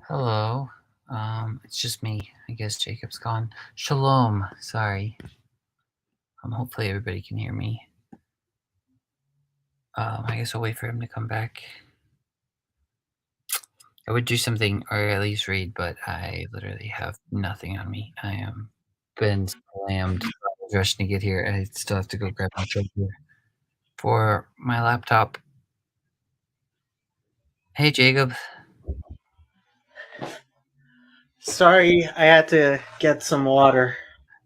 Hello. It's just me. I guess Jacob's gone. Shalom. Sorry. Hopefully everybody can hear me. I guess I'll wait for him to come back. I would do something, or at least read, but I literally have nothing on me. I am been slammed. I was rushing to get here. I still have to go grab my charger for my laptop. Hey, Jacob. Sorry, I had to get some water.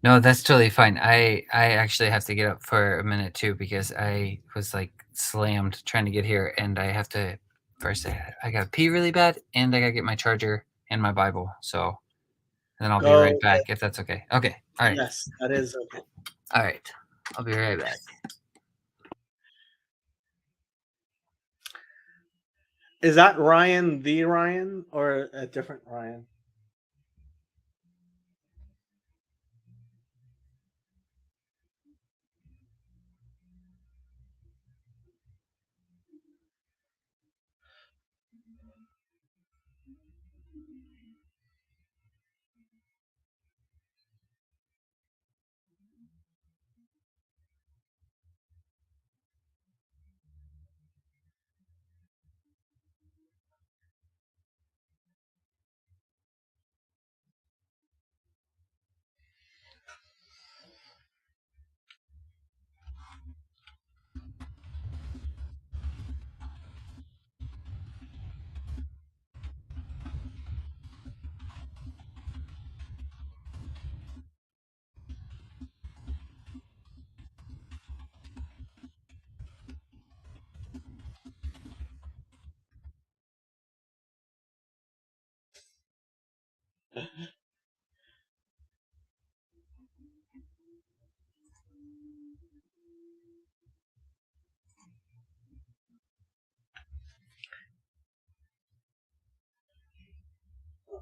No, that's totally fine. I actually have to get up for a minute too because I was like slammed trying to get here, and I have to first. I gotta pee really bad, and I gotta get my charger and my Bible. So then I'll be right Go. back if that's okay. Okay. All right. Yes, that is okay. All right. I'll be right back. Is that Ryan the Ryan or a different Ryan?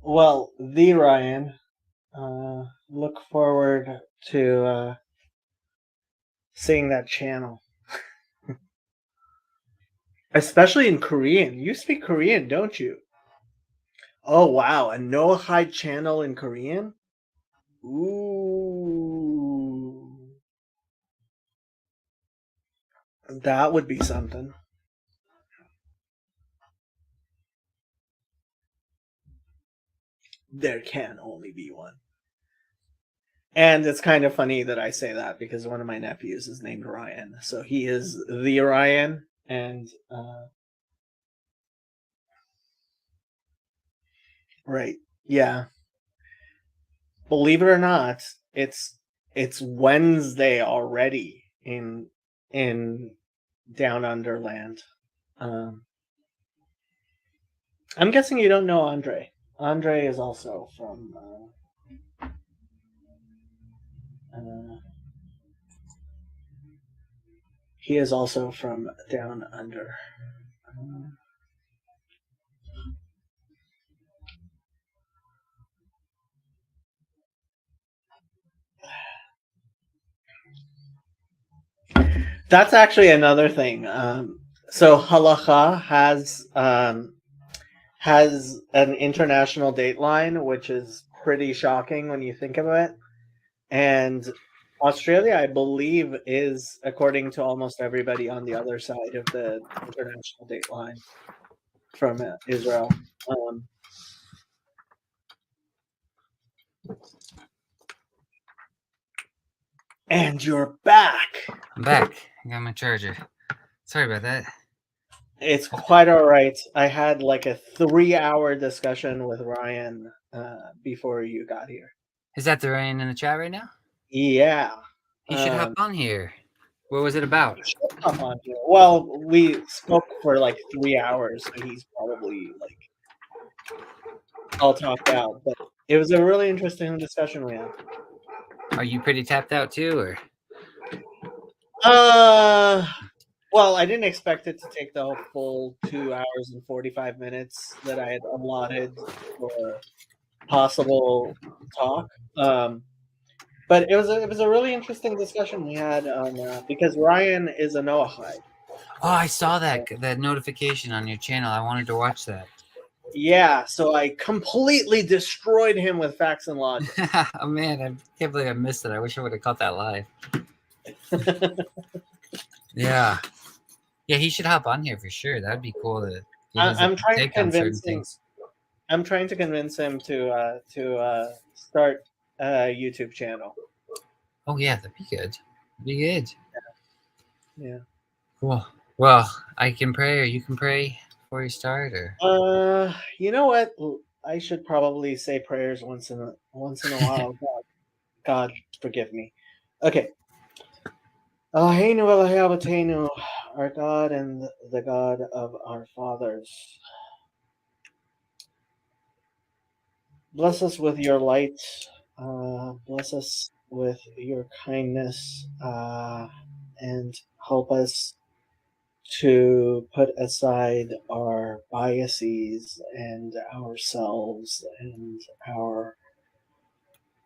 Well, the Ryan. Look forward to seeing that channel, especially in Korean. You speak Korean, don't you? Oh wow, a Noahide channel in Korean. Ooh, that would be something. There can only be one. And it's kind of funny that I say that because one of my nephews is named Ryan. So he is the Ryan. And, right. Yeah. Believe it or not, it's Wednesday already in Down Underland. Um, I'm guessing you don't know Andre. Andre is also from uh, he is also from Down Under. Uh, That's actually another thing. So halacha has an international dateline, which is pretty shocking when you think of it. And Australia, I believe, is, according to almost everybody on the other side of the international dateline from Israel. Um, and you're back. I'm back. I got my charger. Sorry about that. It's quite all right. I had like a 3 hour discussion with Ryan before you got here. Is that the Ryan in the chat right now? Yeah. He should hop on here. What was it about? He should hop on here. Well, we spoke for like 3 hours, so he's probably like all talked out. But it was a really interesting discussion we had. Are you pretty tapped out too, or? Uh, well, I didn't expect it to take the full 2 hours and 45 minutes that I had allotted for possible talk. But it was a really interesting discussion we had on because Ryan is a Noahide. Oh, I saw that notification on your channel. I wanted to watch that. Yeah, so I completely destroyed him with facts and logic. Oh man, I can't believe I missed it. I wish I would have caught that live. Yeah. Yeah, he should hop on here for sure. That'd be cool to get his I'm trying to take on certain convince him. things. I'm trying to convince him to start a YouTube channel. Oh yeah, that'd be good. That'd be good. Yeah. Cool. Well, I can pray or you can pray before you start, or You know what? I should probably say prayers once in a while. God forgive me. Okay. Eloheinu Eloheinu, our God and the God of our fathers. Bless us with your light. Bless us with your kindness, and help us to put aside our biases and ourselves and our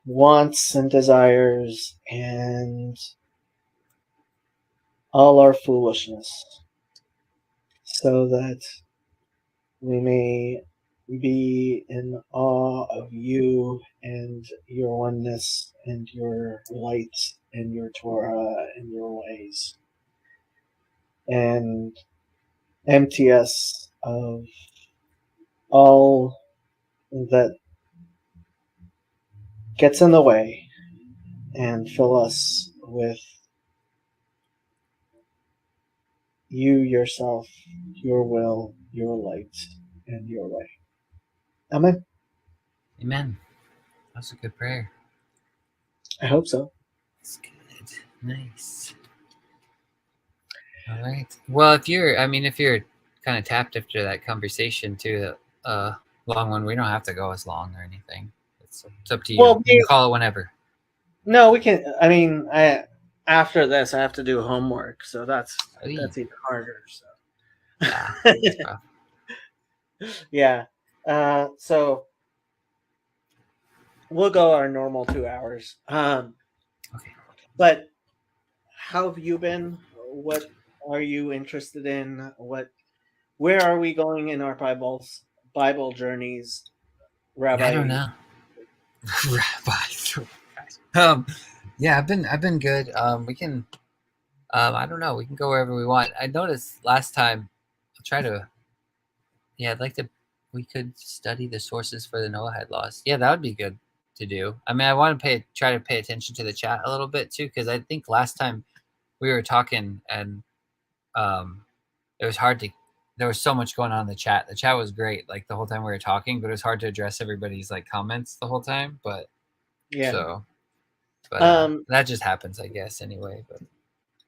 wants and desires and all our foolishness, so that we may be in awe of you and your oneness and your light and your Torah and your ways, and empty us of all that gets in the way and fill us with you yourself, your will, your light, and your way. Amen. amen. That's a good prayer. I hope so. That's good. Nice. All right. Well, if you're kind of tapped after that conversation to a long one, we don't have to go as long or anything. It's up to you. Well, You can call it whenever. no, we can. I mean, after this, I have to do homework, so that's Oy. even harder. So Yeah. That's rough. yeah. So we'll go our normal 2 hours. Okay. But how have you been? What are you interested in? Where are we going in our Bible journeys, Rabbi? I don't know. Rabbi. Yeah, I've been good. We can I don't know, we can go wherever we want. I noticed last time I'll try to I'd like to we could study the sources for the Noahide laws. Yeah, that would be good to do. I mean, I want to try to pay attention to the chat a little bit too, because I think last time we were talking and it was hard to there was so much going on in the chat. The chat was great like the whole time we were talking, but it was hard to address everybody's like comments the whole time. But Yeah. so but that just happens, I guess, anyway. But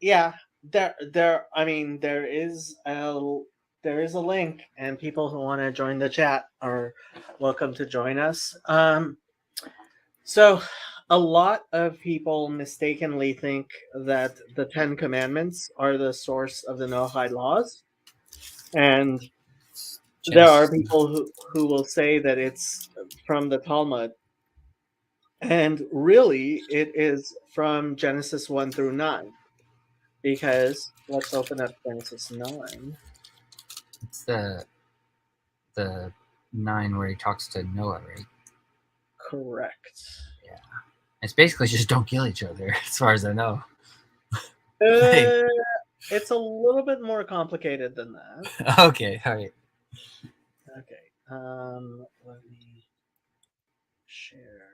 yeah, I mean, there is a link, and people who want to join the chat are welcome to join us. So a lot of people mistakenly think that the 10 Commandments are the source of the Noahide laws, and there are people who will say that it's from the Talmud, and really it is from Genesis 1 through 9. Because let's open up Genesis 9. it's the 9 where he talks to Noah, right? Correct. Yeah. It's basically just don't kill each other, as far as I know. It's a little bit more complicated than that. Okay, all right. Okay. Let me share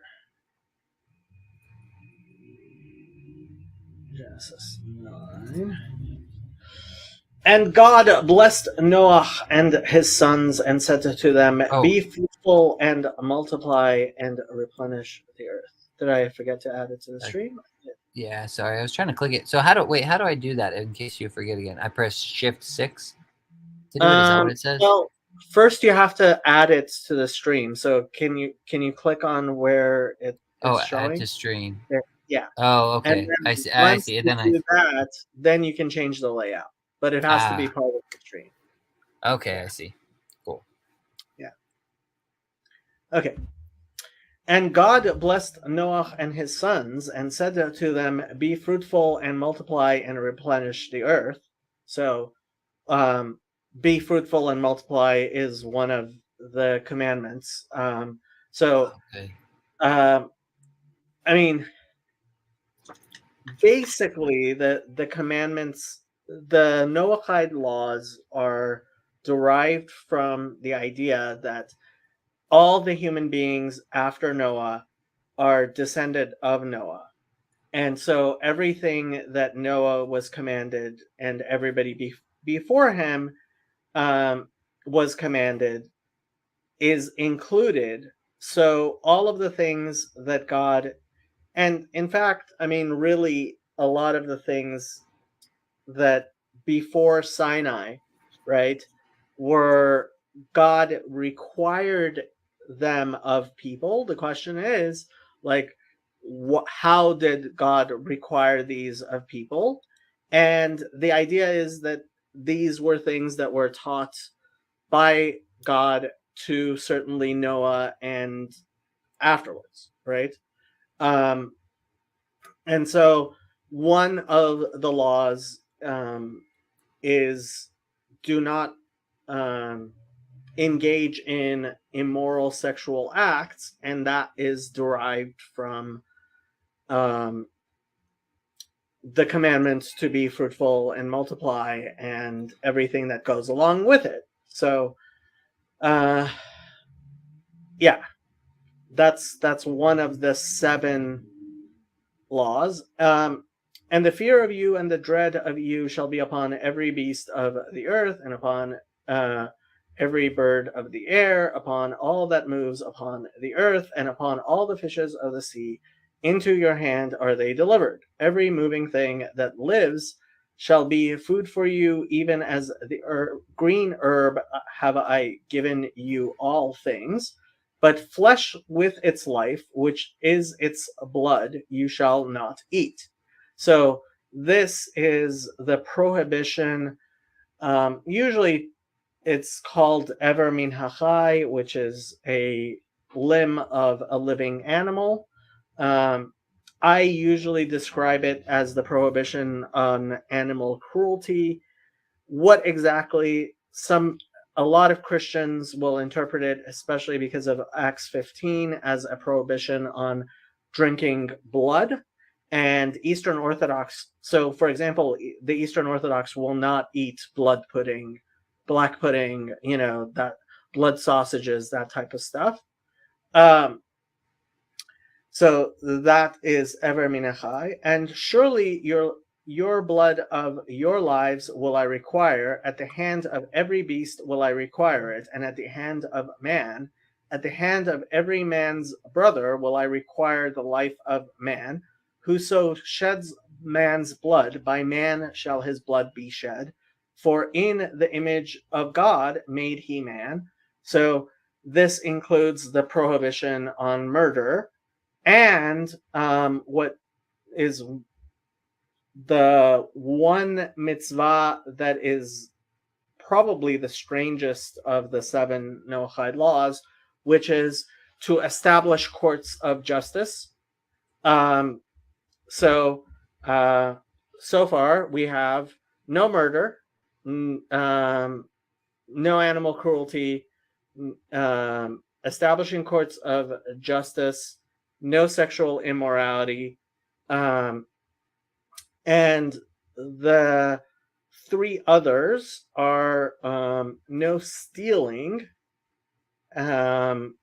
Genesis 9. And God blessed Noah and his sons and said to them, Be fruitful and multiply and replenish the earth. Did I forget to add it to the stream? Yeah, sorry. I was trying to click it. So how do I do that in case you forget again? I press Shift 6 to do it. Is that what it says? Well, first you have to add it to the stream. So can you click on where it's showing? Add to stream. Yeah. Oh, okay. I see. I see. Then do that, then you can change the layout, but it has to be part of the stream. Okay, I see. Cool. Yeah. Okay. And God blessed Noah and his sons and said to them, Be fruitful and multiply and replenish the earth. So, be fruitful and multiply is one of the commandments. So, Okay. um, I mean, basically, the commandments, the Noahide laws, are derived from the idea that all the human beings after Noah are descended of Noah. And so everything that Noah was commanded and everybody before him um, was commanded is included. So all of the things that God, and in fact, I mean, really, a lot of the things that before Sinai, right, were God required them of people. The question is, like, how did God require these of people? And the idea is that these were things that were taught by God to certainly Noah and afterwards, right? Um, and so one of the laws is do not um, engage in immoral sexual acts, and that is derived from um, the commandments to be fruitful and multiply and everything that goes along with it. So, uh, yeah, that's one of the 7 laws. And the fear of you and the dread of you shall be upon every beast of the earth, and upon uh, every bird of the air, upon all that moves upon the earth, and upon all the fishes of the sea. Into your hand are they delivered. Every moving thing that lives shall be food for you, even as the green herb have I given you all things. But flesh with its life, which is its blood, you shall not eat. So this is the prohibition. Usually it's called Ever Min Hachai, which is a limb of a living animal. Um, I usually describe it as the prohibition on animal cruelty. What exactly, a lot of Christians will interpret it, especially because of Acts 15, as a prohibition on drinking blood. And Eastern Orthodox, so for example, the Eastern Orthodox will not eat blood pudding, black pudding, that blood sausages, that type of stuff. Um, so that is Ever Minachai, and surely your blood of your lives will I require. At the hand of every beast will I require it, and at the hand of man, at the hand of every man's brother will I require the life of man. Whoso sheds man's blood, by man shall his blood be shed. For in the image of God made he man. So this includes the prohibition on murder, and what is the one mitzvah that is probably the strangest of the 7 Noahide laws, which is to establish courts of justice. Um, so, uh, so far we have no murder, no animal cruelty, establishing courts of justice, no sexual immorality, um, and the 3 others are no stealing, um,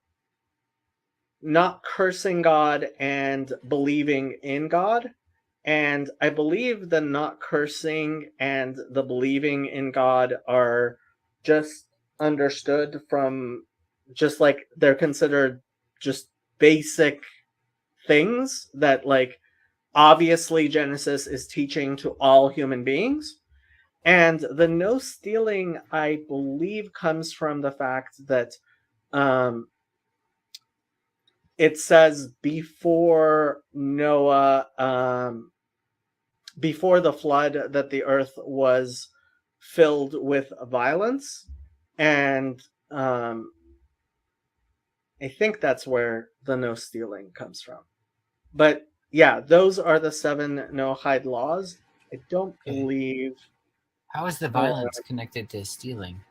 not cursing God, and believing in God. And I believe the not cursing and the believing in God are just understood from, just like they're considered just basic things that, like, obviously Genesis is teaching to all human beings. And the no stealing, I believe, comes from the fact that um, it says before Noah, before the flood, that the earth was filled with violence. And I think that's where the no stealing comes from. But yeah, those are the 7 Noahide laws. I don't Okay. believe. How is the Uh, violence connected to stealing?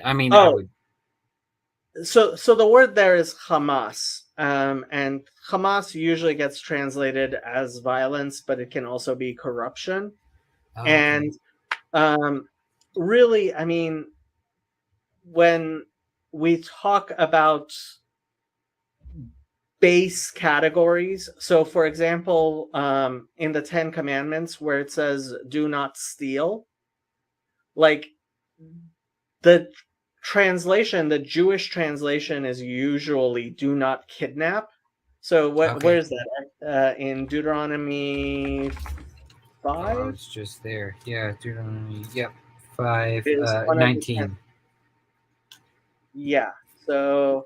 I mean, I oh, would. So the word there is Hamas, and Hamas usually gets translated as violence, but it can also be corruption. Oh, okay. And um, really, I mean, when we talk about base categories, so for example, in the Ten Commandments, where it says "Do not steal," like the translation, the Jewish translation is usually "Do not kidnap." So Okay. where's that? In Deuteronomy Oh, I 5 was just there. Yeah, Deuteronomy. Yep. 5, is one of the 10. 19. Yeah. So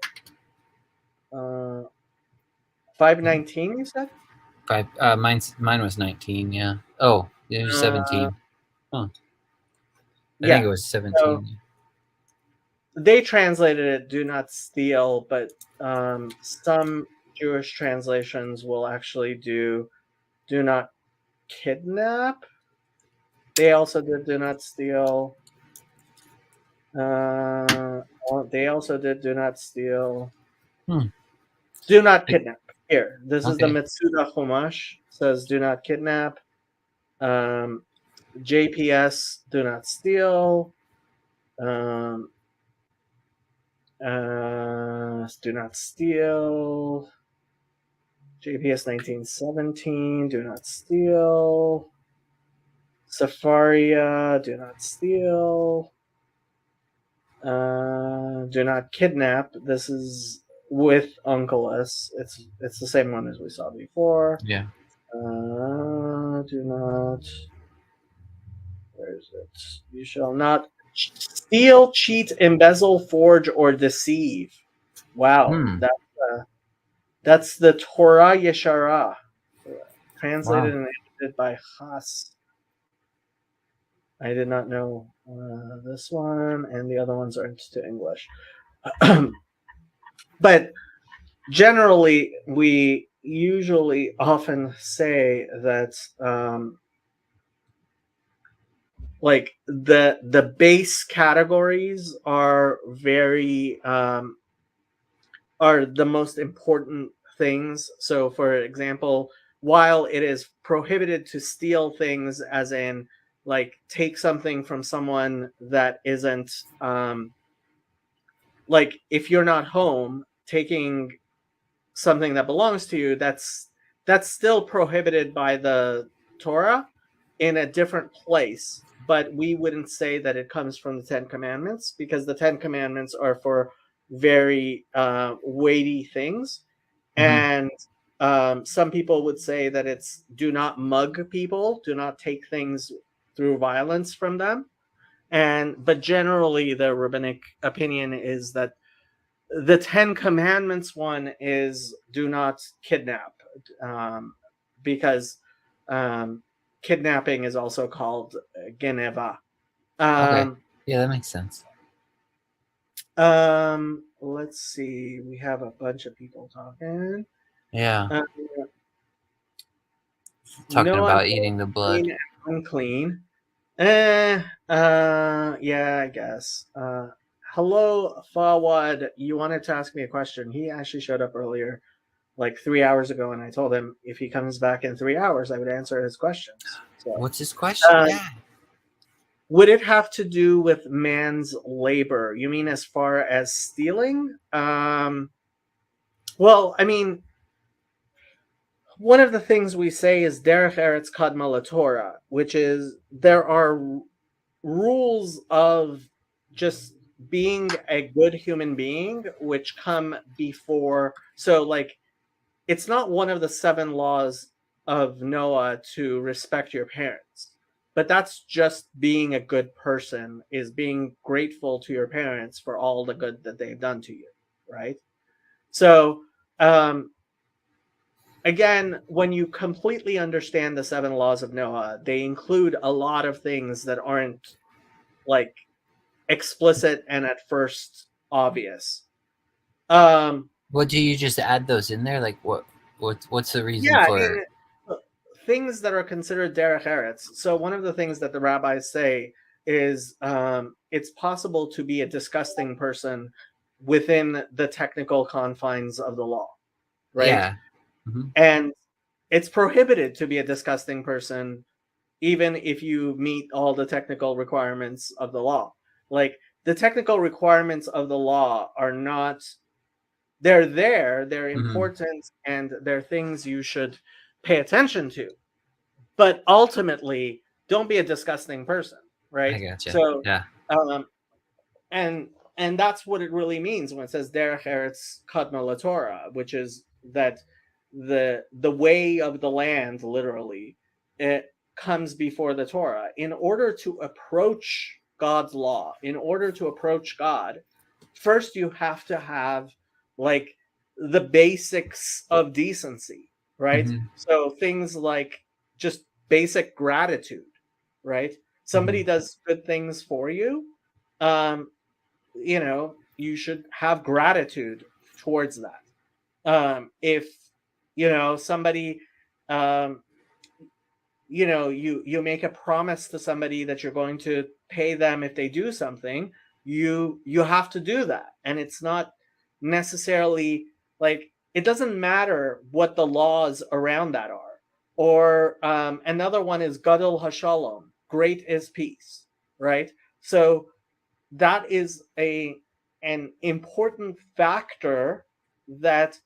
5:19 you said? 5. Mine was 19. Yeah. Oh, it was Uh 17. Huh. I think yeah. it was So 17. they translated it "do not steal," but some Jewish translations will actually "do not kidnap." They also did "do not steal." They also did "do not steal." Hmm. Do not Like, kidnap. Here, this is the okay. Metsuda Chumash. Says "do not kidnap." Um, JPS "do not steal." Um, "do not steal." JPS 1917 "do not steal." Safaria "do not steal." "Do not kidnap." This is with Uncle S. It's the same one as we saw before. Yeah. Do not. Where is it? You shall not steal, cheat, embezzle, forge, or deceive. Wow, Hmm. that's the Torah Yeshara, translated Wow. and edited by Chas. I did not know this one, and the other ones aren't to English. But generally, we usually often say that like the base categories are the most important things. So for example, while it is prohibited to steal things, as in like take something from someone that isn't like if you're not home, taking something that belongs to you, that's still prohibited by the Torah in a different place. But we wouldn't say that it comes from the Ten Commandments, because the Ten Commandments are for very weighty things. Hmm. And some people would say that it's "do not mug people, do not take things through violence from them." And but generally the rabbinic opinion is that the Ten Commandments one is "do not kidnap," um, because um, kidnapping is also called geneva. Okay. Um, Yeah, that makes sense. let's see. We have a bunch of people talking. Yeah. Uh, Talking no, I'm about eating the blood. clean and unclean. Yeah, I guess. Hello, Fawad. You wanted to ask me a question. He actually showed up earlier, like 3 hours ago, and I told him if he comes back in 3 hours, I would answer his questions. So, What's his question? um, Yeah. would it have to do with man's labor? You mean as far as stealing? Well, I mean, one of the things we say is derech eretz kadma laTorah, which is there are rules of just being a good human being which come before. So, like, it's not one of the 7 laws of Noah to respect your parents, but that's just being a good person, is being grateful to your parents for all the good that they've done to you, right? So, um, again, when you completely understand the 7 laws of Noah, they include a lot of things that aren't like explicit and at first obvious. Um, What do you just add those in there? Like what's the reason Yeah, I for? mean, things that are considered derech eretz. So one of the things that the rabbis say is it's possible to be a disgusting person within the technical confines of the law, right? Yeah. Mhm. And it's prohibited to be a disgusting person, even if you meet all the technical requirements of the law. Like, the technical requirements of the law are not, they're there, they're Mhm. important, and they're things you should pay attention to. But ultimately, don't be a disgusting person, I right? gotcha. So, Yeah. um, and that's what it really means when it says derech eretz kadma Torah, which is that the way of the land, literally, it comes before the Torah. In order to approach God's law, in order to approach God, first you have to have, like, the basics of decency, right? Mhm. So things like just basic gratitude, right? Somebody Mhm. does good things for you, um, you should have gratitude towards that. If somebody, um, you make a promise to somebody that you're going to pay them if they do something, you have to do that, and it's not necessarily, like, it doesn't matter what the laws around that are. Or another one is gadol hashalom, great is peace, right? So that is an important factor that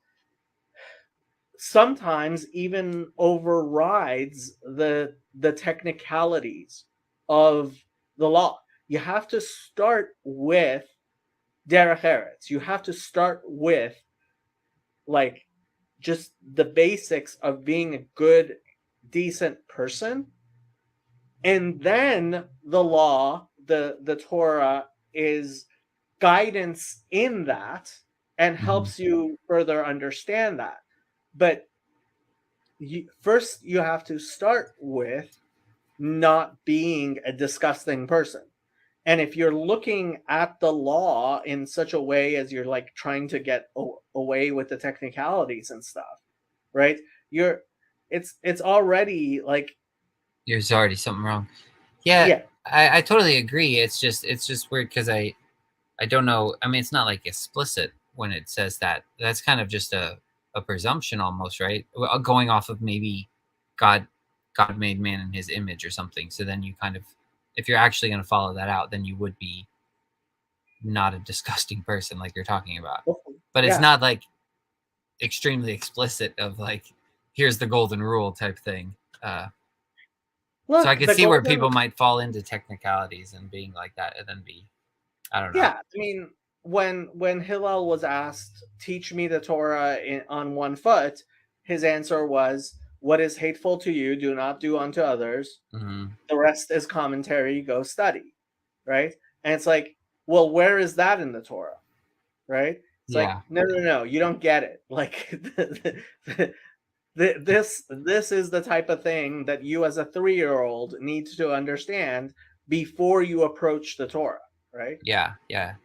sometimes even overrides the technicalities of the law. You have to start with derech eretz. You have to start with, like, just the basics of being a good, decent person, and then the law, the Torah, is guidance in that and Mhm. helps you further understand that. But first, you have to start with not being a disgusting person. And if you're looking at the law in such a way as you're, like, trying to get away with the technicalities and stuff, right? You're it's already like, There's already something wrong. Yeah, yeah, I totally agree. It's just weird because I don't know. I mean, it's not like explicit when it says that. That's kind of just a presumption almost, right? Going off of maybe God God made man in his image or something. So then you kind of, if you're actually going to follow that out, then you would be not a disgusting person like you're talking about. But it's yeah. not like extremely explicit of like, here's the golden rule type thing. So I Look, could the see where golden people might fall into technicalities and being like that and then be, I don't know. Yeah, I mean, when Hillel was asked, "Teach me the Torah on one foot," his answer was, "What is hateful to you, do not do unto others. Hmm. The rest is commentary. Go study." Right? And it's like, well, where is that in the Torah? Right? It's like, Yeah. no, no, no, you don't get it. Like, this is the type of thing that you, as a 3-year-old, need to understand before you approach the Torah. Right? Yeah. Yeah.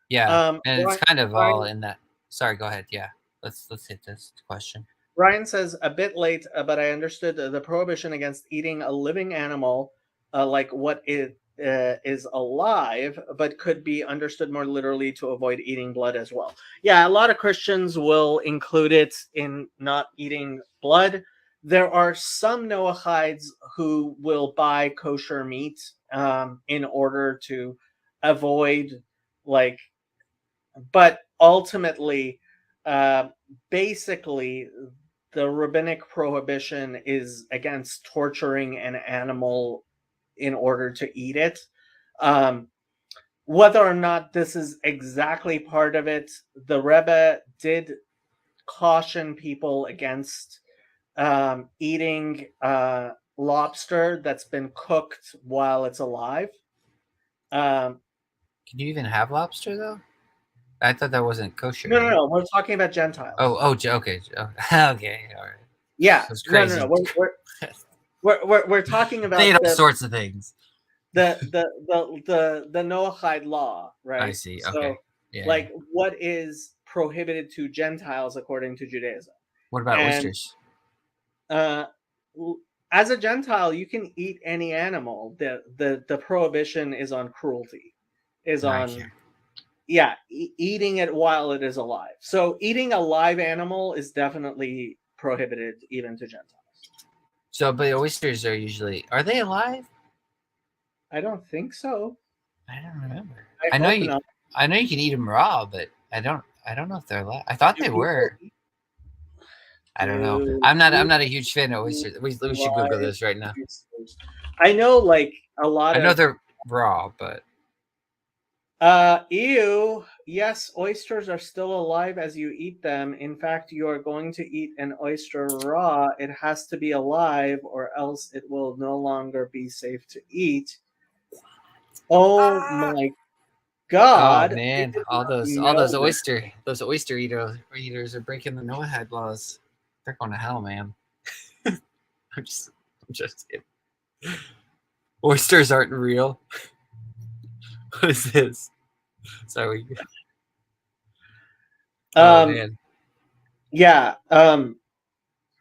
Yeah, and it's kind of all Ryan, in that. Sorry, go ahead. Yeah, let's hit this question. Ryan says, a bit late, but I understood the prohibition against eating a living animal, like what it is alive, but could be understood more literally to avoid eating blood as well. Yeah, a lot of Christians will include it in not eating blood. There are some Noachides who will buy kosher meat in order to avoid, like, but ultimately, uh, basically, the rabbinic prohibition is against torturing an animal in order to eat it. Um, whether or not this is exactly part of it, the Rebbe did caution people against eating lobster that's been cooked while it's alive. Um, Can you even have lobster though? I thought that wasn't kosher, no, no, right? no. We're talking about Oh, Gentiles. oh, okay, okay, all right. Yeah, That's no, no, no. crazy. We're talking They about ate all sorts of things. the Noahide law, I right? see. Okay. So, Yeah, yeah. like, what is prohibited to Gentiles according to Judaism? What about And oysters? uh, as a Gentile, you can eat any animal. The prohibition is on cruelty, is No, I on can't. yeah, eating it while it is alive. So eating a live animal is definitely prohibited even to Gentiles. So, but oysters are usually, are they alive? I don't think so. I don't remember. I I know hope you. not. I know you can eat them raw, but I don't. I don't know if they're alive. I thought Do they people were. eat I don't know. do I'm not. I'm you not a huge fan of eat oysters. We should Google live this right now. oysters? I know like a lot I know of they're raw, but ew. Yes, oysters are still alive as you eat them. In fact, you are going to eat an oyster raw. It has to be alive, or else it will no longer be safe to eat. Oh my oh god. I man, did all not those know this. oyster eaters are breaking the Noahide laws. They're going to hell, man. I'm just kidding. Oysters aren't real. What is this? Sorry. Oh Um, man. yeah.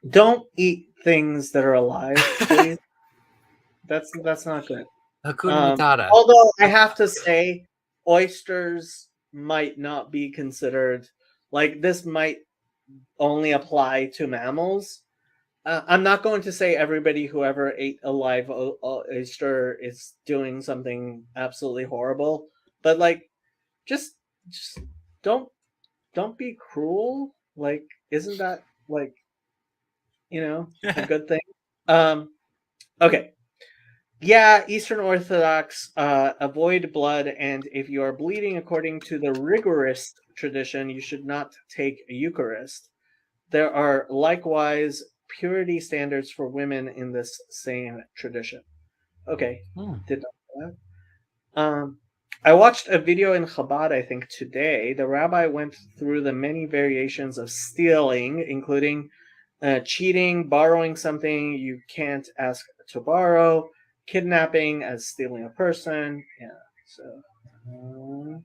Don't eat things that are alive, please. That's not good. Hakuna Matata. Although I have to say, oysters might not be considered like this might only apply to mammals. I'm not going to say everybody who ever ate a live oyster is doing something absolutely horrible, but like, just just don't don't be cruel. Like, isn't that like a good thing? Um, okay. Yeah, Eastern Orthodox avoid blood, and if you are bleeding according to the rigorist tradition, you should not take a Eucharist. There are likewise purity standards for women in this same tradition. Okay, did not know that. I watched a video in Chabad, I think today. The rabbi went through the many variations of stealing, including cheating, borrowing something you can't ask to borrow, kidnapping as stealing a person. Yeah, so.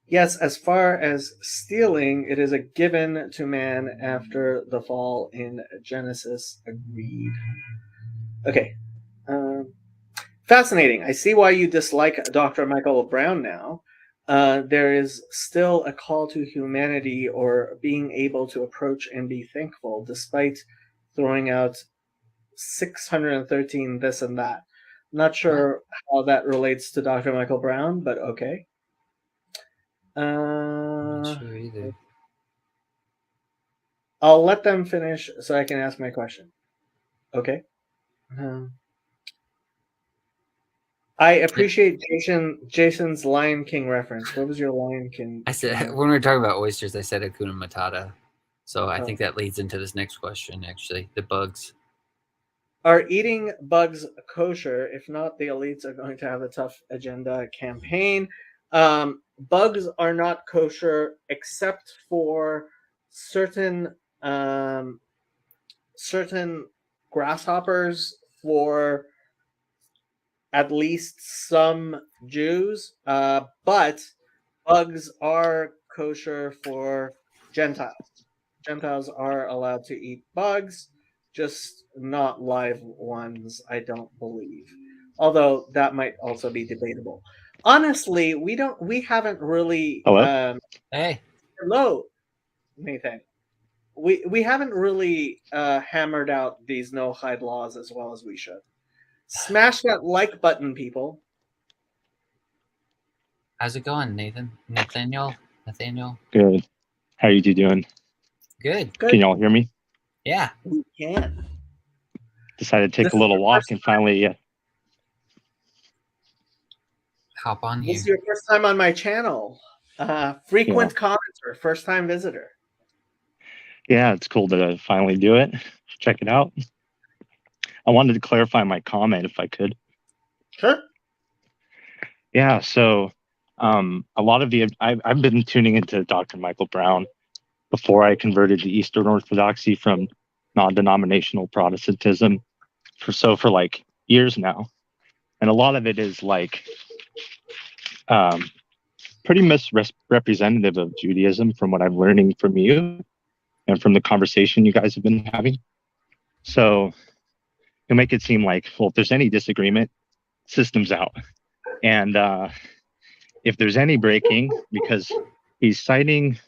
Yes, as far as stealing, it is a given to man after the fall in Genesis. Agreed. Okay. Um, Fascinating. I see why you dislike Dr. Michael Brown now. There is still a call to humanity or being able to approach and be thankful despite throwing out 613 this and that. Not sure how that relates to Dr. Michael Brown, but okay. Not sure either. I'll let them finish so I can ask my question. Okay. I appreciate Jason's Lion King reference. What was your Lion King? I said when we were talking about oysters, I said Hakuna Matata. So I Oh. think that leads into this next question. Actually, the bugs. Are eating bugs kosher? If not, the elites are going to have a tough agenda campaign. Bugs are not kosher except for certain certain grasshoppers for at least some Jews, but bugs are kosher for Gentiles. Gentiles are allowed to eat bugs, just not live ones, I don't believe. Although that might also be debatable. Honestly, we haven't really Hello? Hey, hello, Nathan. We haven't really hammered out these no hide laws as well as we should. Smash that like button, people. how's it going, Nathan? Nathaniel? Good. How are you two doing? Good. Good. Can y'all hear me? Yeah. We can. Decided to take This a is little your walk first and finally, Hop on This here. is your first time on my channel. Frequent commenter, first time visitor. yeah, it's cool to finally do it. Check it out. I wanted to clarify my comment if I could. Sure. Yeah, so a lot of I've been tuning into Dr. Michael Brown before I converted to Eastern Orthodoxy from non-denominational Protestantism for like years now. And a lot of it is like pretty misrepresentative of Judaism from what I'm learning from you and from the conversation you guys have been having. So you make it seem like, well, if there's any disagreement, system's out. And if there's any breaking, because he's citing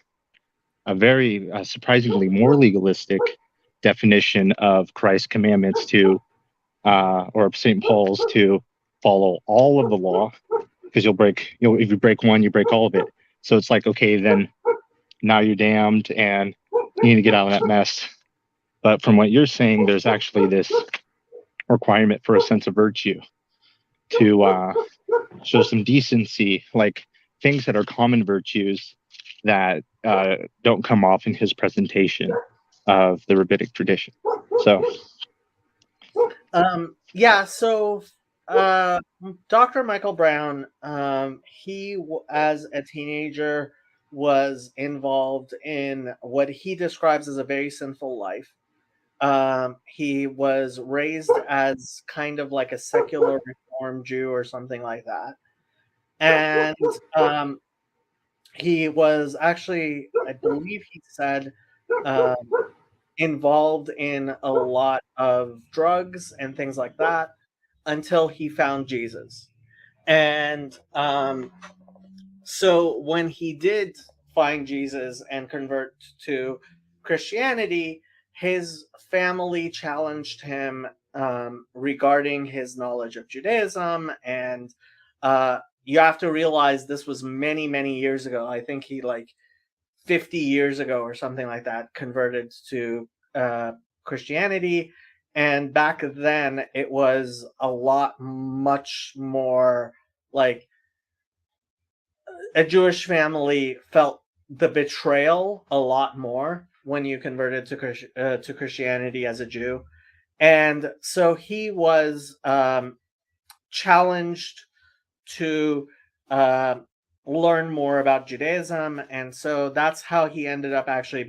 a very surprisingly more legalistic definition of Christ's commandments to, or St. Paul's, to follow all of the law, because if you break one, you break all of it. So it's like, okay, then now you're damned and you need to get out of that mess. But from what you're saying, there's actually this requirement for a sense of virtue to show some decency, like things that are common virtues that don't come off in his presentation of the rabbinic tradition. So, yeah. So, Dr. Michael Brown, as a teenager, was involved in what he describes as a very sinful life. He was raised as kind of like a secular Reform Jew or something like that. And he was actually, I believe he said, involved in a lot of drugs and things like that until he found Jesus. And so when he did find Jesus and convert to Christianity, his family challenged him regarding his knowledge of Judaism. And you have to realize this was many, many years ago. I think he 50 years ago or something like that converted to Christianity. And back then it was a lot much more like a Jewish family felt the betrayal a lot more when you converted to Christianity as a Jew. And so he was challenged to learn more about Judaism. And so that's how he ended up actually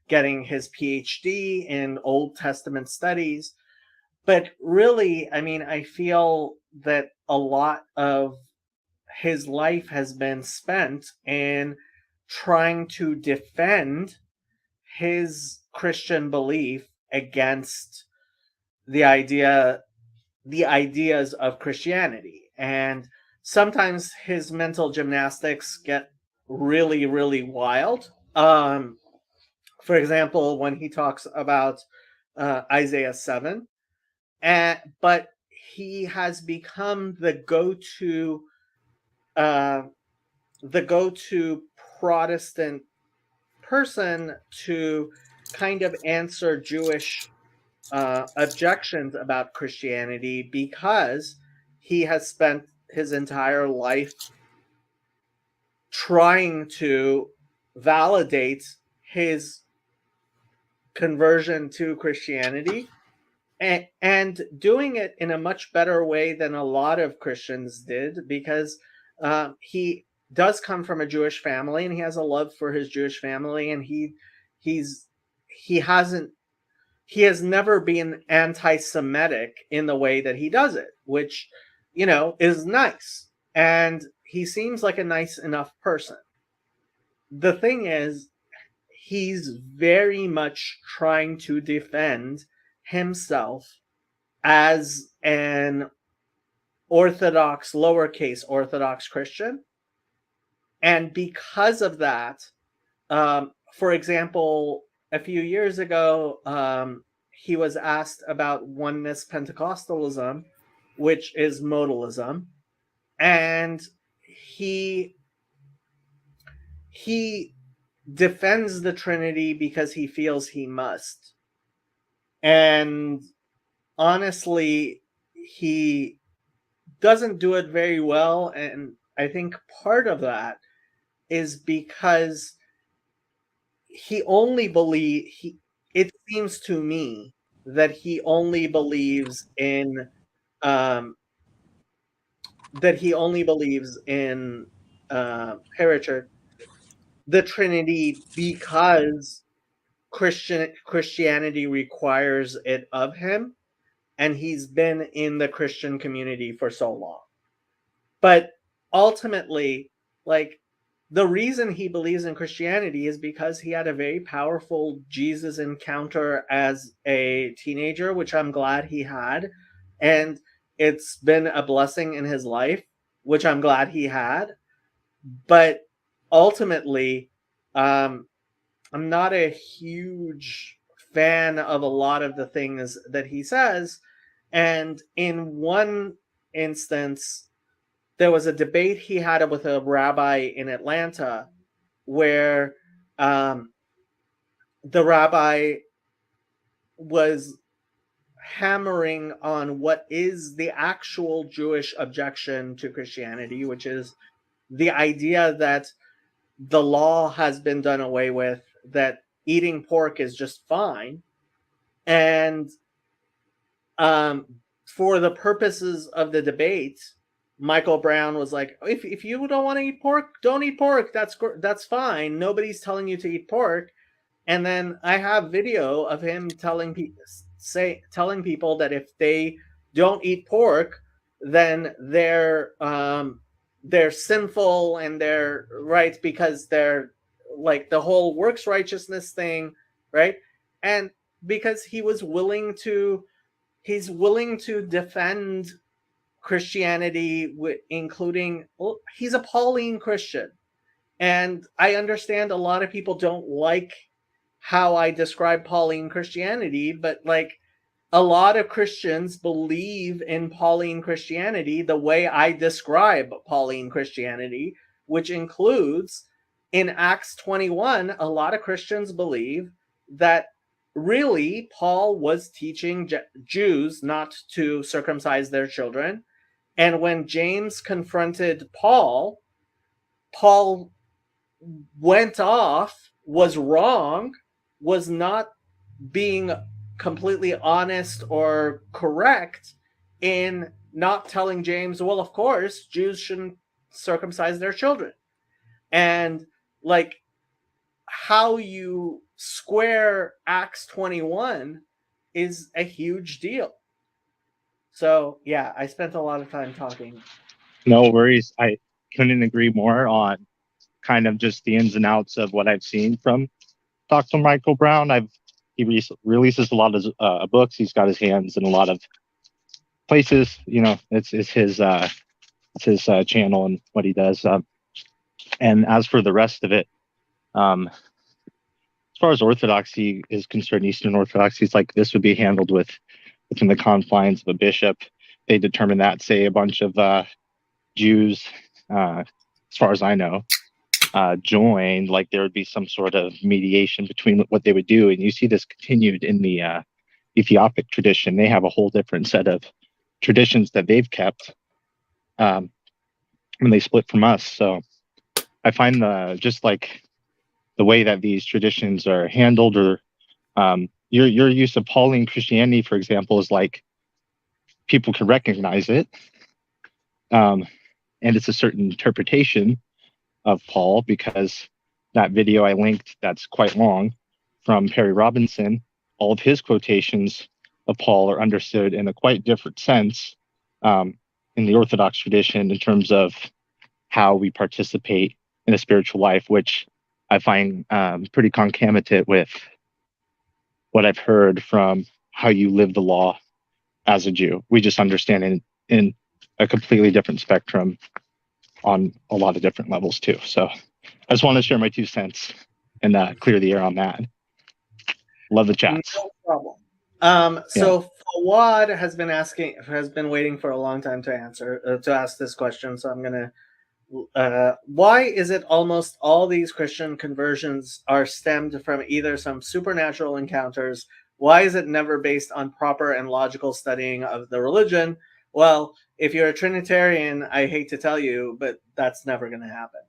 getting his PhD in Old Testament studies. But really, I mean, I feel that a lot of his life has been spent in trying to defend his Christian belief against the ideas of Christianity. And sometimes his mental gymnastics get really, really wild. For example, when he talks about Isaiah 7, but he has become the go-to Protestant person to kind of answer Jewish objections about Christianity, because he has spent his entire life trying to validate his conversion to Christianity, and doing it in a much better way than a lot of Christians did, because he does come from a Jewish family and he has a love for his Jewish family, and he has never been anti-Semitic in the way that he does it, which, is nice. And he seems like a nice enough person. The thing is, he's very much trying to defend himself as an Orthodox, lowercase Orthodox Christian. And because of that, for example, a few years ago, he was asked about oneness Pentecostalism, which is modalism, and he defends the Trinity because he feels he must. And honestly, he doesn't do it very well, and I think part of that is because it seems to me that he only believes in Heritage, the Trinity, because Christianity requires it of him, and he's been in the Christian community for so long. But ultimately, the reason he believes in Christianity is because he had a very powerful Jesus encounter as a teenager, which I'm glad he had. And it's been a blessing in his life, which I'm glad he had. but ultimately, I'm not a huge fan of a lot of the things that he says. And in one instance, there was a debate he had with a rabbi in Atlanta where the rabbi was hammering on what is the actual Jewish objection to Christianity, which is the idea that the law has been done away with, that eating pork is just fine. And for the purposes of the debate, Michael Brown was like, if you don't want to eat pork, don't eat pork. That's fine. Nobody's telling you to eat pork. And then I have video of him telling people that if they don't eat pork, then they're sinful and they're right because they're like the whole works righteousness thing, right? And because he's willing to defend Christianity, including, well, he's a Pauline Christian. And I understand a lot of people don't like how I describe Pauline Christianity, but like a lot of Christians believe in Pauline Christianity the way I describe Pauline Christianity, which includes in Acts 21, a lot of Christians believe that really Paul was teaching Jews not to circumcise their children. And when James confronted Paul went off, was wrong, was not being completely honest or correct in not telling James, well, of course, Jews shouldn't circumcise their children. And like how you square Acts 21 is a huge deal. So yeah, I spent a lot of time talking. No worries. I couldn't agree more on kind of just the ins and outs of what I've seen from Dr. Michael Brown. He releases a lot of books. He's got his hands in a lot of places. You know, it's his channel and what he does. And as for the rest of it, as far as Orthodoxy is concerned, Eastern Orthodoxy is like this would be handled within the confines of a bishop. They determine that, say, a bunch of Jews, as far as I know, joined, like there would be some sort of mediation between what they would do. And you see this continued in the Ethiopic tradition. They have a whole different set of traditions that they've kept when they split from us. So I find just like the way that these traditions are handled, or your use of Pauline Christianity, for example, is like people can recognize it. And it's a certain interpretation of Paul, because that video I linked, that's quite long, from Perry Robinson, all of his quotations of Paul are understood in a quite different sense in the Orthodox tradition in terms of how we participate in a spiritual life, which I find pretty concomitant with what I've heard from how you live the law as a Jew. We just understand it in a completely different spectrum on a lot of different levels too. So I just want to share my 2 cents and clear the air on that. Love the chats. No problem. So Fawad has been waiting for a long time to ask this question. So I'm gonna. Why is it almost all these Christian conversions are stemmed from either some supernatural encounters? Why is it never based on proper and logical studying of the religion? Well, if you're a Trinitarian, I hate to tell you, but that's never going to happen.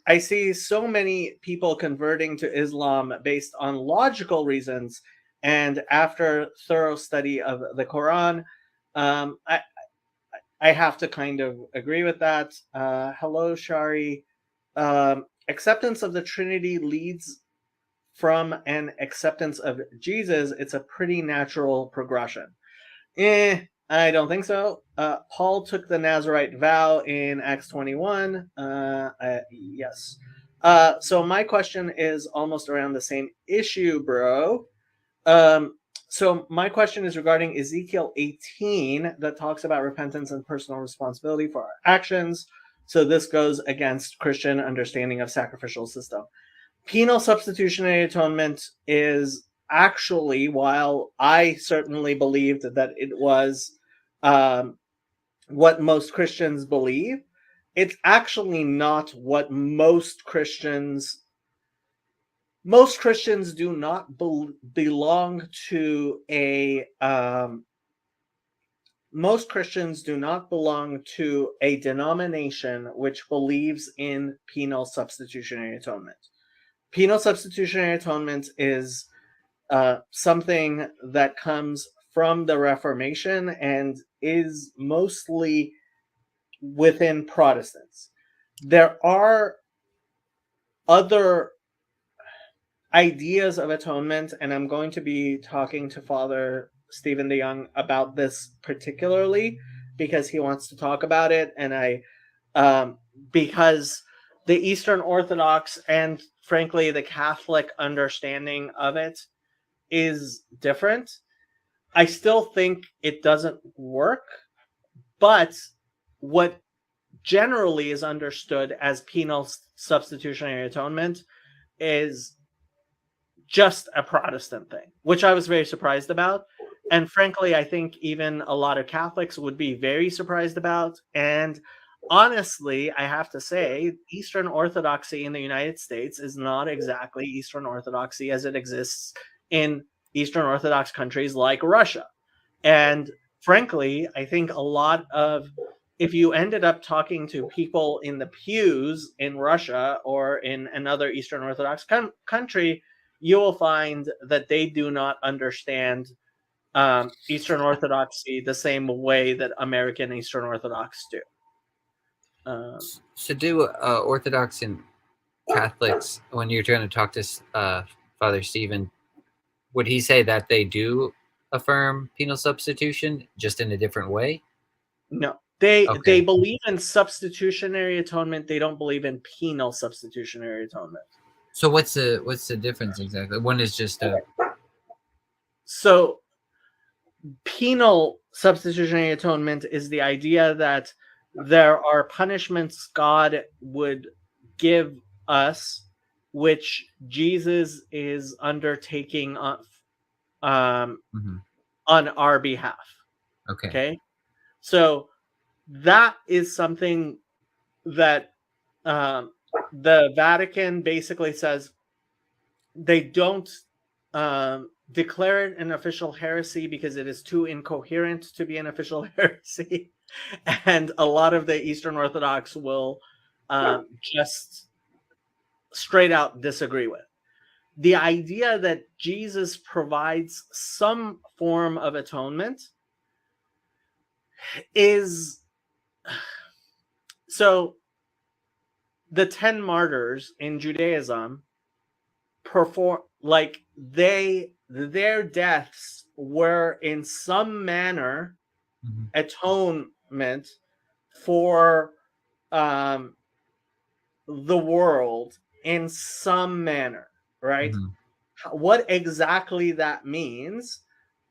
I see so many people converting to Islam based on logical reasons, and after thorough study of the Quran, I have to kind of agree with that. Hello, Shari. Acceptance of the Trinity leads from an acceptance of Jesus. It's a pretty natural progression. I don't think so. Paul took the Nazirite vow in Acts 21. Yes. So my question is almost around the same issue, bro. So my question is regarding Ezekiel 18 that talks about repentance and personal responsibility for our actions. So this goes against Christian understanding of sacrificial system. Penal substitutionary atonement is actually, while I certainly believed that it was what most Christians believe, it's actually not what most Christians do not belong to a most Christians do not belong to a denomination which believes in penal substitutionary atonement. Penal substitutionary atonement is something that comes from the Reformation and is mostly within Protestants. There are other ideas of atonement, and I'm going to be talking to Father Stephen DeYoung about this particularly because he wants to talk about it, and because the Eastern Orthodox and frankly the Catholic understanding of it is different. I still think it doesn't work, but what generally is understood as penal substitutionary atonement is just a Protestant thing, which I was very surprised about. And frankly, I think even a lot of Catholics would be very surprised about. And honestly, I have to say, Eastern Orthodoxy in the United States is not exactly Eastern Orthodoxy as it exists in Eastern Orthodox countries like Russia. And frankly, I think a lot of, if you ended up talking to people in the pews in Russia or in another Eastern Orthodox country, you will find that they do not understand Eastern Orthodoxy the same way that American Eastern Orthodox do. So do Orthodox and Catholics, when you're trying to talk to Father Stephen, would he say that they do affirm penal substitution just in a different way? No. They Okay. believe in substitutionary atonement. They don't believe in penal substitutionary atonement. So what's the difference exactly? One is just So penal substitutionary atonement is the idea that there are punishments God would give us, which Jesus is undertaking on our behalf. Okay. So that is something that the Vatican basically says they don't declare it an official heresy because it is too incoherent to be an official heresy. And a lot of the Eastern Orthodox will just straight out disagree with. The idea that Jesus provides some form of atonement is... So the 10 martyrs in Judaism perform, like, their deaths were in some manner atonement for the world in some manner, right? What exactly that means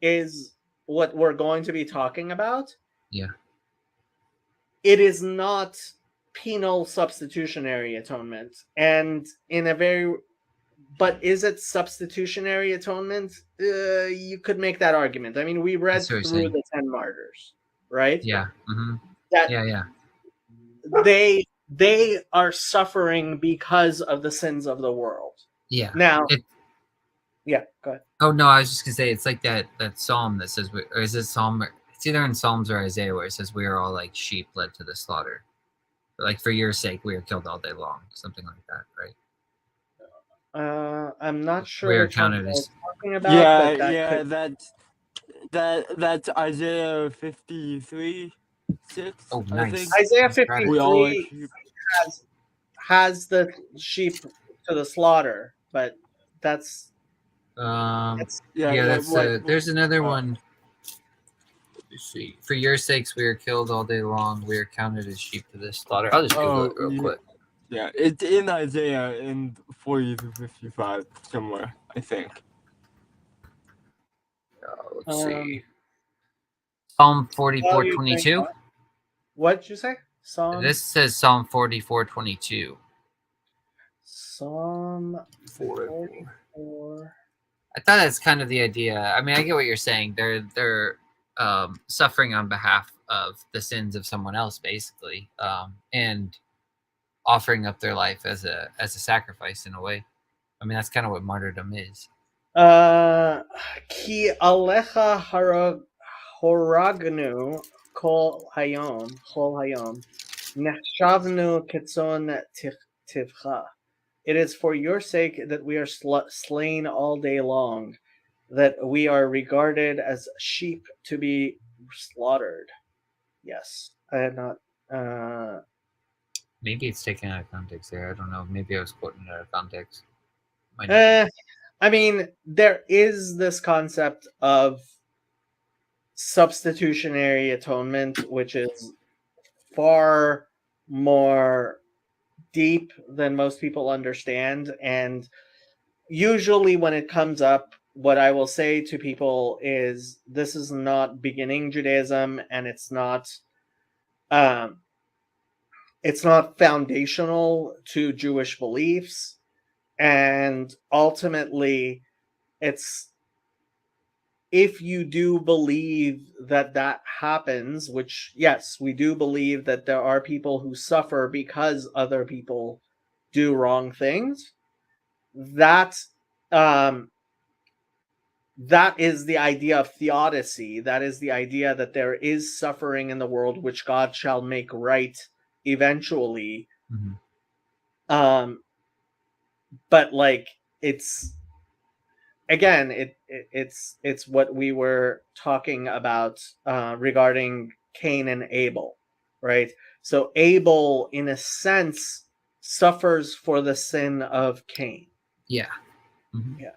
is what we're going to be talking about. Yeah. It is not penal substitutionary atonement, and but is it substitutionary atonement? You could make that argument. I mean, we read through the 10 martyrs, right? Yeah. That they are suffering because of the sins of the world. Yeah. Now, yeah, go ahead. Oh no, I was just gonna say it's like that psalm that says, or is it Psalm? It's either in Psalms or Isaiah where it says we are all like sheep led to the slaughter. Like for your sake, we are killed all day long. Something like that, right? I'm not sure. We are counted as talking about. That's Isaiah 53:6. Oh, nice. Isaiah 53 has the sheep to the slaughter, but that's there's another one. Let's see. For your sakes, we are killed all day long. We are counted as sheep to the slaughter. I'll just Google it real quick. Yeah, it's in Isaiah in 40 to 55 somewhere, I think. Let's see. Psalm 44:22. What did you say? Psalm This says Psalm 44:22. Psalm 44. 44. I thought that's kind of the idea. I mean, I get what you're saying. They're suffering on behalf of the sins of someone else, basically, and offering up their life as a sacrifice in a way. I mean, that's kind of what martyrdom is. Ki alecha horagnu kol hayom nechshavnu ketzon tivcha. It is for your sake that we are slain all day long, that we are regarded as sheep to be slaughtered. Yes, I had not. Maybe it's taken out of context there. I don't know. Maybe I was quoting it out of context. Might not be. I mean, there is this concept of substitutionary atonement, which is far more deep than most people understand. And usually, when it comes up, what I will say to people is this is not beginning Judaism, and it's not foundational to Jewish beliefs. And ultimately, it's if you do believe that that happens, which, yes, we do believe that there are people who suffer because other people do wrong things, that is the idea of theodicy. That is the idea that there is suffering in the world which God shall make right eventually. Mhm. But like, it's again, it's what we were talking about regarding Cain and Abel, right? So Abel, in a sense, suffers for the sin of Cain. Yeah. Mhm. Yeah.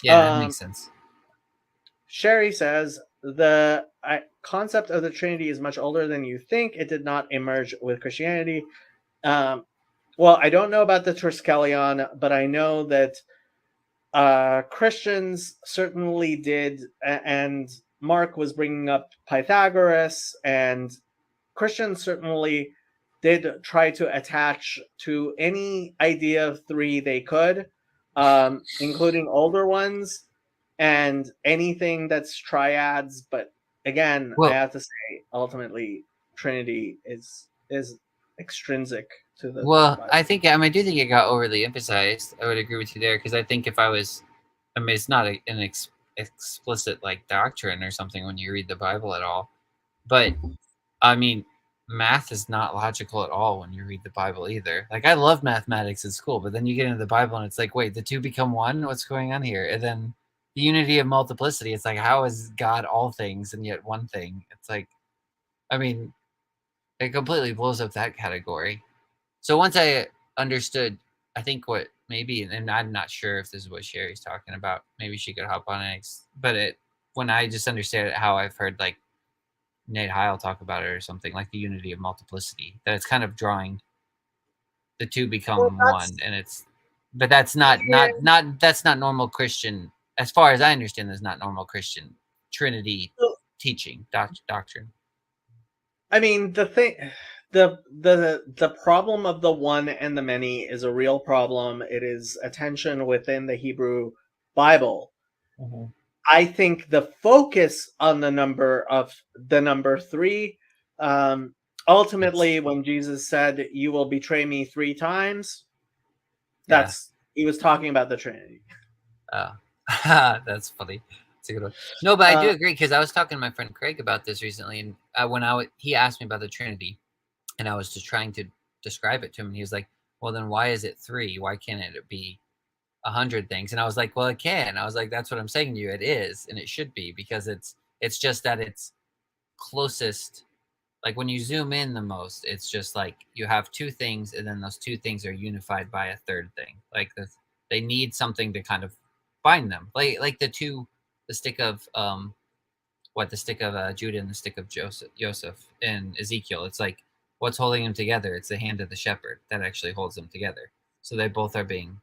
Yeah, that makes sense. Sherry says the concept of the Trinity is much older than you think. It did not emerge with Christianity. Well, I don't know about the Triskelion, but I know that Christians certainly did, and Mark was bringing up Pythagoras, and Christians certainly did try to attach to any idea of three they could, including older ones and anything that's triads. But again, Well, I have to say, ultimately, Trinity is extrinsic to the Well, Bible. I think I do think it got overly emphasized. I would agree with you there because I think if I was, I mean, it's not an explicit like doctrine or something when you read the Bible at all, but I mean, math is not logical at all when you read the Bible either. Like I love mathematics in school, but then you get into the Bible and it's like, wait, the two become one? What's going on here? And then the unity of multiplicity. It's like, how is God all things and yet one thing? It's like, I mean, it completely blows up that category. So once I understood, I think what maybe, and I'm not sure if this is what Sherry's talking about. Maybe she could hop on it, but when I just understand how I've heard like Nate Heil talk about it or something like the unity of multiplicity, that it's kind of drawing the two become one, and but that's not that's not normal Christian, as far as I understand. That's not normal Christian Trinity teaching doctrine. I mean, the problem of the one and the many is a real problem. It is a tension within the Hebrew Bible. Mm-hmm. I think the focus on the number three, ultimately, when Jesus said, "You will betray me 3 times," he was talking about the Trinity. That's funny. It's a good one. No, but I do agree because I was talking to my friend Craig about this recently, and when he asked me about the Trinity, and I was just trying to describe it to him, and he was like, "Well, then why is it 3? Why can't it be 100 things?" And I was like, "Well, it can." I was like, "That's what I'm saying to you. It is, and it should be because it's just that it's closest." Like when you zoom in the most, it's just like you have 2 things, and then those 2 things are unified by a third thing. Like they need something to kind of bind them. Like the stick of the stick of Judah and the stick of Joseph and Ezekiel. It's like what's holding them together? It's the hand of the shepherd that actually holds them together. So they both are being.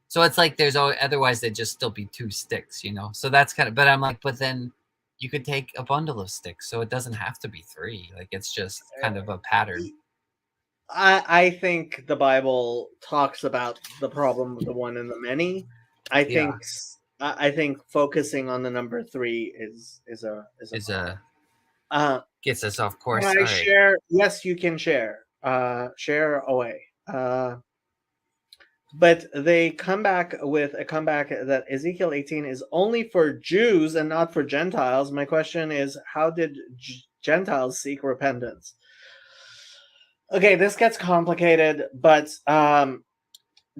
So it's like there's otherwise they'd just still be 2 sticks, you know. So that's kind of. But I'm like, but then you could take a bundle of sticks, so it doesn't have to be 3. Like it's just kind of a pattern. I think the Bible talks about the problem of the one and the many. I Yeah. think I think focusing on the number 3 is a Is problem. Uh, gets us off can course. I All right. share? Yes, you can share. Share away. But they come back with a comeback that Ezekiel 18 is only for Jews and not for Gentiles. My question is, how did Gentiles seek repentance? Okay, this gets complicated, but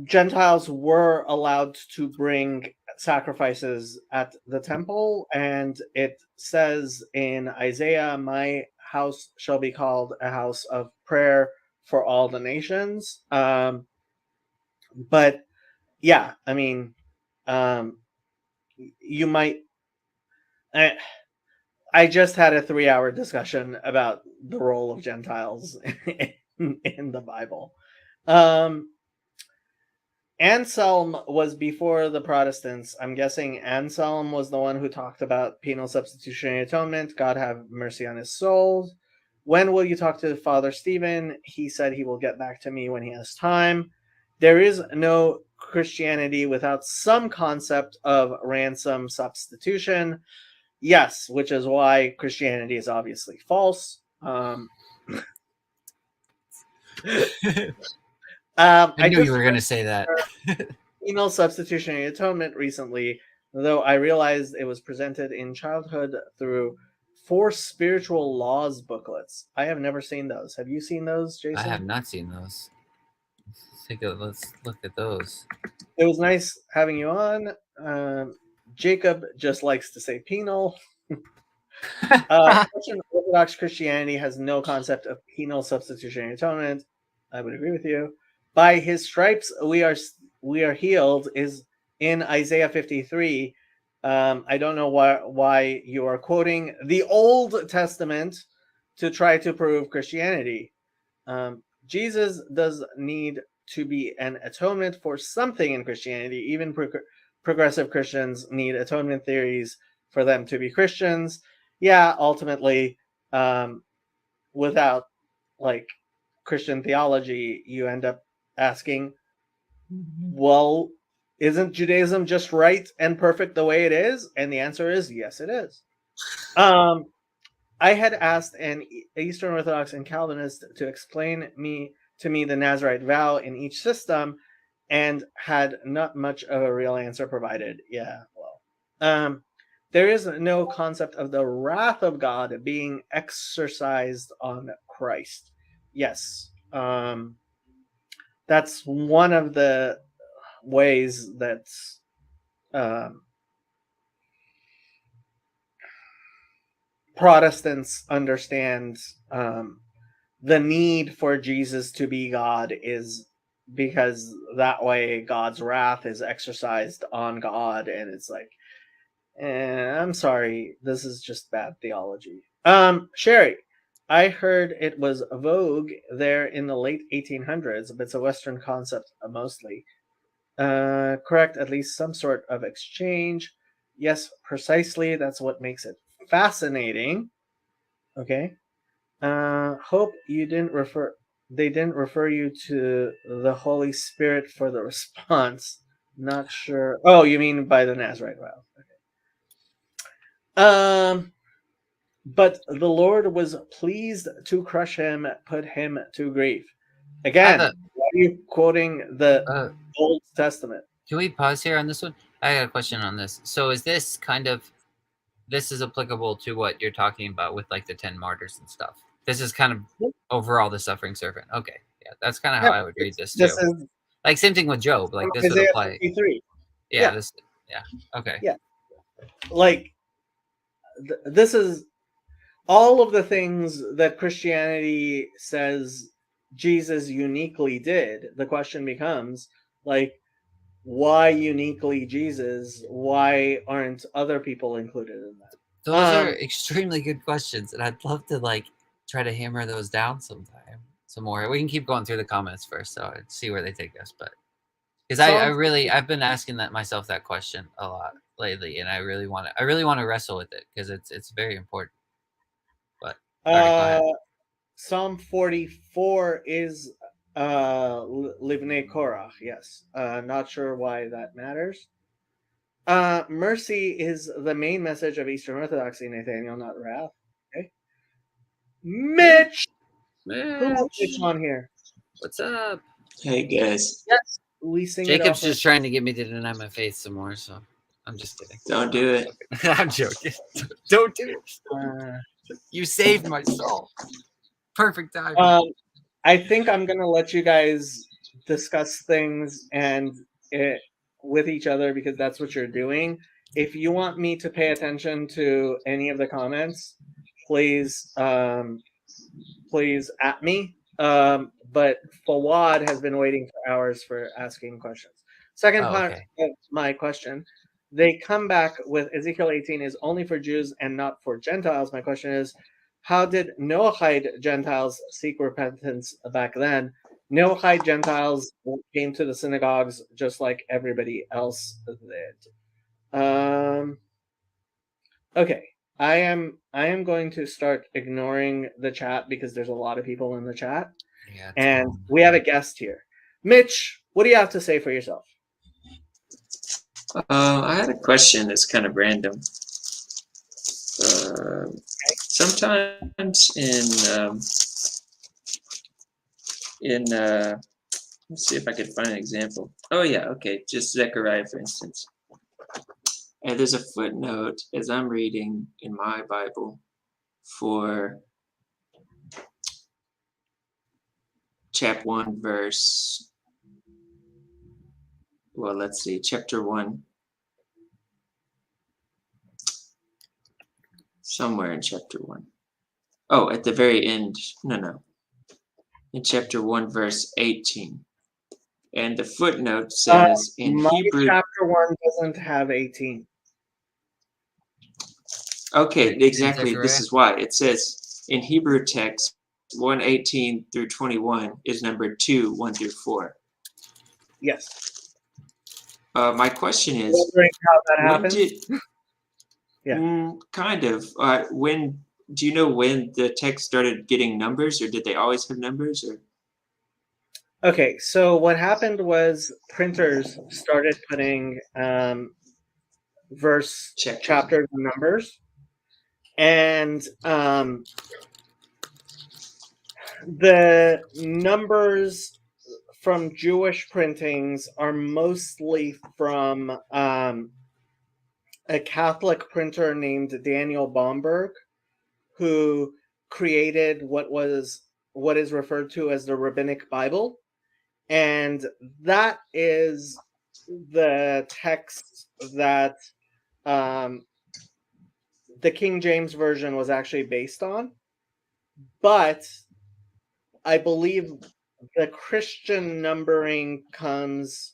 Gentiles were allowed to bring sacrifices at the temple, and it says in Isaiah, "My house shall be called a house of prayer for all the nations." But yeah, I mean, um, you might. I just had a 3-hour discussion about the role of Gentiles in the Bible. Anselm was before the Protestants. I'm guessing Anselm was the one who talked about penal substitutionary atonement. God have mercy on his soul. When will you talk to Father Stephen? He said he will get back to me when he has time. There is no Christianity without some concept of ransom substitution. Yes, which is why Christianity is obviously false. I knew you just were going to say that. penal substitutionary atonement recently, though I realized it was presented in childhood through 4 spiritual laws booklets. I have never seen those. Have you seen those, I Jason? have not seen those. Let's look at those. It was nice having you on. Jacob just likes to say penal. Orthodox Christianity has no concept of penal substitutionary atonement. I would agree with you. By his stripes we are healed is in Isaiah 53. I don't know why you are quoting the Old Testament to try to prove Christianity. Jesus does need to be an atonement for something in Christianity. Even progressive Christians need atonement theories for them to be Christians. Yeah, ultimately, without like Christian theology, you end up asking, well, isn't Judaism just right and perfect the way it is? And the answer is yes, it is. I had asked an Eastern Orthodox and Calvinist to explain to me the Nazarite vow in each system, and had not much of a real answer provided. Yeah, well, there is no concept of the wrath of God being exercised on Christ. Yes, that's one of the ways that um, Protestants understand the need for Jesus to be God is because that way God's wrath is exercised on God, and it's like, I'm sorry, this is just bad theology. Sherry, I heard it was vogue there in the late 1800s, but it's a Western concept mostly. Correct, at least some sort of exchange. Yes, precisely. That's what makes it fascinating. Okay. Hope they didn't refer you to the Holy Spirit for the response. Not sure. Oh, you mean by the Nazarite vow. Okay. But the Lord was pleased to crush him, put him to grief. Again, why are you quoting the Old Testament? Can we pause here on this one? I got a question on this. So is this this is applicable to what you're talking about with like the 10 martyrs and stuff? This is kind of overall the suffering servant. Okay. Yeah, that's kind of how I would read this too. This is like same thing with Job. Like this Isaiah would apply. 53. Yeah. Okay. Yeah. Like this is all of the things that Christianity says Jesus uniquely did. The question becomes like, why uniquely Jesus? Why aren't other people included in that? Those are extremely good questions, and I'd love to like try to hammer those down sometime. Some more. We can keep going through the comments first, so I'd see where they take us. But because I've been asking myself that question a lot lately, and I really want to wrestle with it because it's very important. But Psalm 44 is Livnei Korach, yes. Not sure why that matters. Mercy is the main message of Eastern Orthodoxy, Nathaniel, not wrath. Okay. Mitch! Who else Mitch on here? What's up? Hey guys, Yes. We sing Jacob's it off. just trying to get me to deny my faith some more, so I'm just kidding. don't do it. I'm joking. Don't do it. You saved my soul. Perfect timing. I think I'm gonna let you guys discuss things with each other because that's what you're doing. If you want me to pay attention to any of the comments, please at me. But Fawad has been waiting for hours for asking questions. Second part of my question. They come back with Ezekiel 18 is only for Jews and not for Gentiles. My question is, how did Noahide Gentiles seek repentance back then? Noahide Gentiles came to the synagogues just like everybody else did. Okay, I am going to start ignoring the chat because there's a lot of people in the chat, and we have a guest here. Mitch, what do you have to say for yourself? I had a question that's kind of random. Sometimes let's see if I could find an example. Oh yeah, okay, just Zechariah for instance. And there's a footnote as I'm reading in my Bible for chapter 1 verse. Well, let's see, chapter 1. Somewhere in chapter 1. Oh, at the very end. No. In chapter 1, verse 18. And the footnote says in Hebrew. Chapter 1 doesn't have 18. Okay, exactly. This is why. It says in Hebrew text, 1:18 through 21 is numbered 2, 1 through 4. Yes. My question is, wondering how that happened? Kind of. When do you know when the text started getting numbers, or did they always have numbers? Or okay, so what happened was printers started putting verse chapters and numbers, and the numbers from Jewish printings are mostly from a Catholic printer named Daniel Bomberg, who created what is referred to as the Rabbinic Bible, and that is the text that the King James Version was actually based on. But I believe the Christian numbering comes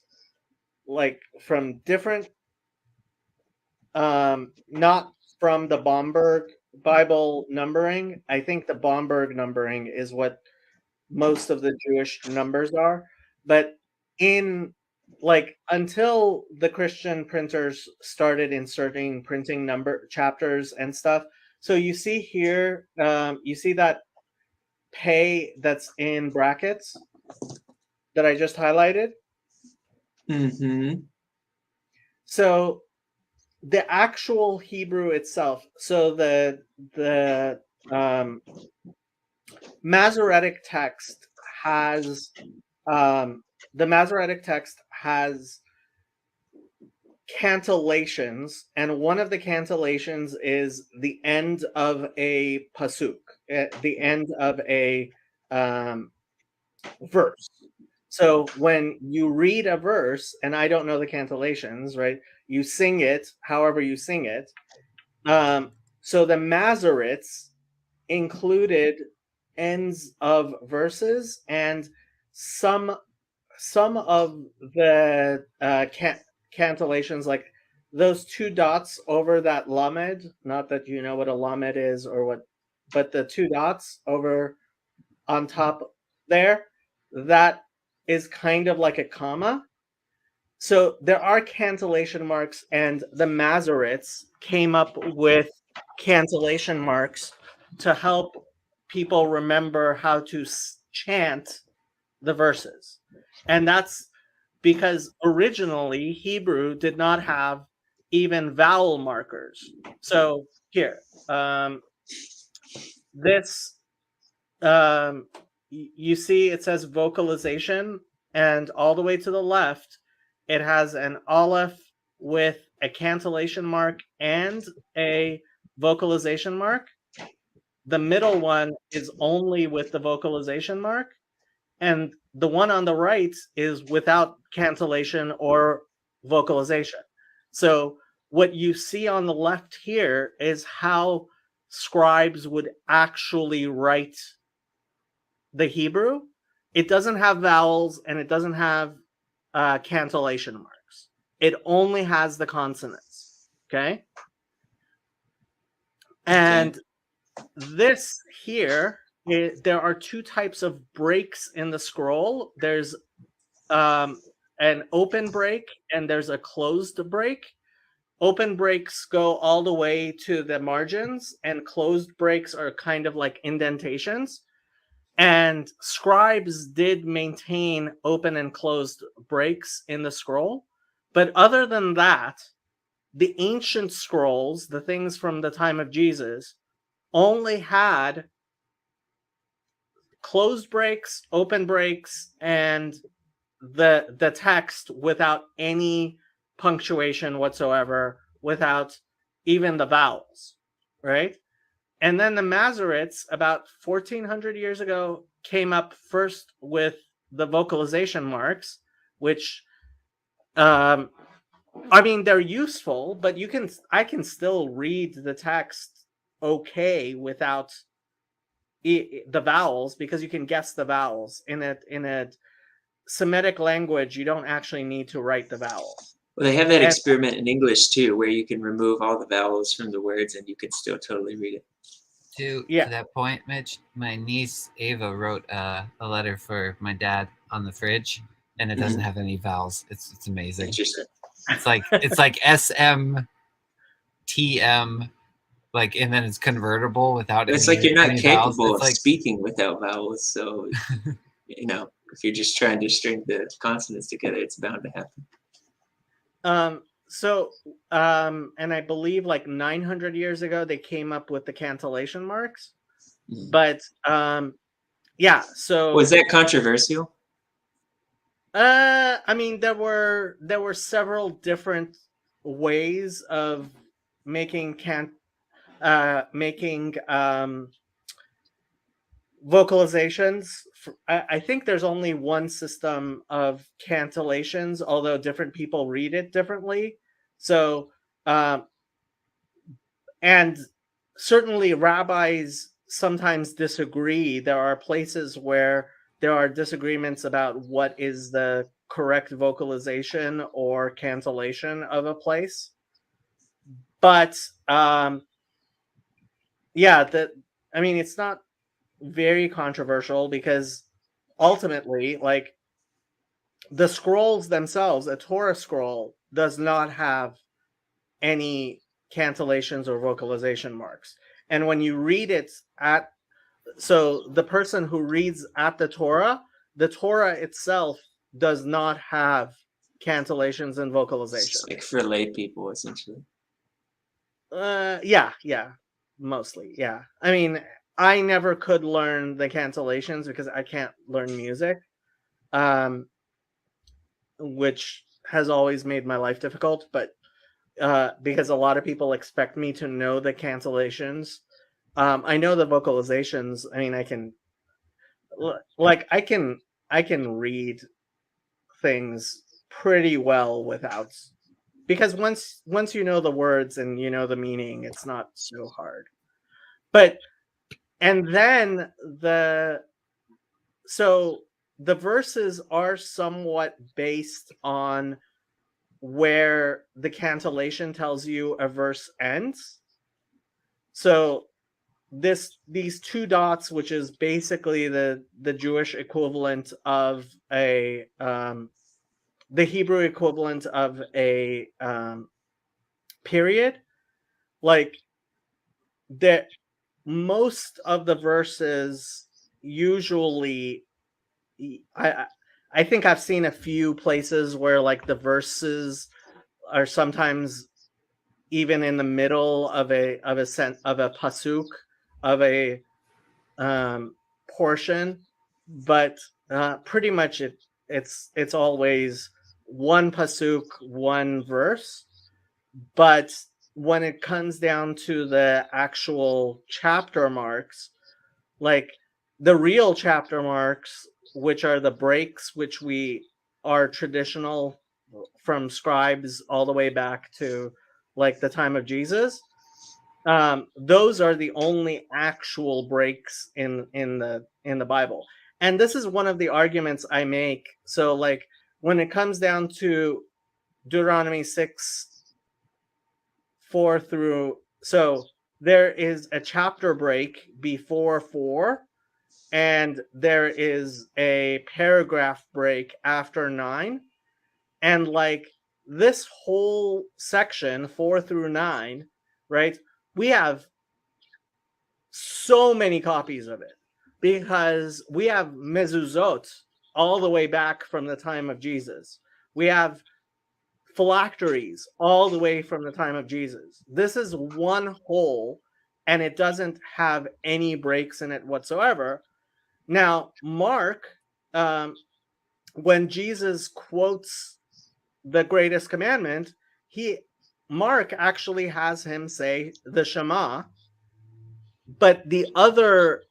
like from different, not from the Bomberg Bible numbering. I think the Bomberg numbering is what most of the Jewish numbers are. But until the Christian printers started inserting printing number chapters and stuff. So you see here, you see that pay that's in brackets that I just highlighted. Mm-hmm. So the actual Hebrew itself, so the Masoretic text has cantillations, and one of the cantillations is the end of a pasuk, the end of a verse. So when you read a verse, and I don't know the cantillations, right? You sing it however you sing it. So the Masoretes included ends of verses, and some of the cantillations, like those two dots over that lamed, not that you know what a lamed is or what, but the two dots over on top there, that is kind of like a comma. So there are cantillation marks, and the Masoretes came up with cantillation marks to help people remember how to chant the verses. And that's because originally Hebrew did not have even vowel markers. So here, this, you see it says vocalization, and all the way to the left, it has an aleph with a cantillation mark and a vocalization mark. The middle one is only with the vocalization mark, and the one on the right is without cantillation or vocalization. So what you see on the left here is how scribes would actually write the Hebrew. It doesn't have vowels and it doesn't have cantillation marks. It only has the consonants. Okay. And this here, there are two types of breaks in the scroll. There's an open break and there's a closed break. Open breaks go all the way to the margins, and closed breaks are kind of like indentations. And scribes did maintain open and closed breaks in the scroll. But other than that, the ancient scrolls, the things from the time of Jesus, only had closed breaks, open breaks, and the text without any punctuation whatsoever, without even the vowels, right? And then the Masoretes, about 1400 years ago, came up first with the vocalization marks, which, I mean, they're useful, but I can still read the text okay without the vowels, because you can guess the vowels. In a Semitic language, you don't actually need to write the vowels. Well, they have that experiment in English too, where you can remove all the vowels from the words and you can still totally read it. To that point, Mitch, my niece Ava wrote a letter for my dad on the fridge, and it doesn't have any vowels. It's amazing. Interesting. It's like SM, TM, like, and then it's convertible without. It's like you're not any capable vowels. of speaking without vowels, so you know, if you're just trying to string the consonants together, it's bound to happen. And I believe like 900 years ago, they came up with the cantillation marks. But yeah, so was that controversial? I mean, there were several different ways of making vocalizations. I think there's only one system of cantillations, although different people read it differently. So, and certainly rabbis sometimes disagree. There are places where there are disagreements about what is the correct vocalization or cantillation of a place. But yeah, I mean, it's not very controversial, because ultimately, like, the scrolls themselves, a Torah scroll does not have any cantillations or vocalization marks. And when you read it so the person who reads at the Torah itself does not have cantillations and vocalization. It's like for lay people, essentially. Yeah, mostly, yeah. I mean, I never could learn the cantillations because I can't learn music, which has always made my life difficult. But because a lot of people expect me to know the cantillations, I know the vocalizations. I mean, I can read things pretty well without, because once you know the words and you know the meaning, it's not so hard. But and then the verses are somewhat based on where the cantillation tells you a verse ends. So these two dots, which is basically the Jewish equivalent of the Hebrew equivalent of a period, like that most of the verses usually I think I've seen a few places where like the verses are sometimes even in the middle of a pasuk of a portion, but pretty much it's always one pasuk, one verse. But when it comes down to the actual chapter marks, like the real chapter marks, which are the breaks, which we are traditional from scribes all the way back to like the time of Jesus, those are the only actual breaks in the Bible. And this is one of the arguments I make. So like when it comes down to Deuteronomy 6:4 through, so there is a chapter break before 4, and there is a paragraph break after 9. And like this whole section 4 through 9, right, we have so many copies of it because we have mezuzot all the way back from the time of Jesus. We have phylacteries all the way from the time of Jesus. This is one whole, and it doesn't have any breaks in it whatsoever. Now, Mark, when Jesus quotes the greatest commandment, Mark actually has him say the Shema, but the other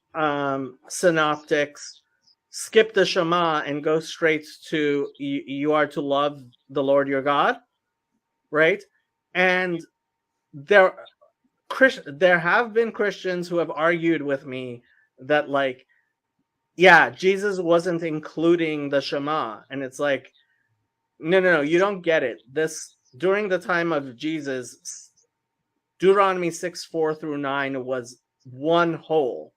synoptics skip the Shema and go straight to you are to love the Lord your God, right? And there have been Christians who have argued with me that like, yeah, Jesus wasn't including the Shema, and it's like, no, you don't get it. This during the time of Jesus, Deuteronomy 6:4 through 9 was one whole.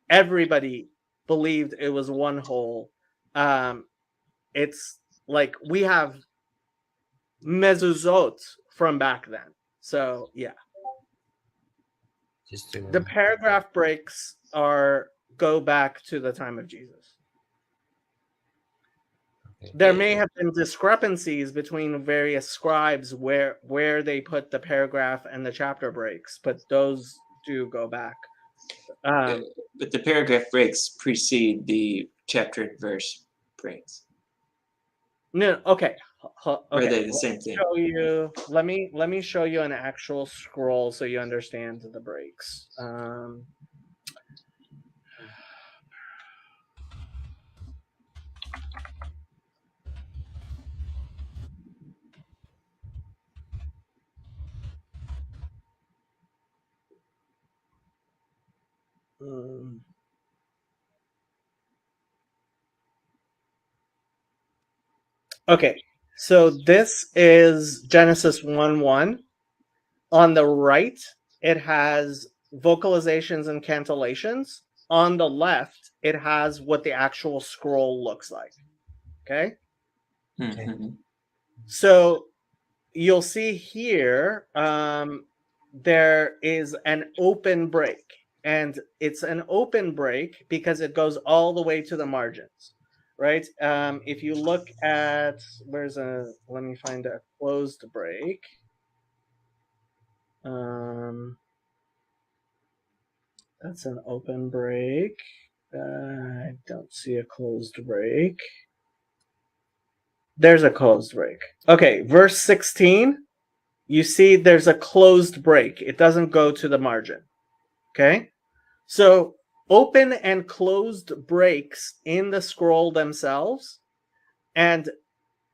Everybody believed it was one whole. It's like we have mezuzot from back then. So yeah, Just to, the paragraph breaks go back to the time of Jesus. okay. There may have been discrepancies between various scribes where they put the paragraph and the chapter breaks, but those do go back. But the paragraph breaks precede the chapter and verse breaks. No, okay. Or are they the same thing? Let me show you an actual scroll so you understand the breaks. Okay, so this is Genesis 1:1. On the right, it has vocalizations and cantillations. On the left, it has what the actual scroll looks like. Okay? Mhm. So you'll see here there is an open break, and it's an open break because it goes all the way to the margins, right? If you look at let me find a closed break. That's an open break. I don't see a closed break. There's a closed break. Okay, verse 16. You see there's a closed break. It doesn't go to the margin. Okay? So open and closed breaks in the scroll themselves, and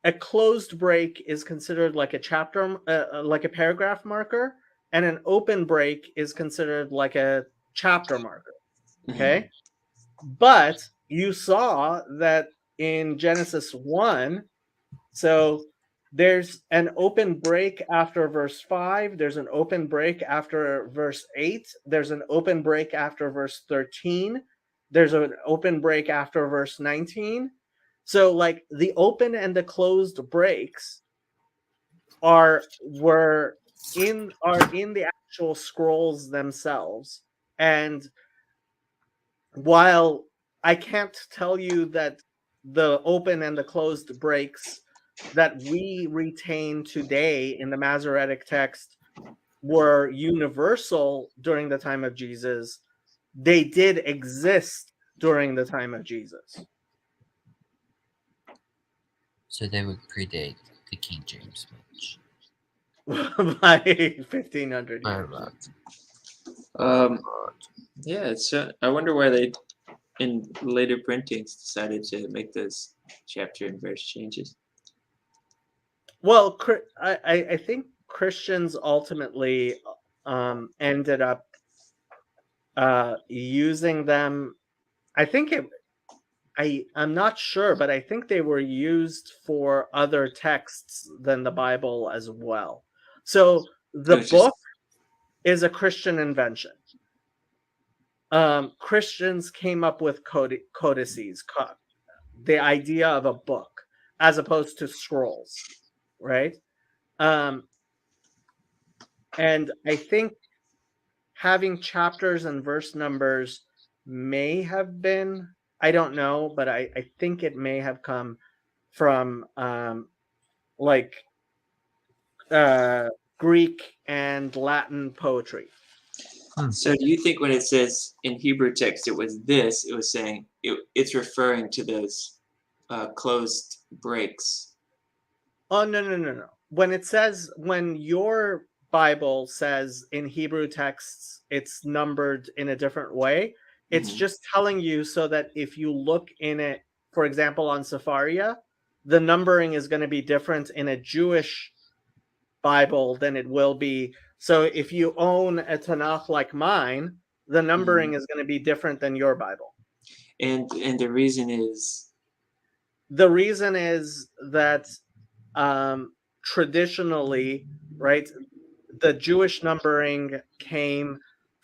a closed break is considered like a chapter, like a paragraph marker, and an open break is considered like a chapter marker. Okay? But you saw that in Genesis 1, so there's an open break after verse 5. There's an open break after verse 8. There's an open break after verse 13. There's an open break after verse 19. So like the open and the closed breaks are in the actual scrolls themselves. And while I can't tell you that the open and the closed breaks that we retain today in the Masoretic text were universal during the time of Jesus, they did exist during the time of Jesus. So they would predate the King James much. By 1500 By a years. lot. Yeah, it's. I wonder why they, in later printings, decided to make those chapter and verse changes. Well, I think Christians ultimately ended up using them. I think I'm not sure, but I think they were used for other texts than the Bible as well. So the Which is- book is a Christian invention. Christians came up with codices, the idea of a book, as opposed to scrolls, right? And I think having chapters and verse numbers may have been, I don't know, but I think it may have come from Greek and Latin poetry. So do you think when it says in Hebrew text it was this, it was saying it's referring to those closed breaks? Oh, no. When your Bible says in Hebrew texts it's numbered in a different way, it's Mhm. just telling you so that if you look in it, for example, on Sepharia, the numbering is going to be different in a Jewish Bible than it will be. So if you own a Tanakh like mine, the numbering is going to be different than your Bible. And the reason is The reason is that traditionally, right, the Jewish numbering came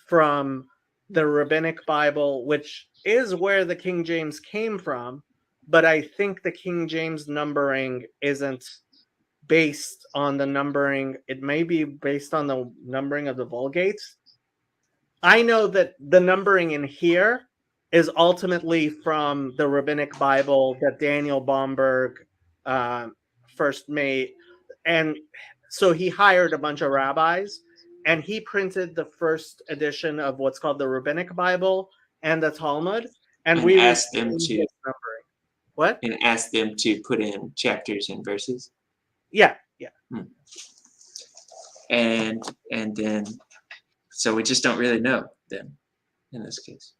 from the Rabbinic Bible, which is where the King James came from. But I think the King James numbering isn't based on the numbering. It may be based on the numbering of the Vulgate. I know that the numbering in here is ultimately from the Rabbinic Bible that Daniel Bomberg first made. And so he hired a bunch of rabbis and he printed the first edition of what's called the Rabbinic Bible and the Talmud. And we asked them retained to his numbering. What? and ask them to put in chapters and verses. Yeah. And then so we just don't really know then in this case.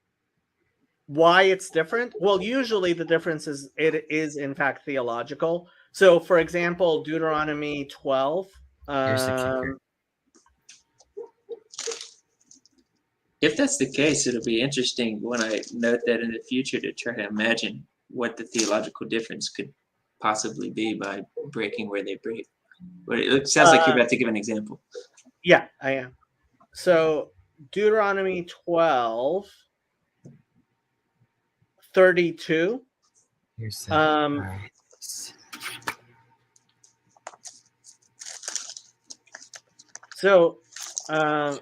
Why it's different? Well, usually the difference is it is in fact theological. So, for example, Deuteronomy 12. Here's the kicker. If that's the case, it'll be interesting when I note that in the future to try to imagine what the theological difference could possibly be by breaking where they break. But it sounds like you're about to give an example. Yeah, I am. So Deuteronomy 12:32. Here's the. Um, Alright. So, no,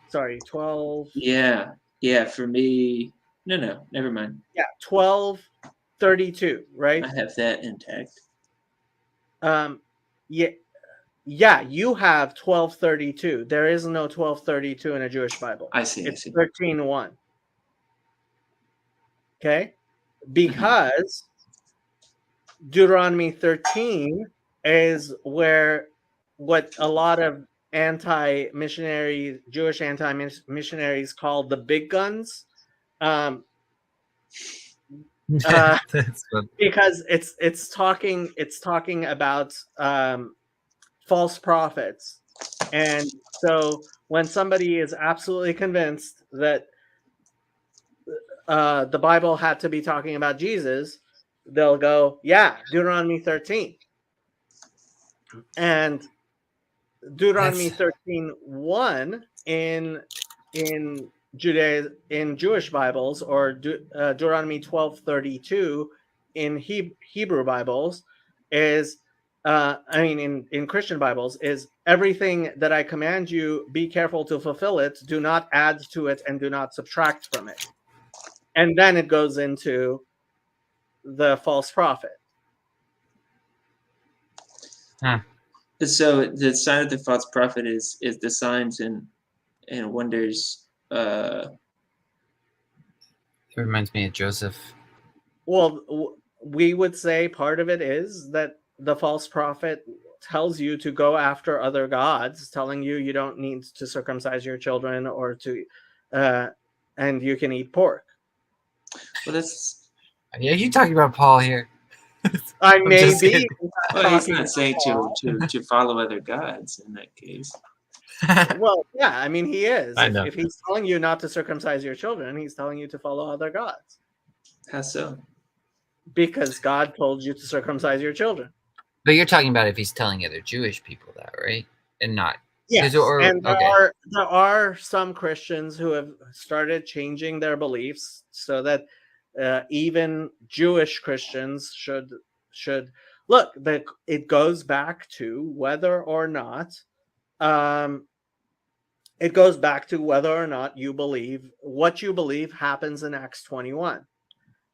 sorry, 12. Yeah, for me, no, never mind. Yeah, 12:32, right? I have that intact. Yeah, you have 12:32. There is no 12:32 in a Jewish Bible. I see. It's 13:1. Okay? Because Deuteronomy 13 is where what a lot of Jewish anti-missionaries call the big guns. That's what, Because it's talking about false prophets. And so when somebody is absolutely convinced that the Bible had to be talking about Jesus, they'll go, yeah, Deuteronomy 13. And Deuteronomy 13:1 in Jewish Bibles, or Deuteronomy 12:32 in Hebrew Bibles is in Christian Bibles is everything that I command you, be careful to fulfill it, do not add to it and do not subtract from it. And then it goes into the false prophet. So the sign of the false prophet is the signs and wonders. It reminds me of Joseph. Well, we would say part of it is that the false prophet tells you to go after other gods, telling you you don't need to circumcise your children or to, and you can eat pork. Well, that's Yeah, you talking about Paul here? I I'm may just be. kidding. well, he's talking not saying about to follow other gods in that case. Well, yeah, I mean, he is. I know. If he's telling you not to circumcise your children, he's telling you to follow other gods How so? because God told you to circumcise your children. But you're talking about if he's telling other Jewish people that, right? And not. Yes, Or- and okay. there are some Christians who have started changing their beliefs so that even Jewish Christians should look. That it goes back to whether or not you believe what you believe happens in Acts 21.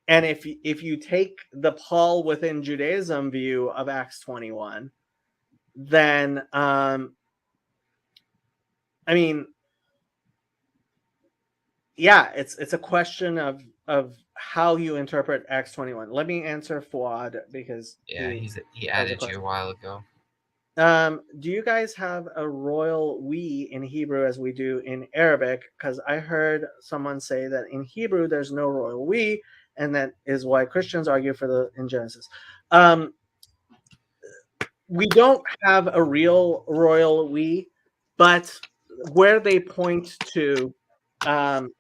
And if you take the Paul within Judaism view of Acts 21, then I mean, yeah, it's a question of how you interpret Acts 21. Let me answer Fuad because Yeah, he he has a added you question. a while ago. Do you guys have a royal we in Hebrew as we do in Arabic? Because I heard someone say that in Hebrew there's no royal we, and that is why Christians argue for the in Genesis. We don't have a real royal we, but where they point to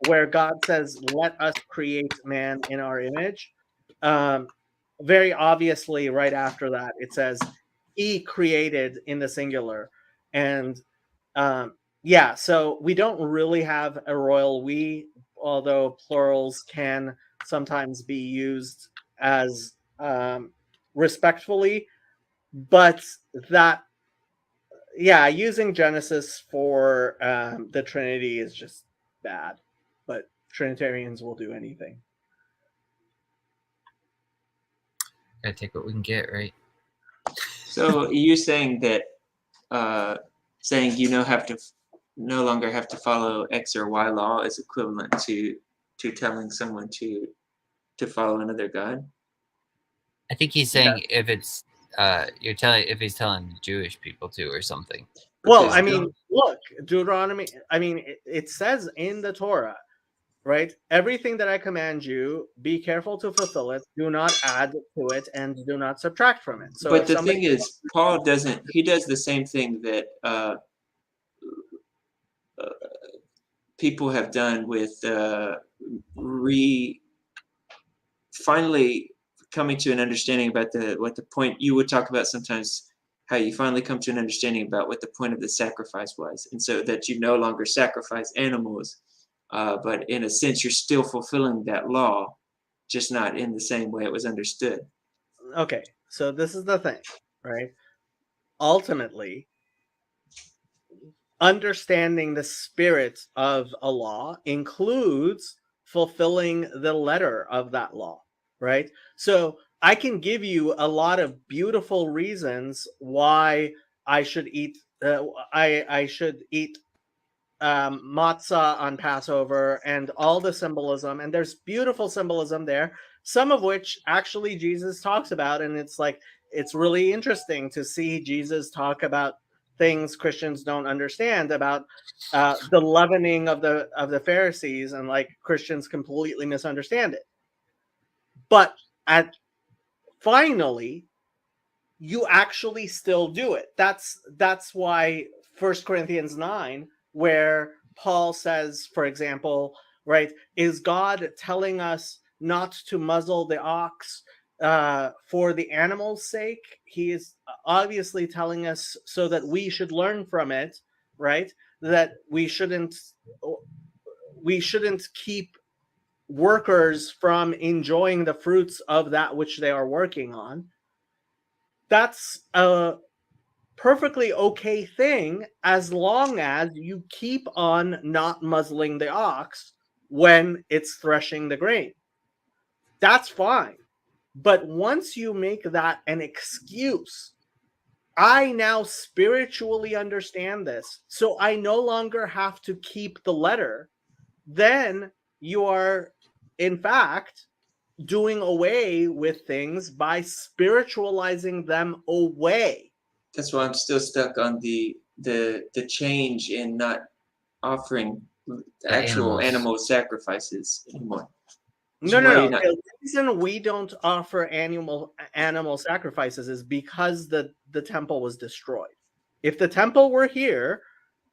where God says, "Let us create man in our image," very obviously, right after that, it says, "He created" in the singular, and yeah, so we don't really have a royal we, although plurals can sometimes be used as respectfully, but that yeah, using Genesis for the Trinity is just bad, but Trinitarians will do anything. Gotta take what we can get, right? So you saying that saying you no longer have to follow X or Y law is equivalent to telling someone to follow another god? I think he's saying if it's if he's telling Jewish people to or something. Well, Because I mean, look, Deuteronomy, I mean, it says in the Torah, right? Everything that I command you, be careful to fulfill it. Do not add to it and do not subtract from it. So but if the somebody, thing is, Paul doesn't. He does the same thing that people have done with finally coming to an understanding about what the point. You would talk about sometimes how you finally come to an understanding about what the point of the sacrifice was, and so that you no longer sacrifice animals, but in a sense you're still fulfilling that law, just not in the same way it was understood. okay, so this is the thing, right? Ultimately, understanding the spirit of a law includes fulfilling the letter of that law, right? So I can give you a lot of beautiful reasons why I should eat. I should eat matzah on Passover and all the symbolism, and there's beautiful symbolism there. Some of which actually Jesus talks about, and it's really interesting to see Jesus talk about things Christians don't understand about the leavening of the Pharisees, and like Christians completely misunderstand it. But finally, you actually still do it. That's why 1 Corinthians 9, where Paul says, for example, right, is God telling us not to muzzle the ox for the animal's sake? He is obviously telling us so that we should learn from it, right? That we shouldn't keep workers from enjoying the fruits of that which they are working on. That's a perfectly okay thing as long as you keep on not muzzling the ox when it's threshing the grain. That's fine. But once you make that an excuse, I now spiritually understand this, so I no longer have to keep the letter, then you are, in fact, doing away with things by spiritualizing them away. That's why I'm still stuck on the change in not offering actual animals. animal sacrifices anymore. No. Why not? The reason we don't offer animal sacrifices is because the temple was destroyed. If the temple were here,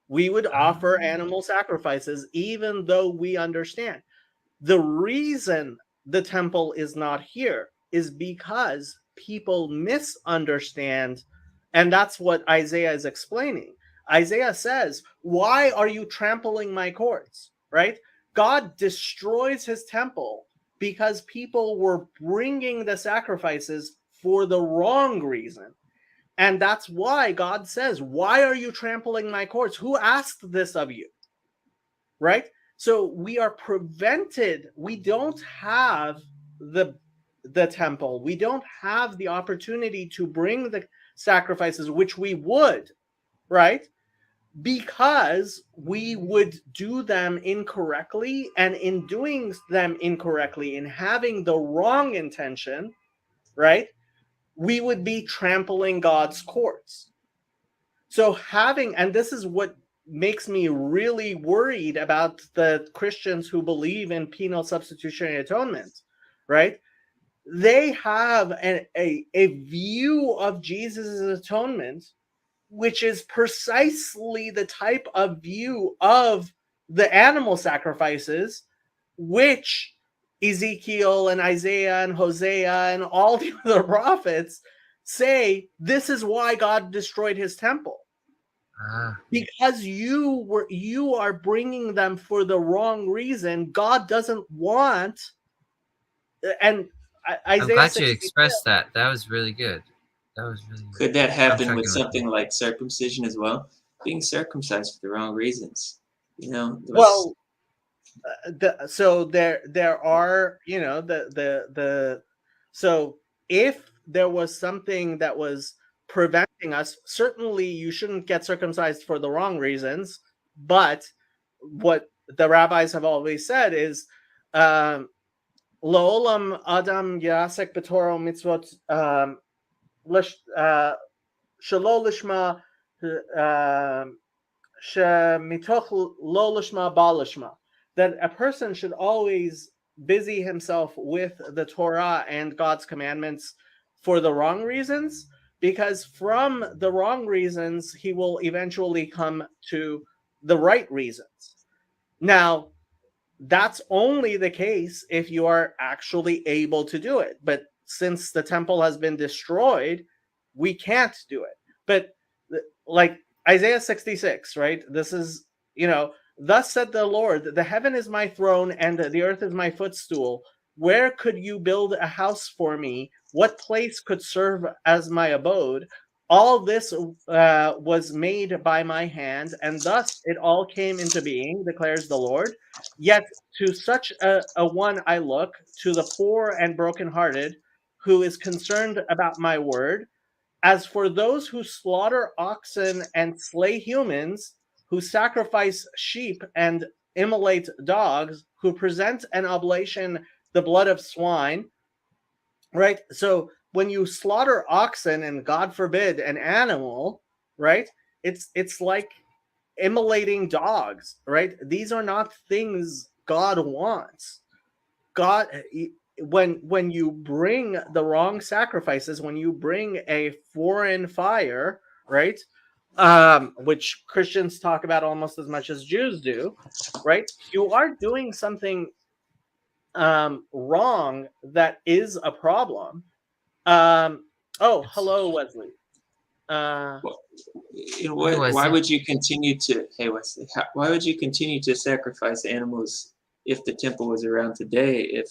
we would offer animal sacrifices, even though we understand. The reason the temple is not here is because people misunderstand, and that's what Isaiah is explaining. Isaiah says, "Why are you trampling my courts?" Right? God destroys his temple because people were bringing the sacrifices for the wrong reason. And that's why God says, "Why are you trampling my courts? Who asked this of you?" Right? So we are prevented. We don't have the temple. We don't have the opportunity to bring the sacrifices, which we would, right? Because we would do them incorrectly, and in doing them incorrectly, in having the wrong intention, right, we would be trampling God's courts. So having, and this is what makes me really worried about the Christians who believe in penal substitutionary atonement, right? They have a view of Jesus' atonement which is precisely the type of view of the animal sacrifices, which Ezekiel and Isaiah and Hosea and all the other prophets say this is why God destroyed his temple. Because you are bringing them for the wrong reason. God doesn't want, and Isaiah. I'm glad you expressed that. That was really good. That was really good. Could that happen with tracking with something like circumcision as well? Being circumcised for the wrong reasons, you know? Well, so there are, you know, so if there was something that was preventing us, certainly you shouldn't get circumcised for the wrong reasons. But what the rabbis have always said is, Lo'olam Adam Yasek B'Torah Mitzvot Shelo Lishma Shemitoch Lo Lishma Ba Lishma, that a person should always busy himself with the Torah and God's commandments for the wrong reasons, because from the wrong reasons he will eventually come to the right reasons. Now, that's only the case if you are actually able to do it. But since the temple has been destroyed, we can't do it. But like Isaiah 66, right? This is, you know, thus said the Lord, the heaven is my throne and the earth is my footstool. Where could you build a house for me? What place could serve as my abode? All this was made by my hand, and thus it all came into being, declares the Lord. Yet to such a one I look, to the poor and brokenhearted, who is concerned about my word. As for those who slaughter oxen and slay humans, who sacrifice sheep and immolate dogs, who present an oblation, the blood of swine, right? So when you slaughter oxen and, God forbid, an animal, right? It's like immolating dogs, right? These are not things God wants. God, when you bring the wrong sacrifices, when you bring a foreign fire, right? Which Christians talk about almost as much as Jews do, right? You are doing something wrong that is a problem. Hello, Wesley. Why would you continue to? Hey, Wesley, why would you continue to sacrifice animals if the temple was around today? If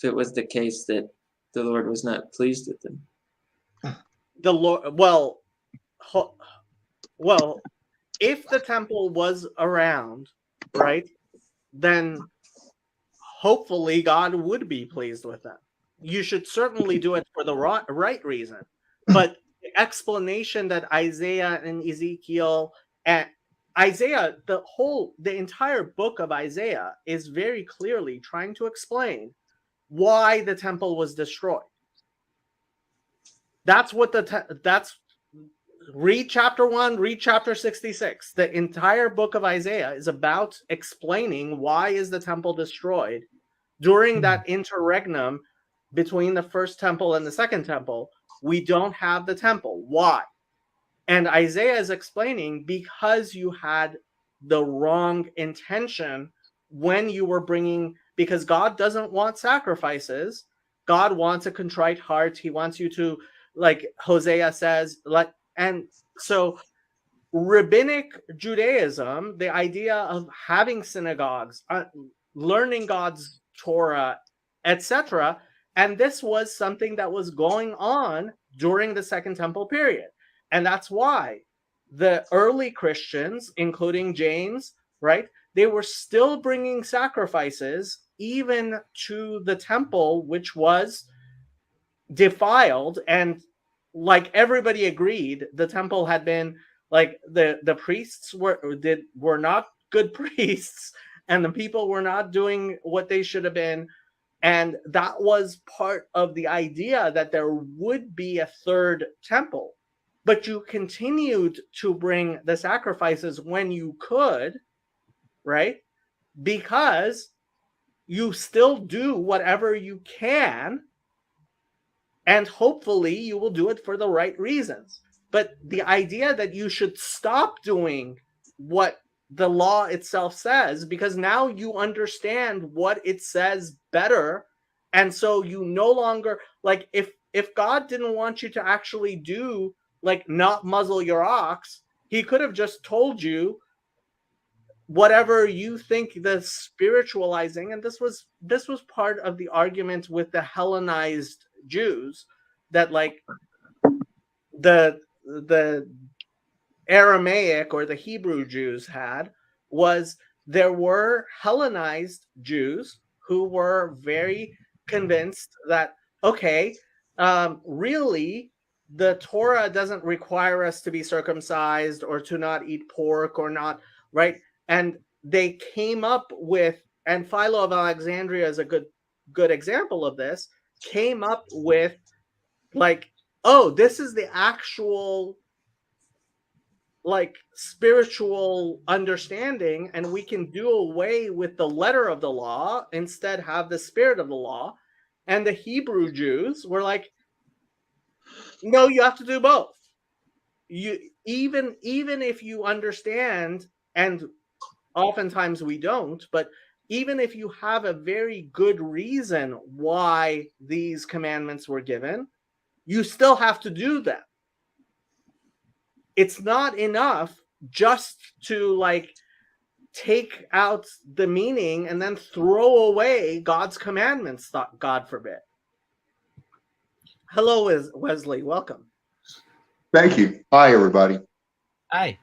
it was the case that the Lord was not pleased with them? The Lord, well, if the temple was around, right, then hopefully God would be pleased with them. you should certainly do it for the right reason. But the explanation that Isaiah and Ezekiel and Isaiah, the entire book of Isaiah is very clearly trying to explain why the temple was destroyed. That's what read chapter 1, read chapter 66. The entire book of Isaiah is about explaining why is the temple destroyed during that interregnum between the first temple and the second temple. We don't have the temple. Why? And Isaiah is explaining because you had the wrong intention when you were bringing, because God doesn't want sacrifices. God wants a contrite heart. He wants you to, like Hosea says, and so rabbinic Judaism, the idea of having synagogues, learning God's Torah, etc., and this was something that was going on during the Second Temple period. And that's why the early Christians, including James, right, they were still bringing sacrifices even to the temple, which was defiled. And like everybody agreed, the temple had been like the priests were not good priests, and the people were not doing what they should have been. And that was part of the idea that there would be a third temple. But you continued to bring the sacrifices when you could, right? Because you still do whatever you can, and hopefully you will do it for the right reasons. But the idea that you should stop doing what the law itself says, because now you understand what it says better, and so you no longer, like, if God didn't want you to actually do, like, not muzzle your ox, he could have just told you whatever you think the spiritualizing. And this was part of the argument with the Hellenized Jews, that like the Aramaic or the Hebrew Jews had, was there were Hellenized Jews who were very convinced that, okay, really the Torah doesn't require us to be circumcised or to not eat pork or not, right? And they came up with, and Philo of Alexandria is a good example of this, came up with like, oh, this is the actual like spiritual understanding, and we can do away with the letter of the law, instead have the spirit of the law. And the Hebrew Jews were like, no, you have to do both. You even if you understand, and oftentimes we don't, but even if you have a very good reason why these commandments were given, you still have to do them. It's not enough just to like take out the meaning and then throw away God's commandments, God forbid. Hello, Wesley. Welcome. Thank you. Hi, everybody. Hi.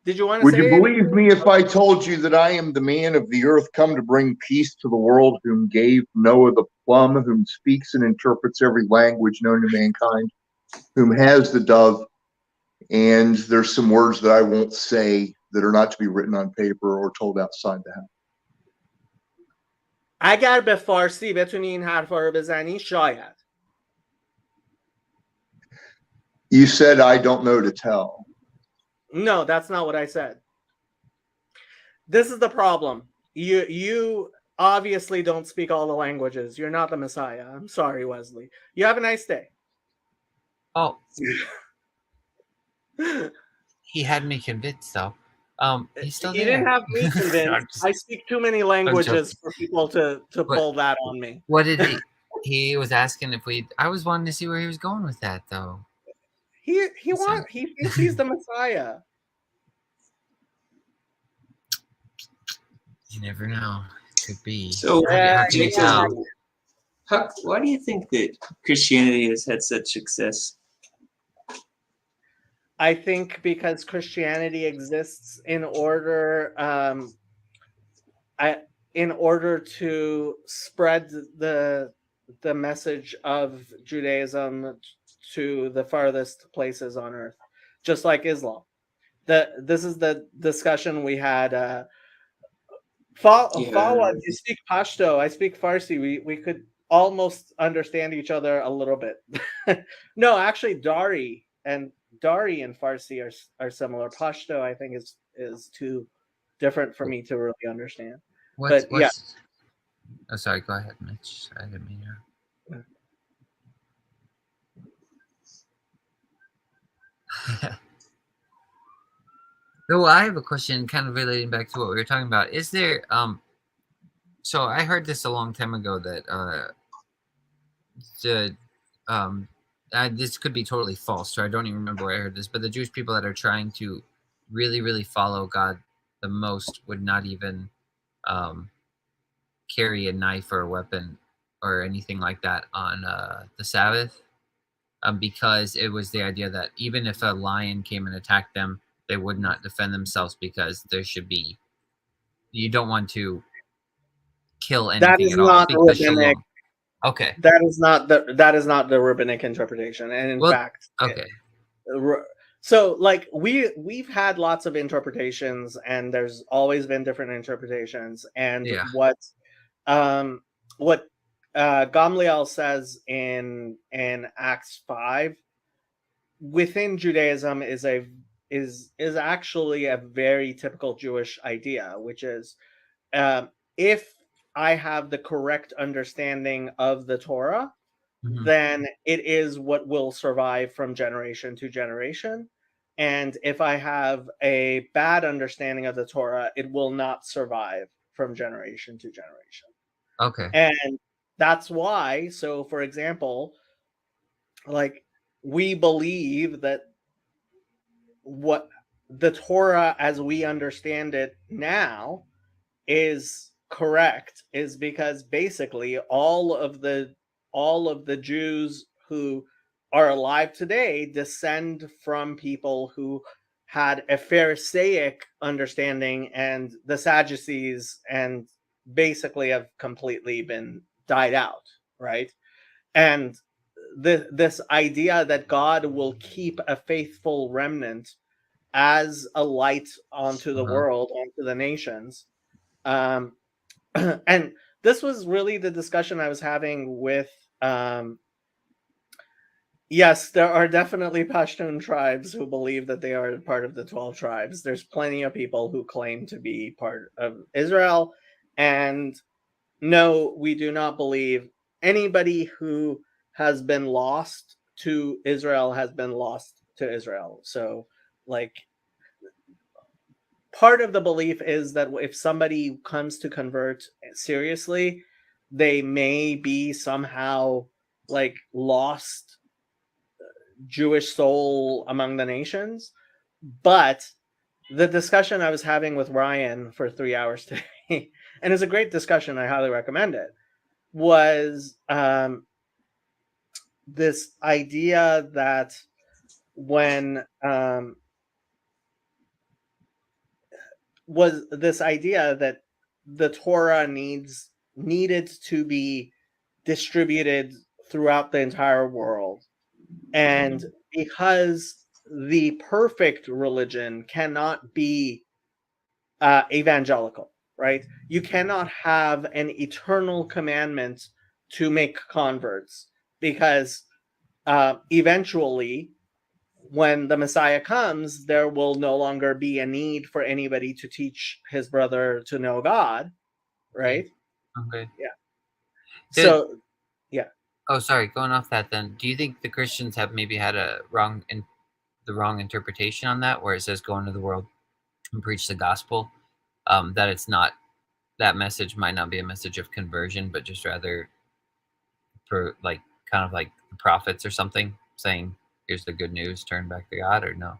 Did you want to Would say you believe anything? me if I told you that I am the man of the earth come to bring peace to the world, whom gave Noah the plumb, whom speaks and interprets every language known to mankind, whom has the dove, and there's some words that I won't say that are not to be written on paper or told outside the house. اگر به فارسی بتونی این حرفا رو بزنی شاید. You said I don't know to tell. No, that's not what I said. This is the problem. You obviously don't speak all the languages. You're not the Messiah. I'm sorry, Wesley. You have a nice day. Oh, he had me convinced though. He's still You there. didn't have me I'm convinced. just- I speak too many languages for people to pull that on me. What did he? He was asking if we. I was wanting to see where he was going with that though. He thinks he's the Messiah. You never know. Could be. So, Yeah, how can you yeah. tell? why do you think that Christianity has had such success? I think because Christianity exists in order. in order to spread the message of Judaism to the farthest places on earth, just like Islam. This is the discussion we had. Fawad, you speak Pashto, I speak Farsi. We could almost understand each other a little bit. No, actually, Dari and Farsi are similar. Pashto, I think, is too different for me to really understand. What's But yeah. Oh, sorry. Go ahead, Mitch. I didn't mean to. No, I have a question, kind of relating back to what we were talking about. Is there So I heard this a long time ago that the this could be totally false, so I don't even remember where I heard this, but the Jewish people that are trying to really, really follow God the most would not even carry a knife or a weapon or anything like that on the Sabbath, because it was the idea that even if a lion came and attacked them, they would not defend themselves, because there should be, you don't want to kill That anything is at all, not because rabbinic. shalom. Okay. That is not the rabbinic interpretation, and in fact, okay. So like we've had lots of interpretations, and there's always been different interpretations. And Yeah. what Gamliel says in Acts 5 within Judaism is actually a very typical Jewish idea, which is if I have the correct understanding of the Torah, then it is what will survive from generation to generation. And if I have a bad understanding of the Torah, it will not survive from generation to generation. Okay. And that's why, so for example, like we believe that what the Torah as we understand it now is correct, is because basically all of the Jews who are alive today descend from people who had a Pharisaic understanding, and the Sadducees and basically have completely been died out, right? And this idea that God will keep a faithful remnant as a light onto the world, onto the nations. And this was really the discussion I was having with yes, there are definitely Pashtun tribes who believe that they are part of the 12 tribes. There's plenty of people who claim to be part of Israel. And no, we do not believe anybody who has been lost to Israel has been lost to Israel. So, like, part of the belief is that if somebody comes to convert seriously, they may be somehow like lost Jewish soul among the nations. But the discussion I was having with Ryan for 3 hours today, and it's a great discussion, I highly recommend it, was this idea that when was this idea that the Torah needed to be distributed throughout the entire world. And because the perfect religion cannot be evangelical, right? You cannot have an eternal commandment to make converts, because eventually, when the Messiah comes, there will no longer be a need for anybody to teach his brother to know God, right? Okay. Yeah. Did, So, yeah. Oh, sorry. Going off that, then, do you think the Christians have maybe had the wrong interpretation on that, where it says "go into the world and preach the gospel"? That it's not, that message might not be a message of conversion, but just rather for like kind of like the prophets or something saying, "Here's the good news, turn back to God," or no?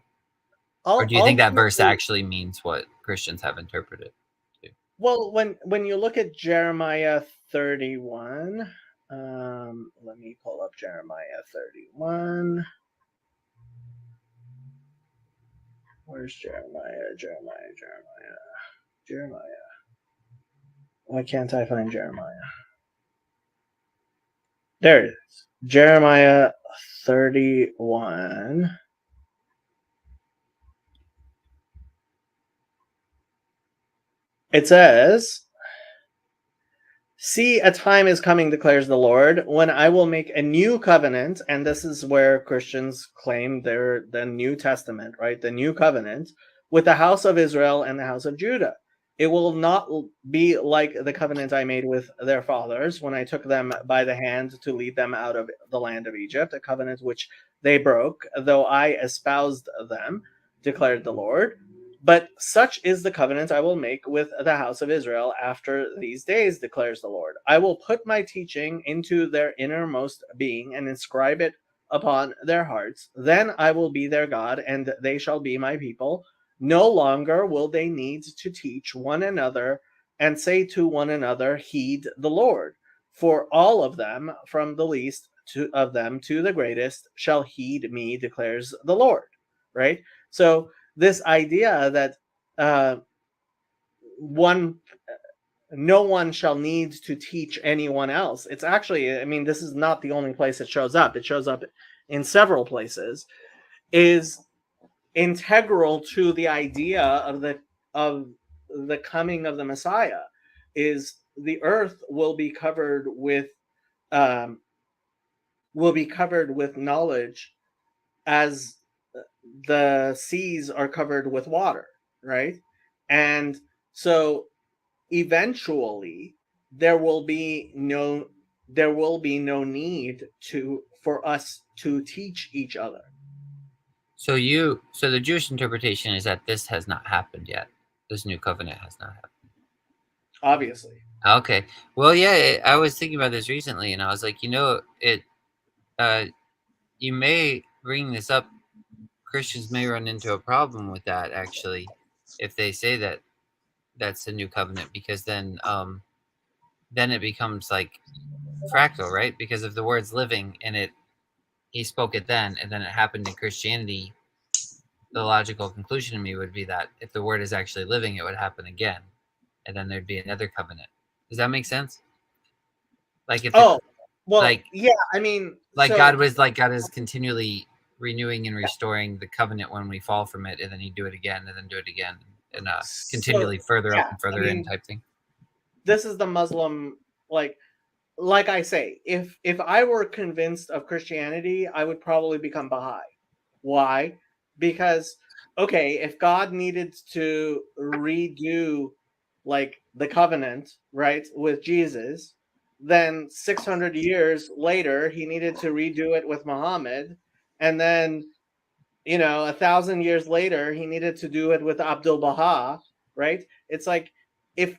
Or do you think that verse actually means what Christians have interpreted? Well, when you look at Jeremiah 31, let me pull up Jeremiah 31. Where's Jeremiah? Why can't I find Jeremiah? There it is. Jeremiah 31. It says, "See, a time is coming, declares the Lord, when I will make a new covenant," and this is where Christians claim they're the New Testament, right? The new covenant with the house of Israel and the house of Judah. It will not be like the covenant I made with their fathers when I took them by the hand to lead them out of the land of Egypt, a covenant which they broke, though I espoused them, declared the Lord. But such is the covenant I will make with the house of Israel after these days, declares the Lord. I will put my teaching into their innermost being and inscribe it upon their hearts. Then I will be their God, and they shall be my people. No longer will they need to teach one another and say to one another, heed the Lord. For all of them, from the least of them to the greatest, shall heed me, declares the Lord. Right? So this idea that no one shall need to teach anyone else. It's actually, I mean, this is not the only place it shows up. It shows up in several places. Is integral to the idea of the coming of the Messiah. Is the earth will be covered with knowledge as the seas are covered with water, right? And so eventually there will be no need for us to teach each other. So the Jewish interpretation is that this has not happened yet. This new covenant has not happened. Obviously. Okay. Well, yeah, I was thinking about this recently, and I was like, you may bring this up. Christians may run into a problem with that, actually, if they say that that's a new covenant, because then it becomes like fractal, right? Because if the word's living and he spoke it then, and then it happened in Christianity, the logical conclusion to me would be that if the word is actually living, it would happen again, and then there'd be another covenant. Does that make sense? Like if yeah, I mean, God is continually renewing and restoring the covenant when we fall from it, and then he'd do it again, and then do it again, and continually further up and further in type thing. This is the Muslim, like I say, if I were convinced of Christianity, I would probably become Baha'i. Why? Because, okay, if God needed to redo like the covenant, right, with Jesus, then 600 years later he needed to redo it with Muhammad, and then 1,000 years later he needed to do it with Abdul Baha, right? It's like, if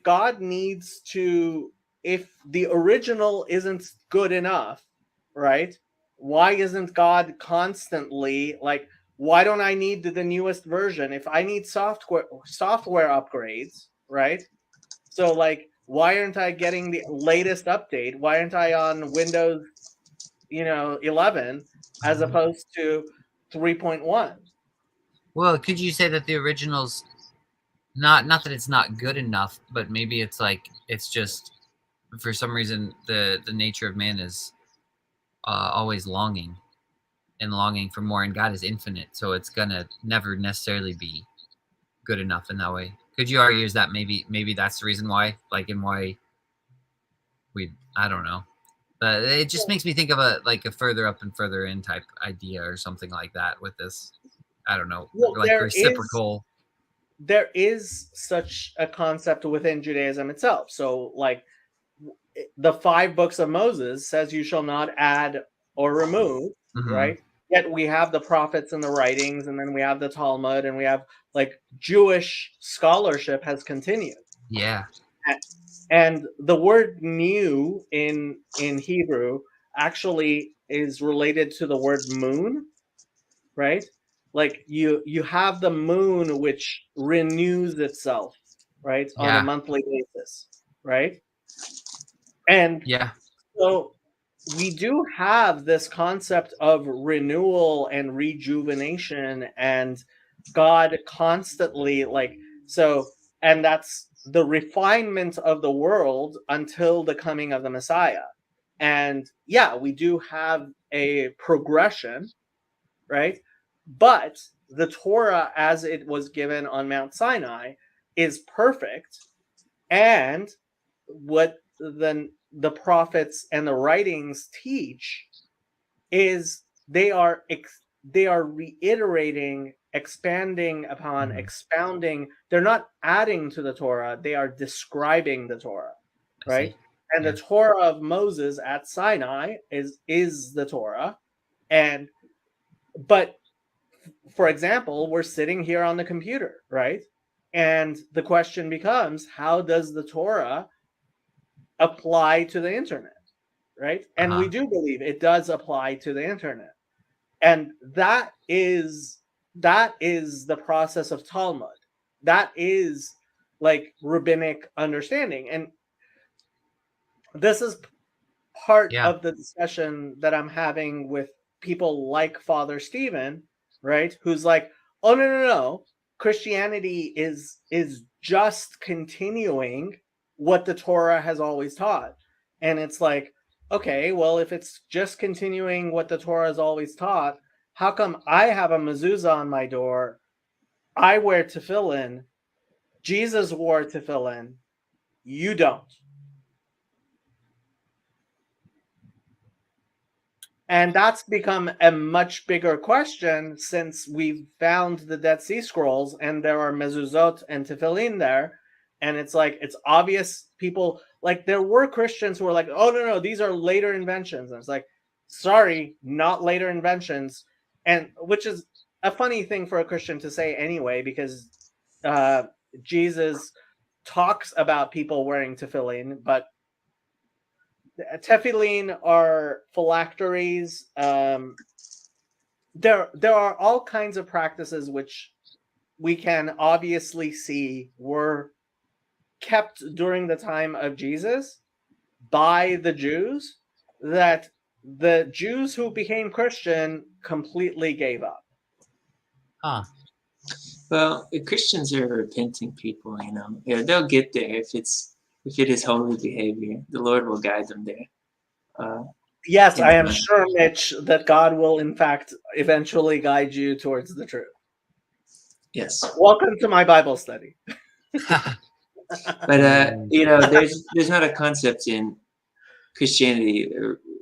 the original isn't good enough, right, why isn't God constantly like, why don't I need the newest version? If I need software upgrades, right? So like, why aren't I getting the latest update? Why aren't I on Windows 11 as opposed to 3.1? Well, could you say that the original's not that it's not good enough, but maybe it's like, it's just for some reason the nature of man is always longing for more, and God is infinite, so it's gonna never necessarily be good enough in that way. Could you argue is that maybe that's the reason why, like, and why I don't know, but it just makes me think of a further up and further in type idea or something like that with this. I don't know, like reciprocal. There is such a concept within Judaism itself. So like the 5 books of Moses says you shall not add or remove, right? Yet we have the prophets and the writings, and then we have the Talmud, and we have like Jewish scholarship has continued. Yeah. And the word new in Hebrew actually is related to the word moon, right? Like you have the moon which renews itself, right, on a monthly basis, right? And so we do have this concept of renewal and rejuvenation, and God constantly and that's the refinement of the world until the coming of the Messiah. And yeah, we do have a progression, right? But the Torah, as it was given on Mount Sinai, is perfect. And what the prophets and the writings teach is they are reiterating, expanding upon, expounding. They're not adding to the Torah, they are describing the Torah, right? And the Torah of Moses at Sinai is the Torah. And but for example, we're sitting here on the computer, right? And the question becomes, how does the Torah apply to the internet, right? And we do believe it does apply to the internet. And that is the process of Talmud. That is like rabbinic understanding. And this is part of the discussion that I'm having with people like Father Stephen, right? Who's like, oh no. Christianity is just continuing what the Torah has always taught. And it's like, okay, well, if it's just continuing what the Torah has always taught, how come I have a mezuzah on my door? I wear tefillin. Jesus wore tefillin. You don't. And that's become a much bigger question since we've found the Dead Sea Scrolls and there are mezuzot and tefillin there. And it's like, it's obvious people, like there were Christians who were like, oh, no, these are later inventions. And it's like, sorry, not later inventions. And which is a funny thing for a Christian to say anyway, because Jesus talks about people wearing tefillin, but tefillin are phylacteries. There are all kinds of practices which we can obviously see were kept during the time of Jesus by the Jews that the Jews who became Christian completely gave up. Well, the Christians are repenting people, you know. Yeah, they'll get there if it is holy behavior. The Lord will guide them there. Yes, I am sure, Mitch, that God will, in fact, eventually guide you towards the truth. Yes. Welcome to my Bible study. But you know, there's not a concept in Christianity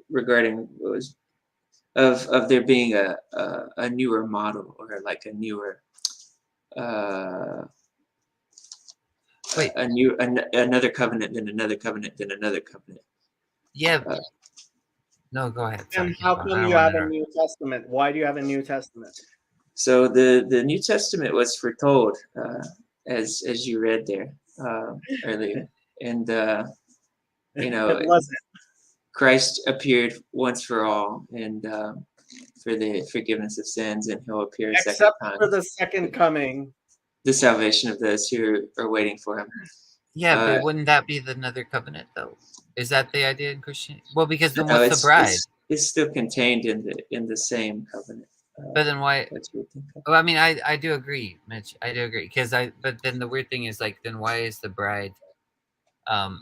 regarding of there being a newer model or like a newer another covenant, then another covenant, then another covenant. Yeah. No, go ahead. Sorry, and how come you have a New Testament? Why do you have a New Testament? So the New Testament was foretold, as you read there earlier, and you know, it wasn't. Christ appeared once for all, and for the forgiveness of sins, and he'll appear a second time. Except for the second coming. The salvation of those who are waiting for him. Yeah, but wouldn't that be another covenant, though? Is that the idea in Christianity? Well, because then what's the bride? It's still contained in the same covenant. But then why? Well, I mean, I do agree, Mitch. I do agree but then the weird thing is like, then why is the bride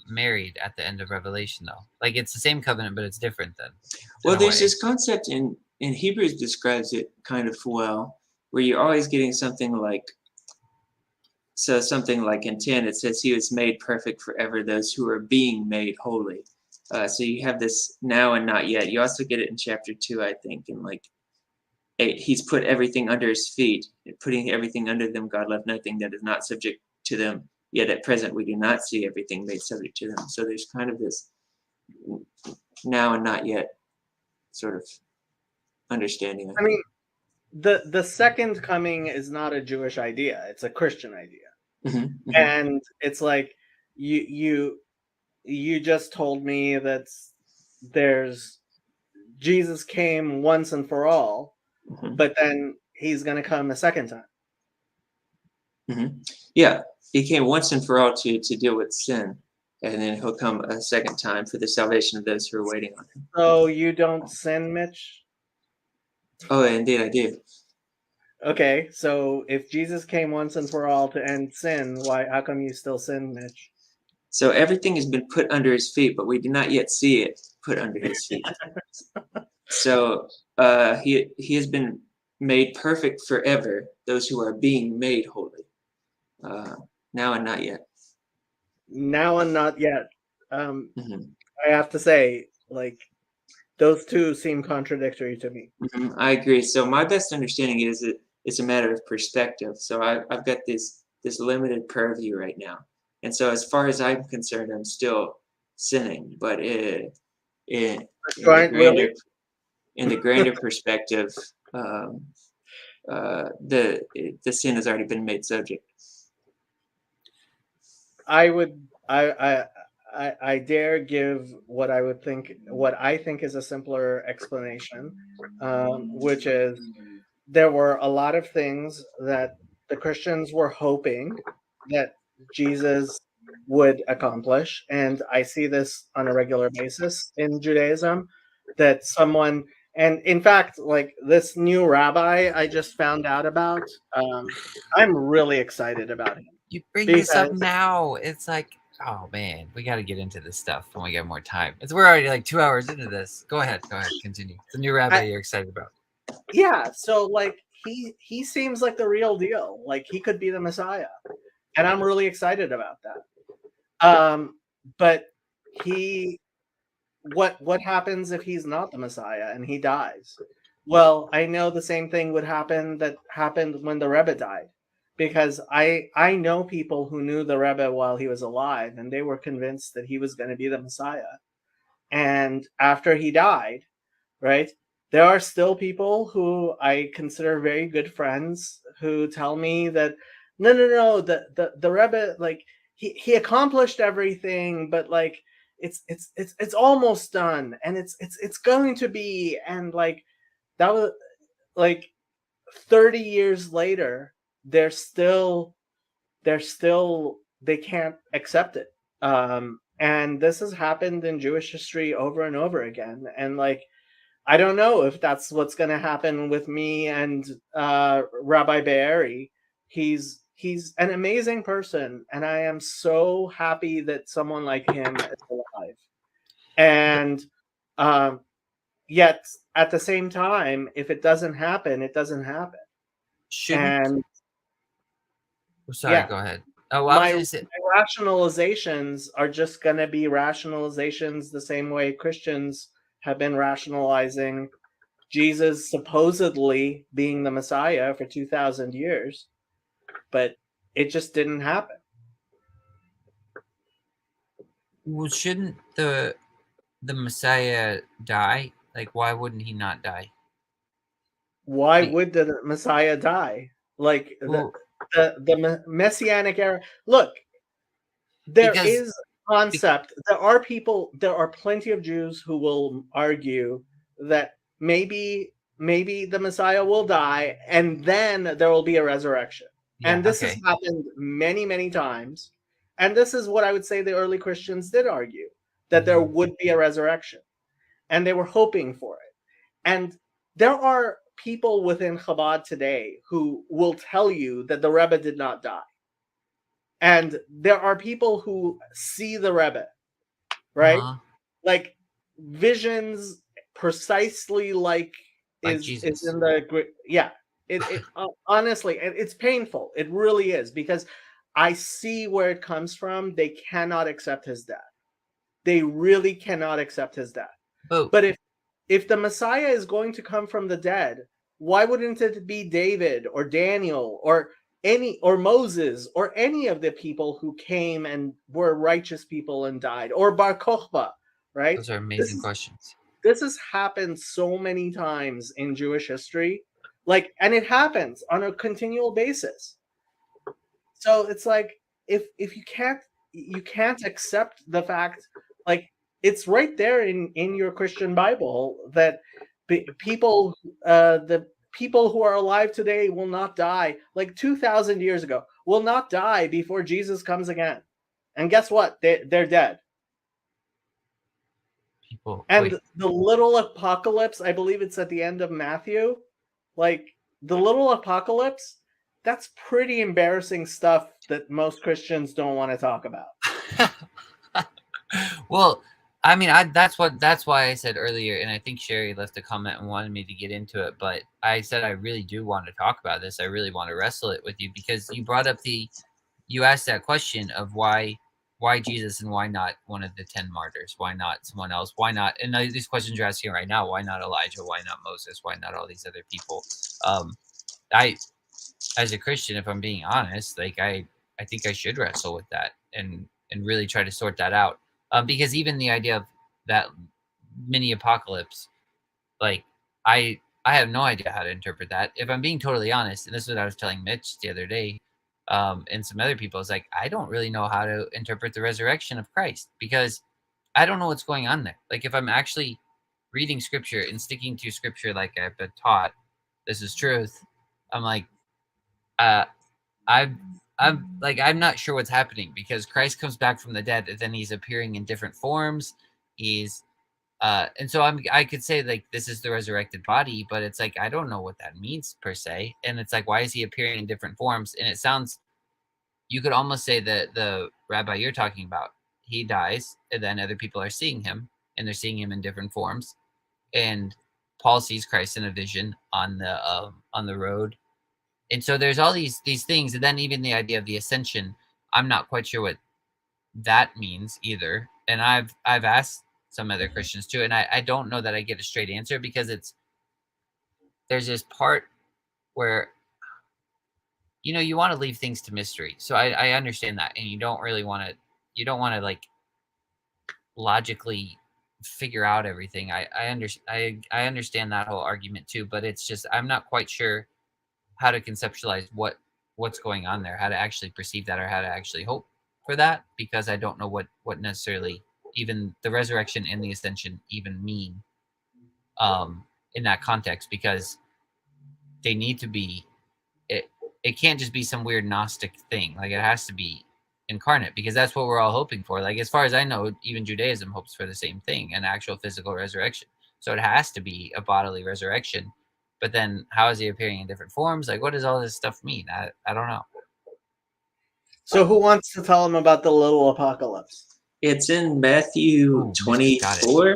married at the end of Revelation though? Like it's the same covenant, but it's different then. Well, there's this concept in Hebrews describes it kind of well, where you're always getting something like. So something like in 10, it says he was made perfect forever, those who are being made holy. So you have this now and not yet. You also get it in chapter 2, I think, in like 8. He's put everything under his feet, putting everything under them. God left nothing that is not subject to them. Yet at present, we do not see everything made subject to them. So there's kind of this now and not yet sort of understanding. I mean, the second coming is not a Jewish idea. It's a Christian idea. Mm-hmm. And it's like you just told me that there's Jesus came once and for all, but then he's going to come a second time. Mm-hmm. Yeah, he came once and for all to deal with sin, and then he'll come a second time for the salvation of those who are waiting on him. So you don't sin, Mitch? Oh, indeed I do. Okay, so if Jesus came once and for all to end sin, how come you still sin, Mitch? So everything has been put under his feet, but we do not yet see it put under his feet. So he has been made perfect forever, those who are being made holy. Now and not yet. Now and not yet. Mhm. I have to say, like, those two seem contradictory to me. I agree. So my best understanding is that it's a matter of perspective. So I've got this limited purview right now, and so as far as I'm concerned, I'm still sinning. But in the Right, grander Willie? perspective, the sin has already been made subject. I dare give what I think is a simpler explanation, which is there were a lot of things that the Christians were hoping that Jesus would accomplish, and I see this on a regular basis in Judaism. That someone, and in fact, like this new rabbi I just found out about, I'm really excited about him You bring this up because now. It's like, oh man, we got to get into this stuff when we get more time. We're already like 2 hours into this. Go ahead, continue. The new rabbi you're excited about. yeah, so like he seems like the real deal. Like he could be the Messiah, and I'm really excited about that. But he, what happens if he's not the Messiah and he dies? Well, I know the same thing would happen that happened when the Rebbe died, because I know people who knew the Rebbe while he was alive, and they were convinced that he was going to be the Messiah. And after he died, right, there are still people who I consider very good friends who tell me that no, the Rebbe, like he accomplished everything, but like it's almost done, and it's going to be, and like that was like 30 years later, they can't accept it. And this has happened in Jewish history over and over again, and like I don't know if that's what's going to happen with me and Rabbi Be'eri. He's an amazing person, and I am so happy that someone like him is alive. And yet, at the same time, if it doesn't happen, it doesn't happen. And sorry, yeah, go ahead. Oh, well, I was my gonna say, rationalizations are just going to be rationalizations the same way Christians have been rationalizing Jesus supposedly being the Messiah for 2,000 years, but it just didn't happen. well, shouldn't the Messiah die? Like, why wouldn't he not die? Why would the Messiah die? Like Well, the Messianic era. Look, there because is a concept. There are plenty of Jews who will argue that maybe the Messiah will die and then there will be a resurrection. yeah, And this okay. has happened many, many times. And this is what I would say the early Christians did argue, that there would be a resurrection. And they were hoping for it. And there are people within Chabad today who will tell you that the Rebbe did not die. And there are people who see the Rebbe, right? Like visions precisely like is in the it honestly, it's painful. It really is, because I see where it comes from. They cannot accept his death. They really cannot accept his death. But if the Messiah is going to come from the dead, why wouldn't it be David or Daniel or Moses or any of the people who came and were righteous people and died, or Bar Kokhba, right? Those are amazing questions. This has happened so many times in Jewish history, like, and it happens on a continual basis. So it's like if you can't accept the fact, like it's right there in your Christian Bible that the people who are alive today will not die, like 2,000 years ago, will not die before Jesus comes again. And guess what? They're dead. And the little apocalypse, I believe it's at the end of Matthew, like the little apocalypse, that's pretty embarrassing stuff that most Christians don't want to talk about. Well, I mean, that's why I said earlier, and I think Sherry left a comment and wanted me to get into it, but I said I really do want to talk about this. I really want to wrestle it with you because you brought up you asked that question of why Jesus and why not one of the 10 martyrs? Why not someone else? Why not? And these questions you're asking right now, why not Elijah? Why not Moses? Why not all these other people? As a Christian, if I'm being honest, like I think I should wrestle with that and really try to sort that out. Because even the idea of that mini apocalypse, like I have no idea how to interpret that. If I'm being totally honest, and this is what I was telling Mitch the other day, and some other people, it's like I don't really know how to interpret the resurrection of Christ because I don't know what's going on there. Like if I'm actually reading scripture and sticking to scripture like I've been taught, this is truth. I'm like, I'm not sure what's happening because Christ comes back from the dead and then he's appearing in different forms. He's and so I could say like this is the resurrected body, but it's like I don't know what that means per se. And it's like why is he appearing in different forms? And it sounds you could almost say that the rabbi you're talking about, he dies and then other people are seeing him and they're seeing him in different forms. And Paul sees Christ in a vision on the road. And so there's all these things, and then even the idea of the ascension, I'm not quite sure what that means either. And I've asked some other Christians too, and I don't know that I get a straight answer because there's this part where you want to leave things to mystery. So I understand that, and you don't want to like logically figure out everything. I understand that whole argument too, but it's just I'm not quite sure how to conceptualize what's going on there, how to actually perceive that, or how to actually hope for that, because I don't know what necessarily even the resurrection and the ascension even mean in that context, because they need to be it can't just be some weird Gnostic thing. Like it has to be incarnate, because that's what we're all hoping for. Like as far as I know, even Judaism hopes for the same thing, an actual physical resurrection. So it has to be a bodily resurrection. But then how is he appearing in different forms? Like, what does all this stuff mean? I don't know. So who wants to tell him about the little apocalypse? It's in Matthew Ooh, Mitch got it. 24.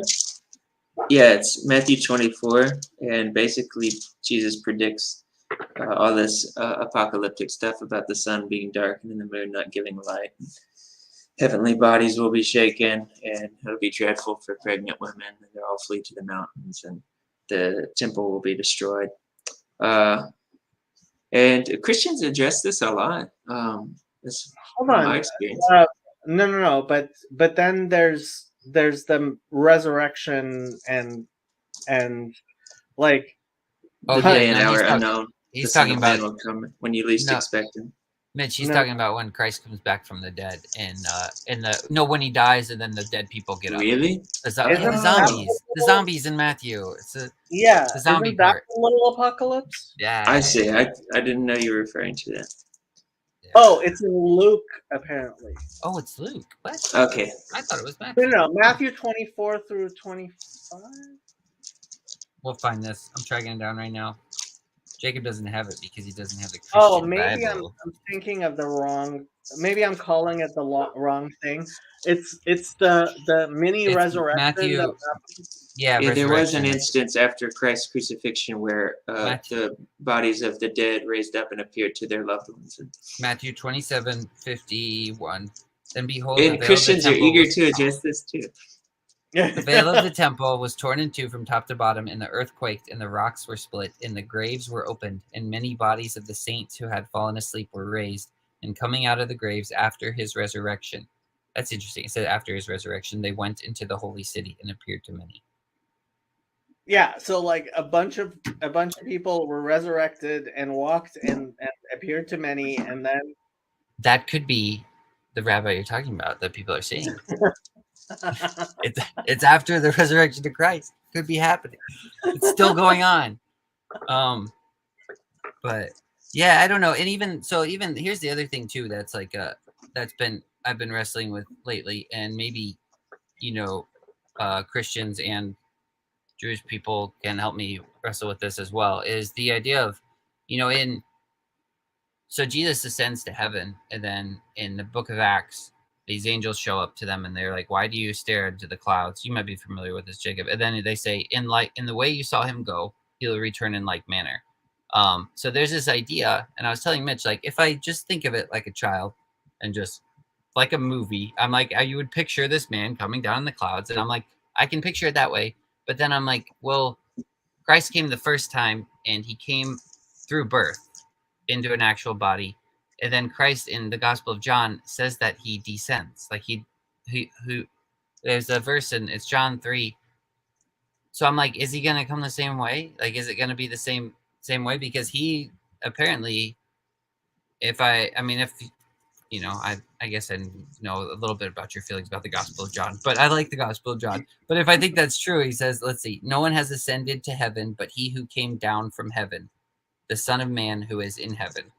Yeah, it's Matthew 24. And basically, Jesus predicts all this apocalyptic stuff about the sun being darkened and the moon not giving light. Heavenly bodies will be shaken, and it'll be dreadful for pregnant women, and they'll all flee to the mountains, and the temple will be destroyed. And Christians address this a lot. This Hold from on. my experience. No. But then there's the resurrection and like Oh, The yeah, day and no, hour he's talking- unknown. He's The Son talking of Man about will come when you least No. expect him. Mitch. He's No. talking about when Christ comes back from the dead, and when he dies, and then the dead people get up. Really? The Isn't zombies, that- the zombies in Matthew. It's the yeah, zombie isn't that part. the little apocalypse? Yeah. I see. I didn't know you were referring to that. Yeah. Oh, it's in Luke apparently. Oh, it's Luke. What? Okay. I thought it was Matthew. No, Matthew 24 through 25. We'll find this. I'm tracking it down right now. Jacob doesn't have it because he doesn't have the Christian Oh, maybe Bible. I'm thinking of the wrong. Maybe I'm calling it the wrong thing. It's the mini It's resurrection. Matthew- that- Yeah, Yeah, there was an resurrection. instance after Christ's crucifixion where Matthew. the bodies of the dead raised up and appeared to their loved ones. Matthew 27:51. Then behold, And Christians are eager to address this too. The veil of the temple was torn in two from top to bottom, and the earth quaked, and the rocks were split, and the graves were opened, and many bodies of the saints who had fallen asleep were raised, and coming out of the graves after his resurrection. That's interesting. It said after his resurrection, they went into the holy city and appeared to many. Yeah, so like a bunch of people were resurrected and walked and appeared to many, and then That could be the rabbi you're talking about that people are seeing. It's after the resurrection of Christ. Could be happening. It's still going on. But yeah, I don't know. And even here's the other thing too that's like I've been wrestling with lately, and maybe Christians and Jewish people can help me wrestle with this as well, is the idea of So Jesus ascends to heaven, and then in the book of Acts, these angels show up to them and they're like, "Why do you stare into the clouds?" You might be familiar with this, Jacob. And then they say, in the way you saw him go, he'll return in like manner. So there's this idea, and I was telling Mitch, like, if I just think of it like a child and just like a movie, I'm like, you would picture this man coming down in the clouds, and I'm like, I can picture it that way. But then I'm like, well, Christ came the first time, and he came through birth into an actual body, and then Christ in the Gospel of John says that he descends, like he who. There's a verse in it's John 3. So I'm like, is he gonna come the same way? Like, is it gonna be the same way? Because he apparently, if I guess I know a little bit about your feelings about the Gospel of John, but I like the Gospel of John. But if I think that's true, he says, let's see, no one has ascended to heaven but he who came down from heaven, the Son of Man who is in heaven.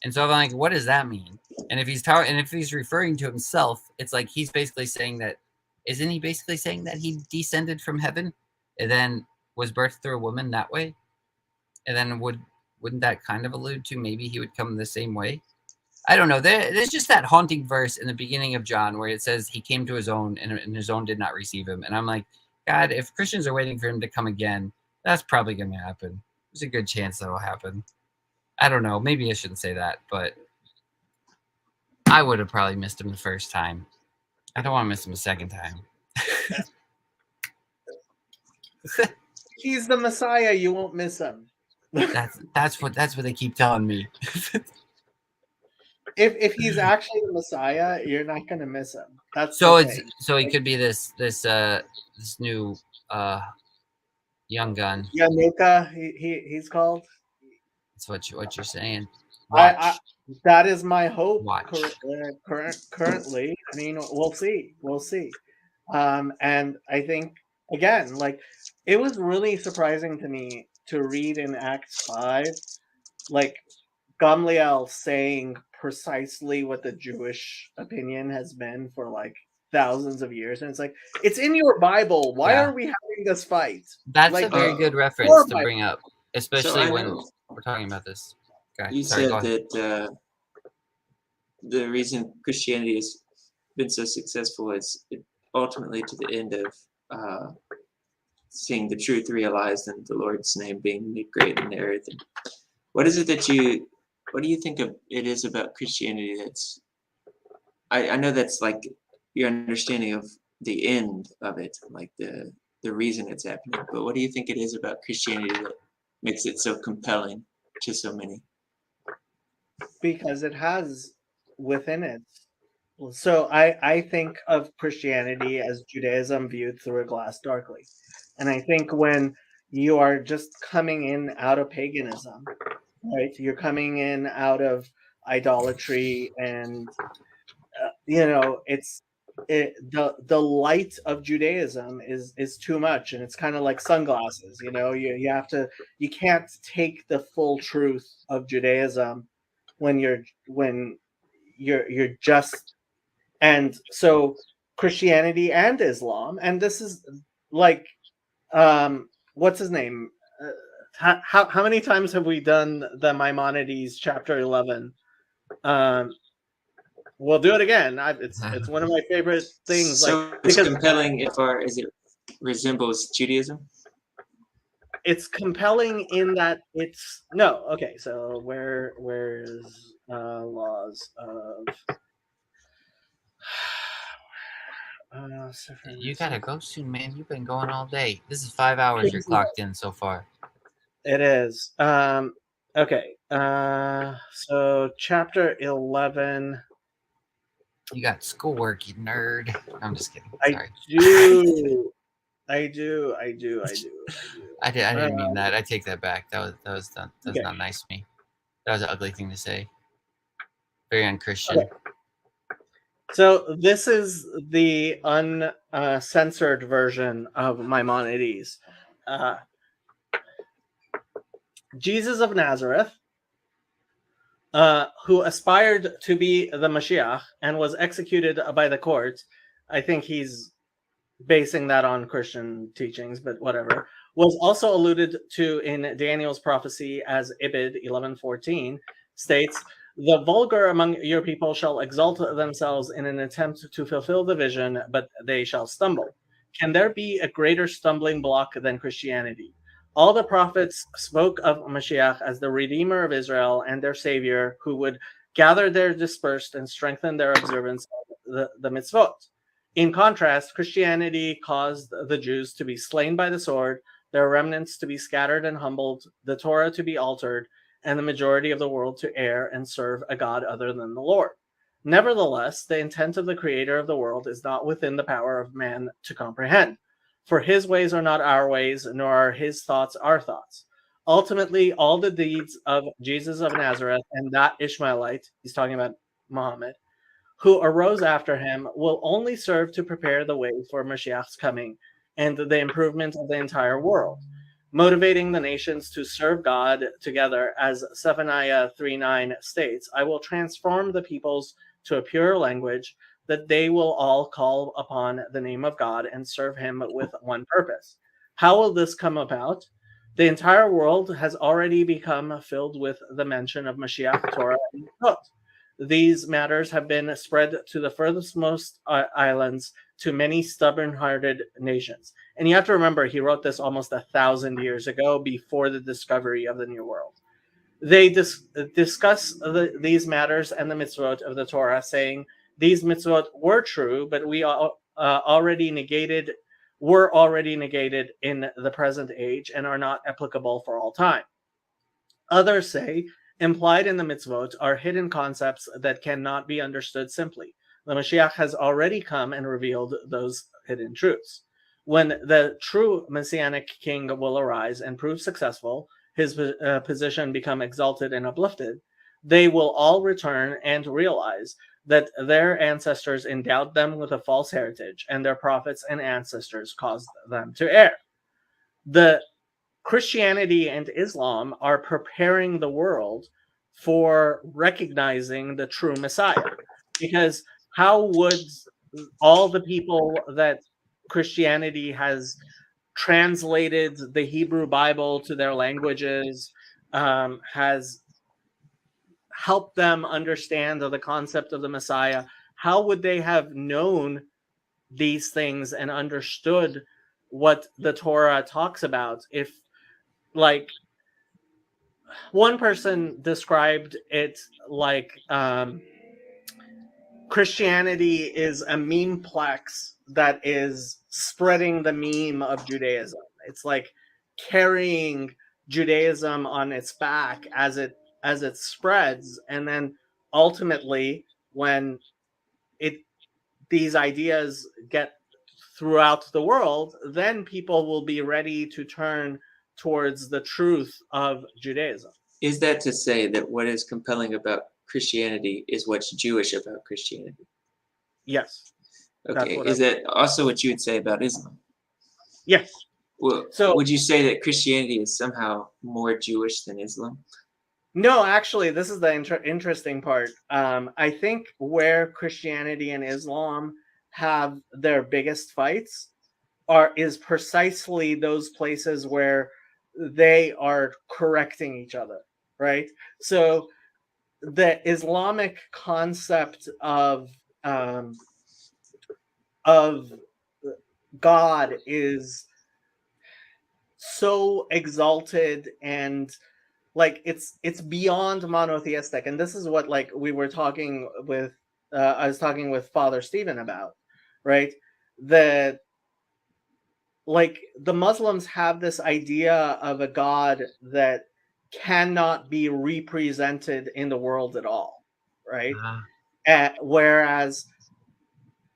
And so I'm like, what does that mean? And if he's referring to himself, it's like he's basically saying that, isn't he basically saying that he descended from heaven and then was birthed through a woman that way? And then wouldn't that kind of allude to maybe he would come the same way? I don't know. There's just that haunting verse in the beginning of John where it says he came to his own and his own did not receive him. And I'm like, God, if Christians are waiting for him to come again, that's probably going to happen. There's a good chance that'll happen. I don't know. Maybe I shouldn't say that, but I would have probably missed him the first time. I don't want to miss him a second time. He's the Messiah. You won't miss him. That's what they keep telling me. If he's actually the Messiah, you're not gonna miss him. That's so the thing. So he could be this new young gun. Yanuka, he's called. That's what you're saying. That is my hope. Watch. Currently, I mean, we'll see. And I think again, like, it was really surprising to me to read in Acts 5, like Gamliel saying precisely what the Jewish opinion has been for like thousands of years, and it's like, it's in your Bible. Why are we having this fight? That's like, a very good reference to bring up, especially when we're talking about this. Okay. You said that the reason Christianity has been so successful is ultimately to the end of seeing the truth realized and the Lord's name being made great in the earth. And what do you think of it is about Christianity that's, I know that's like your understanding of the end of it, like the reason it's happening, but what do you think it is about Christianity that makes it so compelling to so many? Because it has within it. So I think of Christianity as Judaism viewed through a glass darkly. And I think when you are just coming in out of paganism, right? You're coming in out of idolatry, and the light of Judaism is too much, and it's kind of like sunglasses. You can't take the full truth of Judaism when you're just, and so Christianity and Islam, and this is like, what's his name? How many times have we done the Maimonides chapter 11? We'll do it again. It's one of my favorite things. So it's compelling as far as it resembles Judaism? It's compelling in that it's no. Okay, so where's laws of? You gotta go soon, man. You've been going all day. This is 5 hours you're clocked in so far. It is. Okay. So chapter 11. You got schoolwork, you nerd. I'm just kidding. Sorry. I do. I didn't mean that. I take that back. That was not nice to me. That was an ugly thing to say. Very unchristian. Okay. So this is the uncensored version of Maimonides. Jesus of Nazareth, who aspired to be the Mashiach and was executed by the court. I think he's basing that on Christian teachings, but whatever, was also alluded to in Daniel's prophecy as Ibid 11:14 states, "The vulgar among your people shall exalt themselves in an attempt to fulfill the vision, but they shall stumble." Can there be a greater stumbling block than Christianity? All the prophets spoke of Mashiach as the Redeemer of Israel and their Savior who would gather their dispersed and strengthen their observance of the mitzvot. In contrast, Christianity caused the Jews to be slain by the sword, their remnants to be scattered and humbled, the Torah to be altered, and the majority of the world to err and serve a God other than the Lord. Nevertheless, the intent of the Creator of the world is not within the power of man to comprehend. For his ways are not our ways, nor are his thoughts our thoughts. Ultimately, all the deeds of Jesus of Nazareth and that Ishmaelite, he's talking about Muhammad, who arose after him, will only serve to prepare the way for Mashiach's coming and the improvement of the entire world, motivating the nations to serve God together. As Zephaniah 3:9 states, "I will transform the peoples to a pure language, that they will all call upon the name of God and serve him with one purpose." How will this come about? The entire world has already become filled with the mention of Mashiach, Torah, and Mitzvot. These matters have been spread to the furthestmost islands, to many stubborn-hearted nations. And you have to remember, he wrote this almost 1,000 years ago, before the discovery of the New World. They discuss these matters and the mitzvot of the Torah, saying these mitzvot were true, but were already negated in the present age and are not applicable for all time. Others say implied in the mitzvot are hidden concepts that cannot be understood simply. The Mashiach has already come and revealed those hidden truths. When the true messianic king will arise and prove successful, his position become exalted and uplifted, they will all return and realize that their ancestors endowed them with a false heritage, and their prophets and ancestors caused them to err. The Christianity and Islam are preparing the world for recognizing the true Messiah. Because how would all the people that Christianity has translated the Hebrew Bible to their languages, has helped them understand the concept of the Messiah, how would they have known these things and understood what the Torah talks about if, like, one person described it like Christianity is a memeplex that is spreading the meme of Judaism. It's like carrying Judaism on its back as it spreads, and then ultimately when these ideas get throughout the world, then people will be ready to turn towards the truth of Judaism. Is that to say that what is compelling about Christianity is what's Jewish about Christianity? Yes. Okay. Is that also what you would say about Islam? Yes. Well, so would you say that Christianity is somehow more Jewish than Islam? No, actually, this is the interesting part. I think where Christianity and Islam have their biggest fights is precisely those places where they are correcting each other, right? So the Islamic concept of God is so exalted and like it's beyond monotheistic, and this is what like we were talking with I was talking with Father Stephen about, right? That like the Muslims have this idea of a God that cannot be represented in the world at all, right? Whereas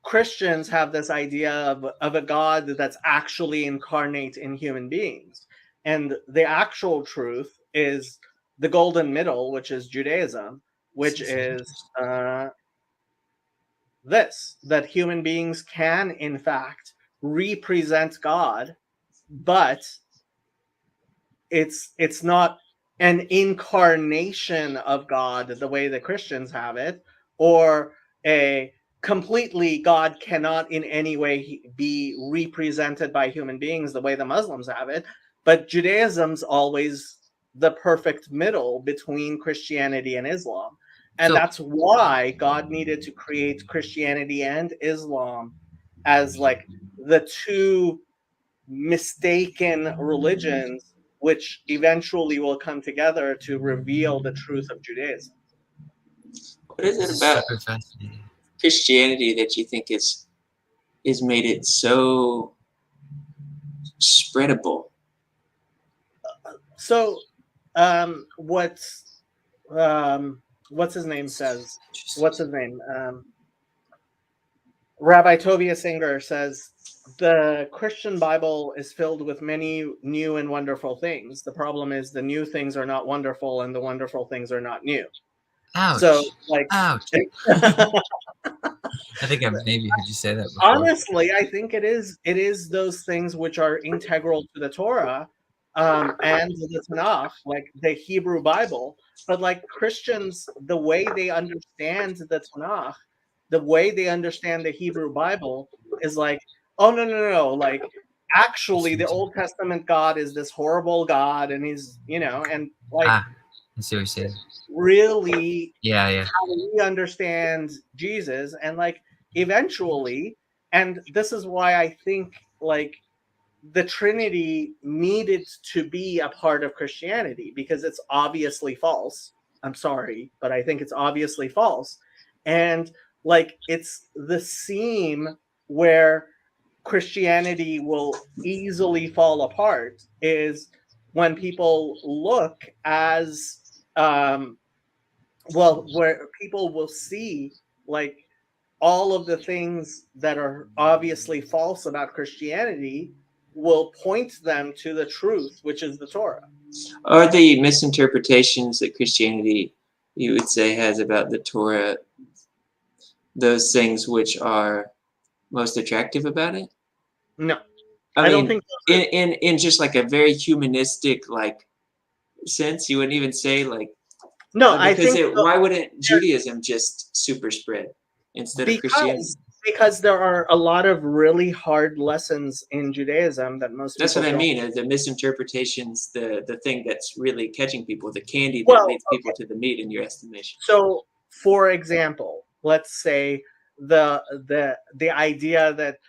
Christians have this idea of a God that's actually incarnate in human beings. And the actual truth is the golden middle, which is Judaism, which is this, that human beings can, in fact, represent God, but it's not an incarnation of God the way the Christians have it, or a completely God cannot in any way be represented by human beings the way the Muslims have it, but Judaism's always the perfect middle between Christianity and Islam. And So that's why God needed to create Christianity and Islam as like the two mistaken religions which eventually will come together to reveal the truth of Judaism. What is this it is about super fascinating. Christianity that you think is made it so spreadable? So what's his name says? What's his name? Rabbi Tovia Singer says the Christian Bible is filled with many new and wonderful things. The problem is the new things are not wonderful and the wonderful things are not new. Ouch. So like Ouch. I think I've maybe heard you say that before. honestly, I think it is those things which are integral to the Torah and the Tanakh, like the Hebrew Bible. But like Christians, the way they understand the Tanakh, the way they understand the Hebrew Bible is like, oh no, like actually the Old Testament God is this horrible God, and he's and like I see what you're saying. really Yeah. how we understand Jesus, and like eventually, and this is why I think like the Trinity needed to be a part of Christianity, because it's obviously false. I'm sorry, but I think it's obviously false. And like it's the seam where Christianity will easily fall apart is when people look as where people will see like all of the things that are obviously false about Christianity will point them to the truth, which is the Torah. Are the misinterpretations that Christianity, you would say, has about the Torah those things which are most attractive about it? No, I don't mean, think in just like a very humanistic like sense, you wouldn't even say like no. I because think why wouldn't Judaism just super spread instead of Christianity? because there are a lot of really hard lessons in Judaism that most That's people what I don't. mean. The misinterpretations, the thing that's really catching people, the candy that Well, leads people to the meat, in your estimation. So, for example, let's say the idea that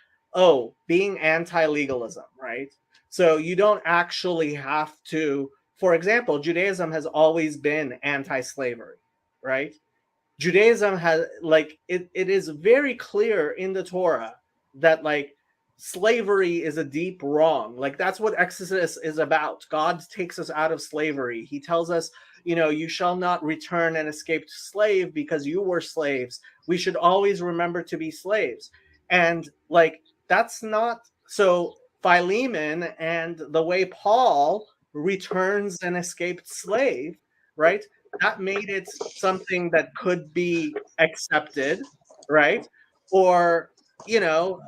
being anti-legalism, right? So you don't actually have to. For example, Judaism has always been anti-slavery, right? Judaism has like it is very clear in the Torah that like slavery is a deep wrong. Like that's what Exodus is about. God takes us out of slavery. He tells us, you shall not return an escaped slave because you were slaves. We should always remember to be slaves. And like that's not so Philemon and the way Paul returns an escaped slave, right? That made it something that could be accepted, right? Or, no,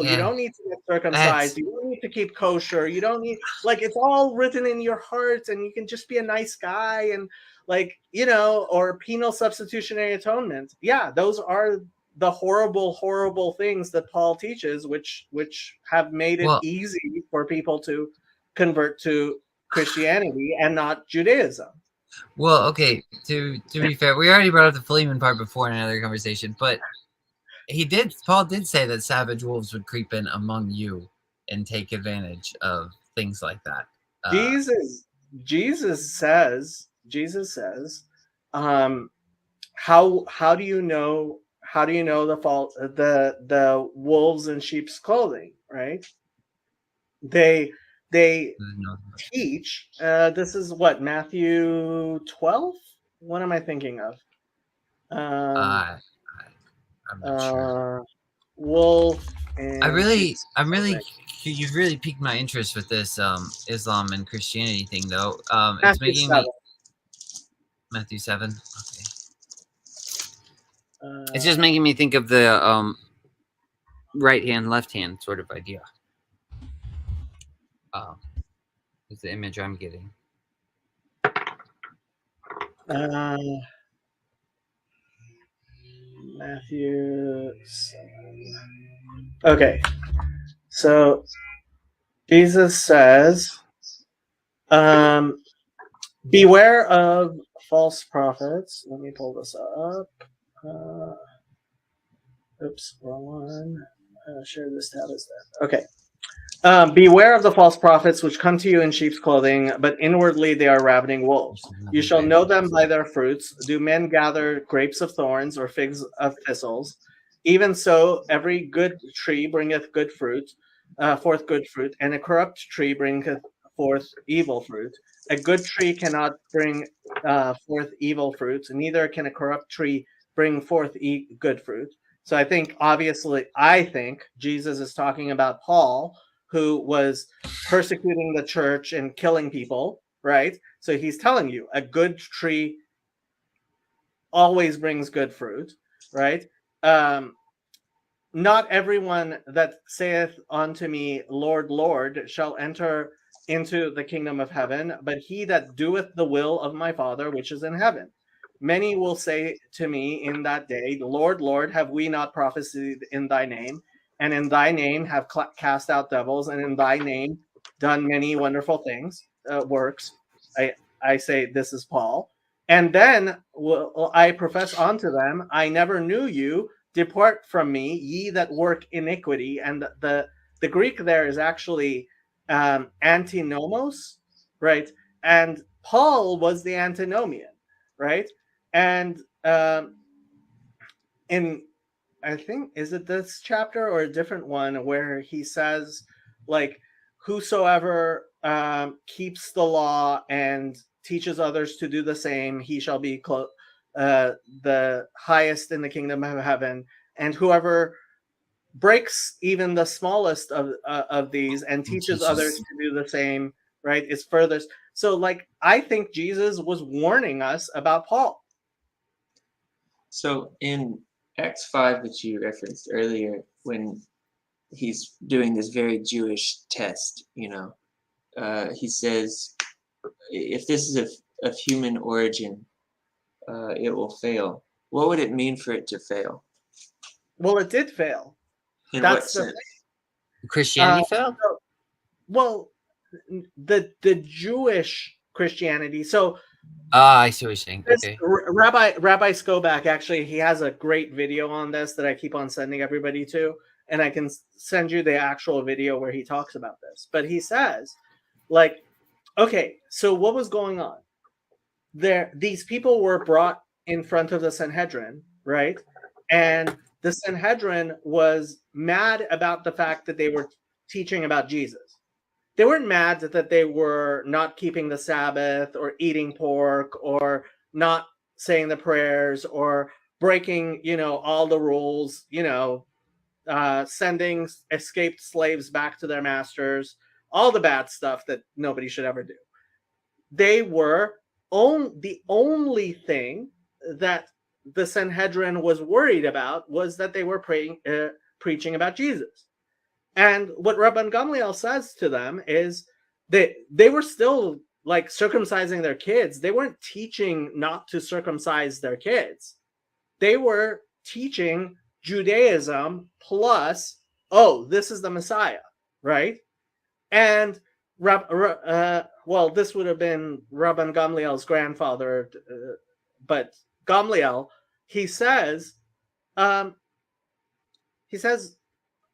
you Yeah. don't need to get circumcised. That's You don't need to keep kosher. You don't need, like, it's all written in your heart, and you can just be a nice guy, and, like, or penal substitutionary atonement. Yeah, those are the horrible, horrible things that Paul teaches, which have made it well. easy for people to convert to Christianity and not Judaism. Well, okay. To be fair, we already brought up the Philemon part before in another conversation, but Paul did say that savage wolves would creep in among you and take advantage of things like that. Jesus says, how do you know the wolves in sheep's clothing, right? They teach. This is what, Matthew 12? What am I thinking of? I'm not sure. Wolf and I'm really, clothing. you've really piqued my interest with this Islam and Christianity thing, though. It's Matthew making 7. me Matthew 7. Okay, Uh, it's just making me think of the right hand, left hand sort of idea. Is the image I'm getting. Matthew 7. Okay, so Jesus says, beware of false prophets. Let me pull this up. Oops, wrong one. Share this tab is there. Okay. Beware of the false prophets which come to you in sheep's clothing, but inwardly they are ravening wolves. You shall know them by their fruits. Do men gather grapes of thorns or figs of thistles? Even so, every good tree bringeth good fruit, forth good fruit, and a corrupt tree bringeth forth evil fruit. A good tree cannot bring forth evil fruit, neither can a corrupt tree bring forth good fruit. So I think Jesus is talking about Paul, who was persecuting the church and killing people, right? So he's telling you a good tree always brings good fruit, right? Not everyone that saith unto me, Lord, Lord, shall enter into the kingdom of heaven, but he that doeth the will of my Father which is in heaven. Many will say to me in that day, Lord, Lord, have we not prophesied in thy name? And in thy name have cast out devils, and in thy name done many wonderful things, works. I say, this is Paul. And then I profess unto them, I never knew you. Depart from me, ye that work iniquity. And the Greek there is actually antinomos, right? And Paul was the antinomian, right? And in, I think, is it this chapter or a different one where he says, like, whosoever keeps the law and teaches others to do the same, he shall be the highest in the kingdom of heaven. And whoever breaks even the smallest of these and teaches others to do the same, right, is furthest. So, like, I think Jesus was warning us about Paul. So in Acts 5, which you referenced earlier, when he's doing this very Jewish test, he says, if this is of human origin, it will fail. What would it mean for it to fail? Well, it did fail. In That's what sense? Christianity failed? Well, the Jewish Christianity. So I see what you're saying. Okay. Rabbi Skoback, actually, he has a great video on this that I keep on sending everybody to, and I can send you the actual video where he talks about this. But he says, like, okay, so what was going on? These people were brought in front of the Sanhedrin, right? And the Sanhedrin was mad about the fact that they were teaching about Jesus. They weren't mad that they were not keeping the Sabbath or eating pork or not saying the prayers or breaking, all the rules, sending escaped slaves back to their masters, all the bad stuff that nobody should ever do. They were the only thing that the Sanhedrin was worried about was that they were preaching about Jesus. And what Rabban Gamliel says to them is that they were still, like, circumcising their kids. They weren't teaching not to circumcise their kids. They were teaching Judaism plus, this is the Messiah, right? And this would have been Rabban Gamliel's grandfather, but Gamliel, he says,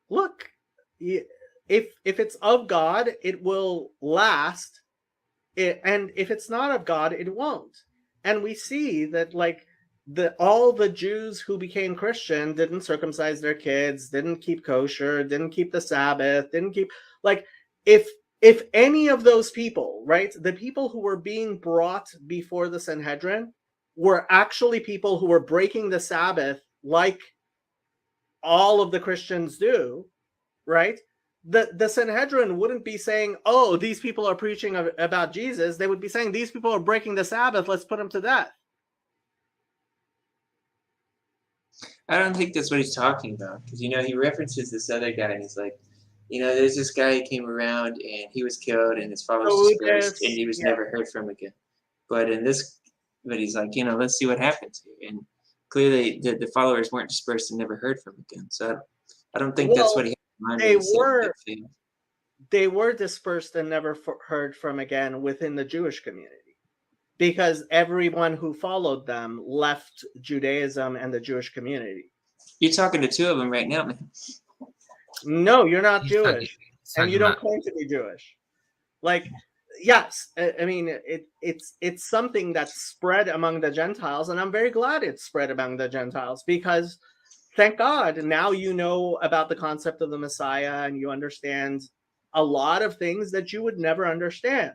look, if it's of God, it will last, and if it's not of God, it won't. And we see that, like, all the Jews who became Christian didn't circumcise their kids, didn't keep kosher, didn't keep the Sabbath, didn't keep, like, if any of those people, right, the people who were being brought before the Sanhedrin were actually people who were breaking the Sabbath like all of the Christians do, right? The Sanhedrin wouldn't be saying, these people are preaching about Jesus. They would be saying, these people are breaking the Sabbath. Let's put them to death. I don't think that's what he's talking about. Because, he references this other guy, and he's like, there's this guy who came around, and he was killed, and his followers dispersed, and he was never heard from again. But he's like, let's see what happens here. And clearly the followers weren't dispersed and never heard from again. So I don't think that's Well, what he had in mind they when he said were- big faith. They were dispersed and never heard from again within the Jewish community, because everyone who followed them left Judaism and the Jewish community. You're talking to two of them right now, man. No, you're not He's talking- Jewish, he's and talking you don't about- claim to be Jewish. Like, yes, I mean it's something that's spread among the Gentiles, and I'm very glad it's spread among the Gentiles, because thank God now you know about the concept of the Messiah and you understand a lot of things that you would never understand.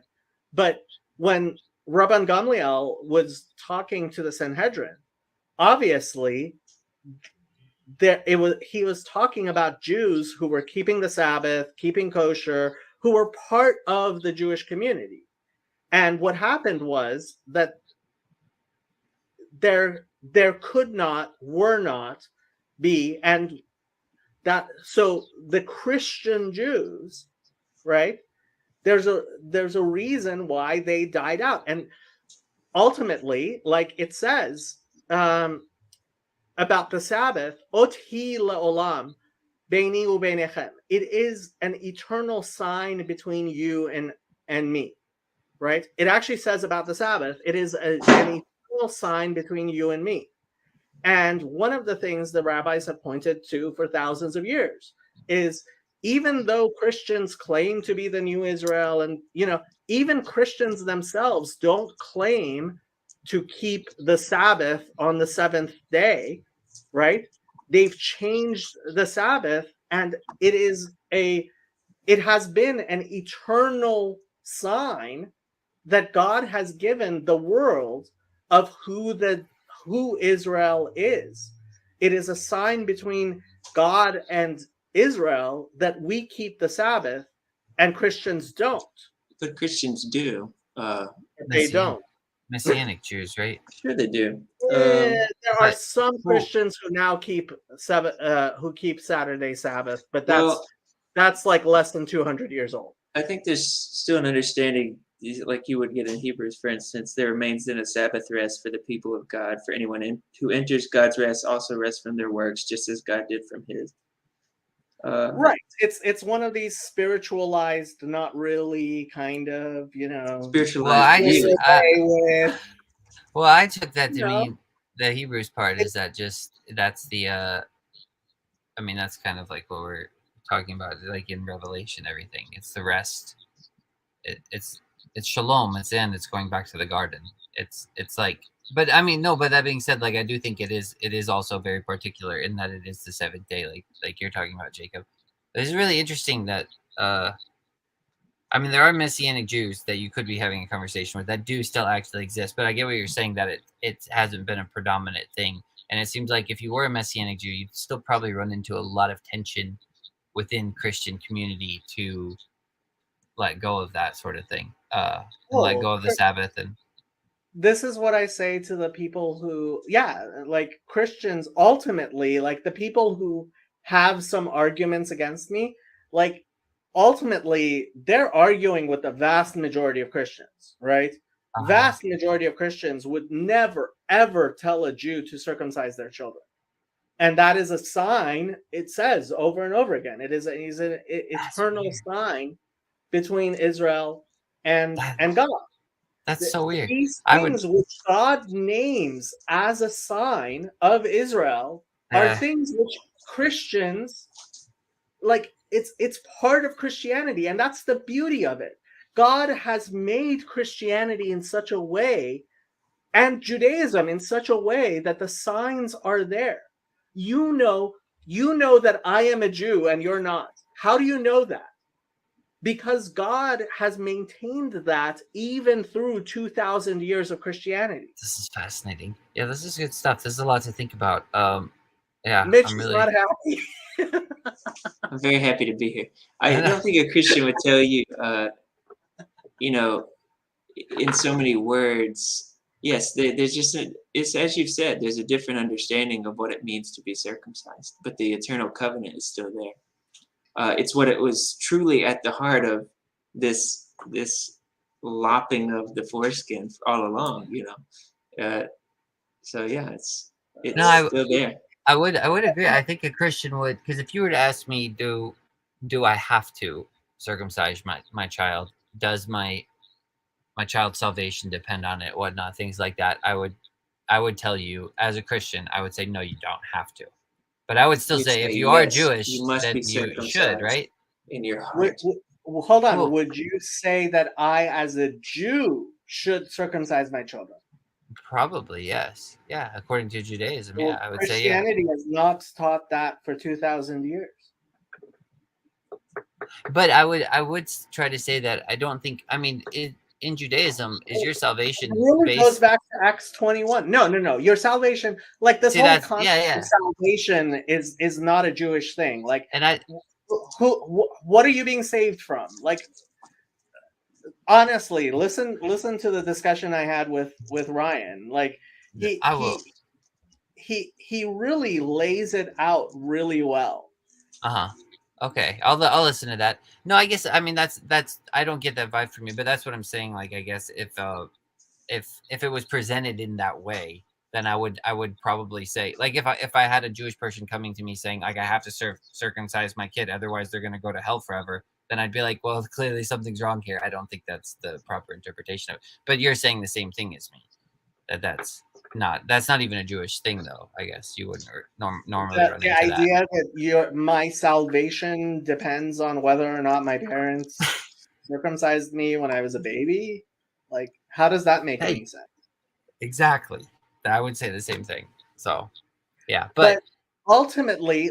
But when Rabban Gamliel was talking to the Sanhedrin, obviously he was talking about Jews who were keeping the Sabbath, keeping kosher, who were part of the Jewish community. And what happened was that there could not, were not be, and that, so the Christian Jews, right? There's a reason why they died out. And ultimately, like it says about the Sabbath, Ot hi le'olam beini u'beinechem. It is an eternal sign between you and me, right? It actually says about the Sabbath, it is an eternal sign between you and me. And one of the things the rabbis have pointed to for thousands of years is, even though Christians claim to be the new Israel, and even Christians themselves don't claim to keep the Sabbath on the seventh day, right? They've changed the Sabbath, and it has been an eternal sign that God has given the world of who Israel is. It is a sign between God and Israel that we keep the Sabbath and Christians don't. But Christians do. They don't. Messianic Jews, right? Sure they do. There are but- some Christians who now keep Saturday Sabbath, but Well, that's like less than 200 years old. I think there's still an understanding, like you would get in Hebrews, for instance, there remains then a Sabbath rest for the people of God. For anyone who enters God's rest also rests from their works, just as God did from his. Right. It's one of these spiritualized, not really kind of, Spiritualized Well, I just- views. with. Well, I took that to No. mean the Hebrews part is that that's the I mean, that's kind of like what we're talking about, like in Revelation, everything. It's the rest. It's shalom. It's it's going back to the garden. It's like, but I mean, no. But that being said, like I do think it is also very particular in that it is the seventh day, like you're talking about, Jacob. It's really interesting that I mean, there are Messianic Jews that you could be having a conversation with that do still actually exist, but I get what you're saying, that it hasn't been a predominant thing. And it seems like if you were a Messianic Jew, you'd still probably run into a lot of tension within Christian community to let go of that sort of thing, and let go of the Sabbath. And This is what I say to the people who, like Christians, ultimately, like the people who have some arguments against me, like ultimately they're arguing with the vast majority of Christians, right? Vast majority of Christians would never, ever tell a Jew to circumcise their children. And that is a sign, it says over and over again. It is an eternal sign between Israel and God. That's so weird. These I would- things which God names as a sign of Israel are things which Christians, like, it's part of Christianity, and that's the beauty of it. God has made Christianity in such a way, and Judaism in such a way, that the signs are there. You know that I am a Jew and you're not. How do you know that? Because God has maintained that even through 2,000 years of Christianity. This is fascinating. Yeah, this is good stuff. There's a lot to think about. Yeah, Mitch I'm is really. not happy. I'm very happy to be here. I don't think a Christian would tell you, in so many words. Yes, there's just it's as you've said. There's a different understanding of what it means to be circumcised, but the eternal covenant is still there. It's what it was truly at the heart of this lopping of the foreskin all along. So yeah, It's No, I- still there. I would agree. I think a Christian would, because if you were to ask me, do I have to circumcise my child? Does my child's salvation depend on it? Whatnot, things like that. I would tell you as a Christian, I would say no, you don't have to. But I would still You'd say if say, you are yes, Jewish, you must then be you should, circumcised. right? In your Wait, heart. well, hold on. Well- Would you say that I, as a Jew, should circumcise my children? Probably yes. Yeah, according to Judaism, Well, yeah, I would say yeah. Christianity has not taught that for 2,000 years. But I would try to say that I don't think. I mean, in Judaism, is your salvation It really goes based? back to Acts 21. No. Your salvation, like this See, whole that's- concept yeah, yeah. of salvation is not a Jewish thing. Like, And I what are you being saved from? Like, honestly, listen to the discussion I had with Ryan. Like, I will. he really lays it out really well. Okay, I'll listen to that. No, I guess I mean that's I don't get that vibe from you, but that's what I'm saying. Like, I guess if it was presented in that way, then I would probably say, like, if I had a Jewish person coming to me saying, like, I have to circumcise my kid, otherwise they're going to go to hell forever, then I'd be like, well, clearly something's wrong here. I don't think that's the proper interpretation of it. But you're saying the same thing as me. That's not even a Jewish thing, though. I guess you wouldn't normally run The into that. idea that my salvation depends on whether or not my parents circumcised me when I was a baby. Like, how does that make any sense? Exactly. I would say the same thing. So, yeah, but ultimately,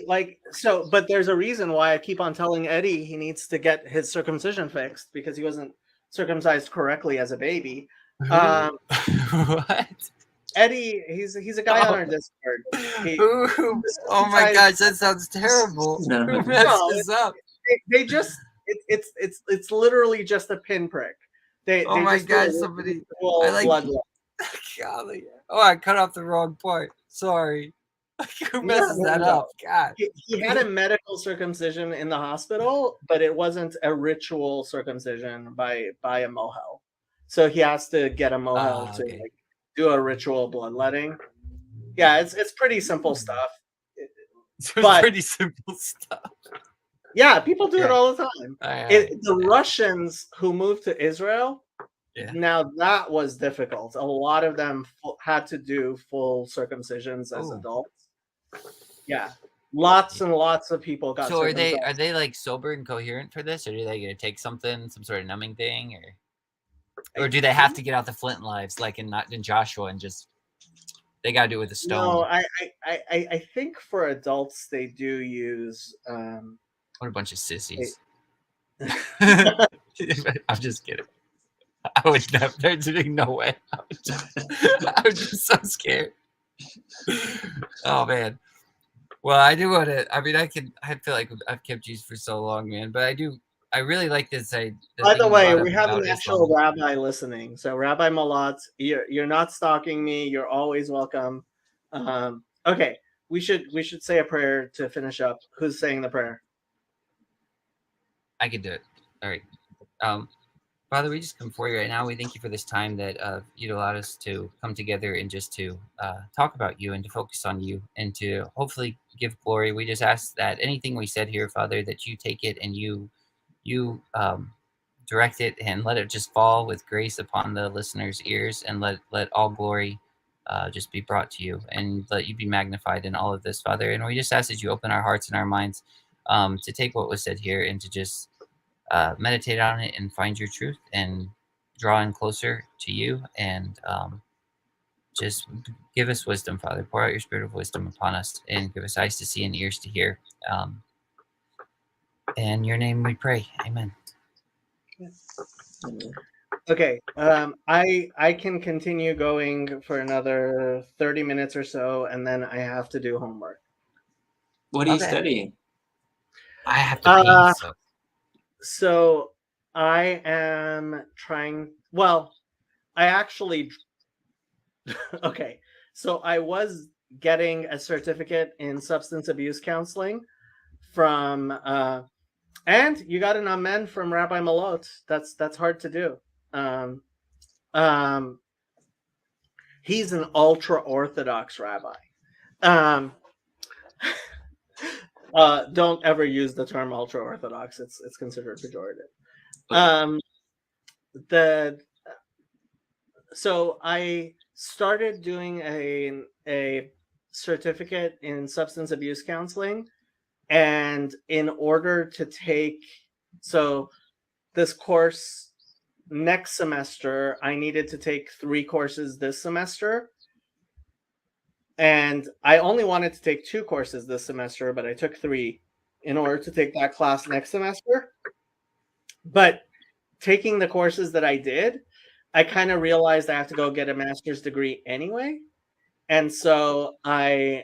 but there's a reason why I keep on telling Eddie he needs to get his circumcision fixed, because he wasn't circumcised correctly as a baby. What? Eddie, he's a guy on our Discord. Oh my gosh, that sounds terrible. No. Who messed this up? They just it's literally just a pinprick. Oh my gosh, somebody! I like blood. Golly. Oh, I cut off the wrong part. Sorry. Who messes that up? God. He had a medical circumcision in the hospital, but it wasn't a ritual circumcision by a mohel. So he has to get a mohel to like do a ritual bloodletting. Yeah, it's pretty simple stuff. It's But- pretty simple stuff. Yeah, people do it all the time. Alright. The Russians who moved to Israel, Yeah. now that was difficult. A lot of them had to do full circumcisions as Ooh. adults. Yeah, lots and lots of people got. So are circumcised. they like sober and coherent for this, or do they gonna take something, some sort of numbing thing, or do they have to get out the flint knives like in Joshua and just they gotta do it with a stone? No, I think for adults they do use. What a bunch of sissies. I'm just kidding. I would never. There's no way. I was just so scared. Oh man. Well, I do want to. I mean, I feel like I've kept you for so long, man. But I really like this. By the way, we have an actual rabbi listening. So Rabbi Malot, you're not stalking me. You're always welcome. Okay, we should say a prayer to finish up. Who's saying the prayer? I could do it. All right. Father, we just come before you right now. We thank you for this time that you'd allowed us to come together and just to talk about you and to focus on you and to hopefully give glory. We just ask that anything we said here, Father, that you take it and you direct it and let it just fall with grace upon the listeners' ears, and let all glory just be brought to you, and let you be magnified in all of this, Father. And we just ask that you open our hearts and our minds to take what was said here and to just meditate on it and find your truth and draw in closer to you, and just give us wisdom, Father. Pour out your spirit of wisdom upon us and give us eyes to see and ears to hear. In your name we pray. Amen. Okay, I can continue going for another 30 minutes or so, and then I have to do homework. What are you Okay. studying? I have to pee, so. So I am trying. Well, I actually. Okay, so I was getting a certificate in substance abuse counseling from, and you got an amen from Rabbi Malot. That's hard to do. He's an ultra orthodox rabbi. Um, don't ever use the term ultra orthodox. It's considered pejorative. The so I started doing a certificate in substance abuse counseling, and in order to take this course next semester, I needed to take 3 courses this semester. And I only wanted to take 2 courses this semester, but I took 3 in order to take that class next semester. But taking the courses that I did, I kind of realized I have to go get a master's degree anyway. And so I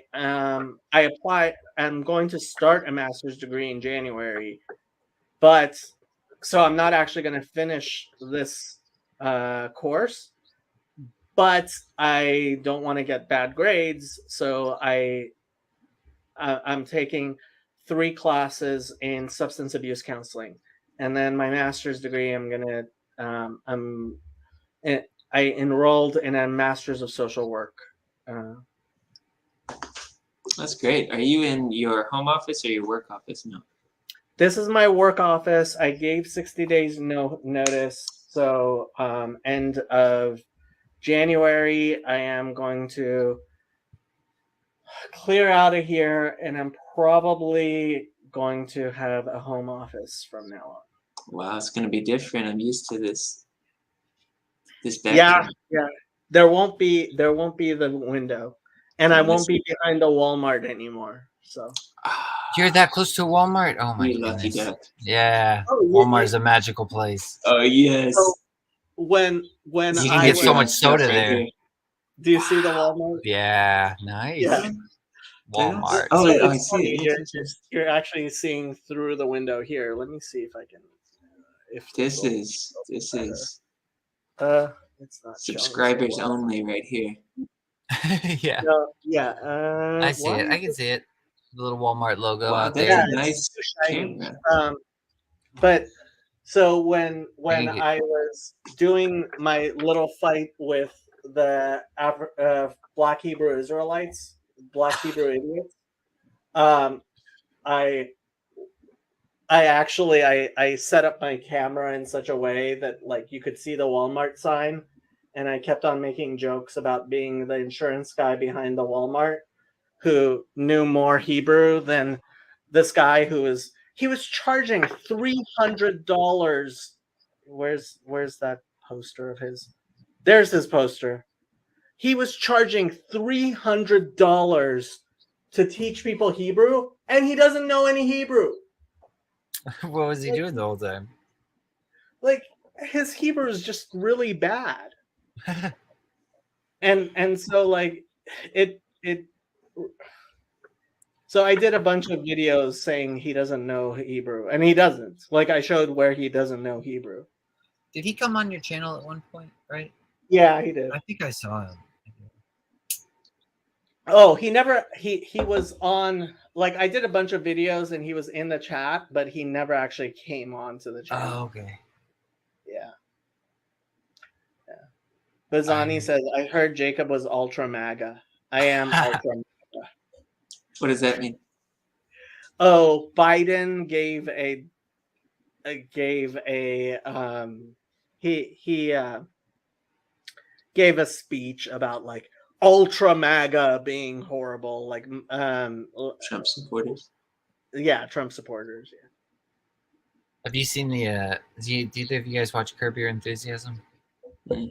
applied. I'm going to start a master's degree in January, but so I'm not actually going to finish this course. But I don't want to get bad grades, so I'm taking 3 classes in substance abuse counseling, and then my master's degree. I enrolled in a master's of social work. That's great. Are you in your home office or your work office now? This is my work office. I gave 60 days notice, so end of January, I am going to clear out of here, and I'm probably going to have a home office from now on. Wow, it's going to be different. I'm used to this Yeah, backdrop. yeah. There won't be the window, and I won't be behind the Walmart anymore. So You're that close to Walmart? Oh my You lucky goodness. duck. Yeah. Oh, yeah, Walmart yeah. is a magical place. Oh yes. So, when You can I get so was- much soda there. Do you see the Walmart? Yeah, nice. Yeah. Walmart. Oh, So I it's see funny, it. You're actually seeing through the window here. Let me see if I can. If This will- is it's not subscribers showing. only right here. Yeah. No, yeah. I see why it. I is can see it. The little Walmart logo Wow, out that's there. a it's nice too shiny. camera. But so when Thank you. I was doing my little fight with the Black Hebrew Israelites, Black Hebrew idiots, I actually I set up my camera in such a way that like you could see the Walmart sign, and I kept on making jokes about being the insurance guy behind the Walmart who knew more Hebrew than this guy who was charging $300. Where's that poster of his? There's his poster. He was charging $300 to teach people Hebrew, and he doesn't know any Hebrew. What was he doing the whole time? Like his Hebrew is just really bad. and so like it so I did a bunch of videos saying he doesn't know Hebrew, and he doesn't. Like I showed where he doesn't know Hebrew. Did he come on your channel at one point, right? Yeah, he did. I think I saw him. Oh, he never he was on, like I did a bunch of videos and he was in the chat, but he never actually came on to the channel. Oh, okay. Yeah. Bazani says, I heard Jacob was ultra MAGA. I am ultra MAGA. What does that mean? Oh, Biden gave gave a speech about like ultra MAGA being horrible, like Trump supporters. yeah, Trump supporters. Yeah. Have you seen the? Do either of you guys watch Curb Your Enthusiasm? Mm.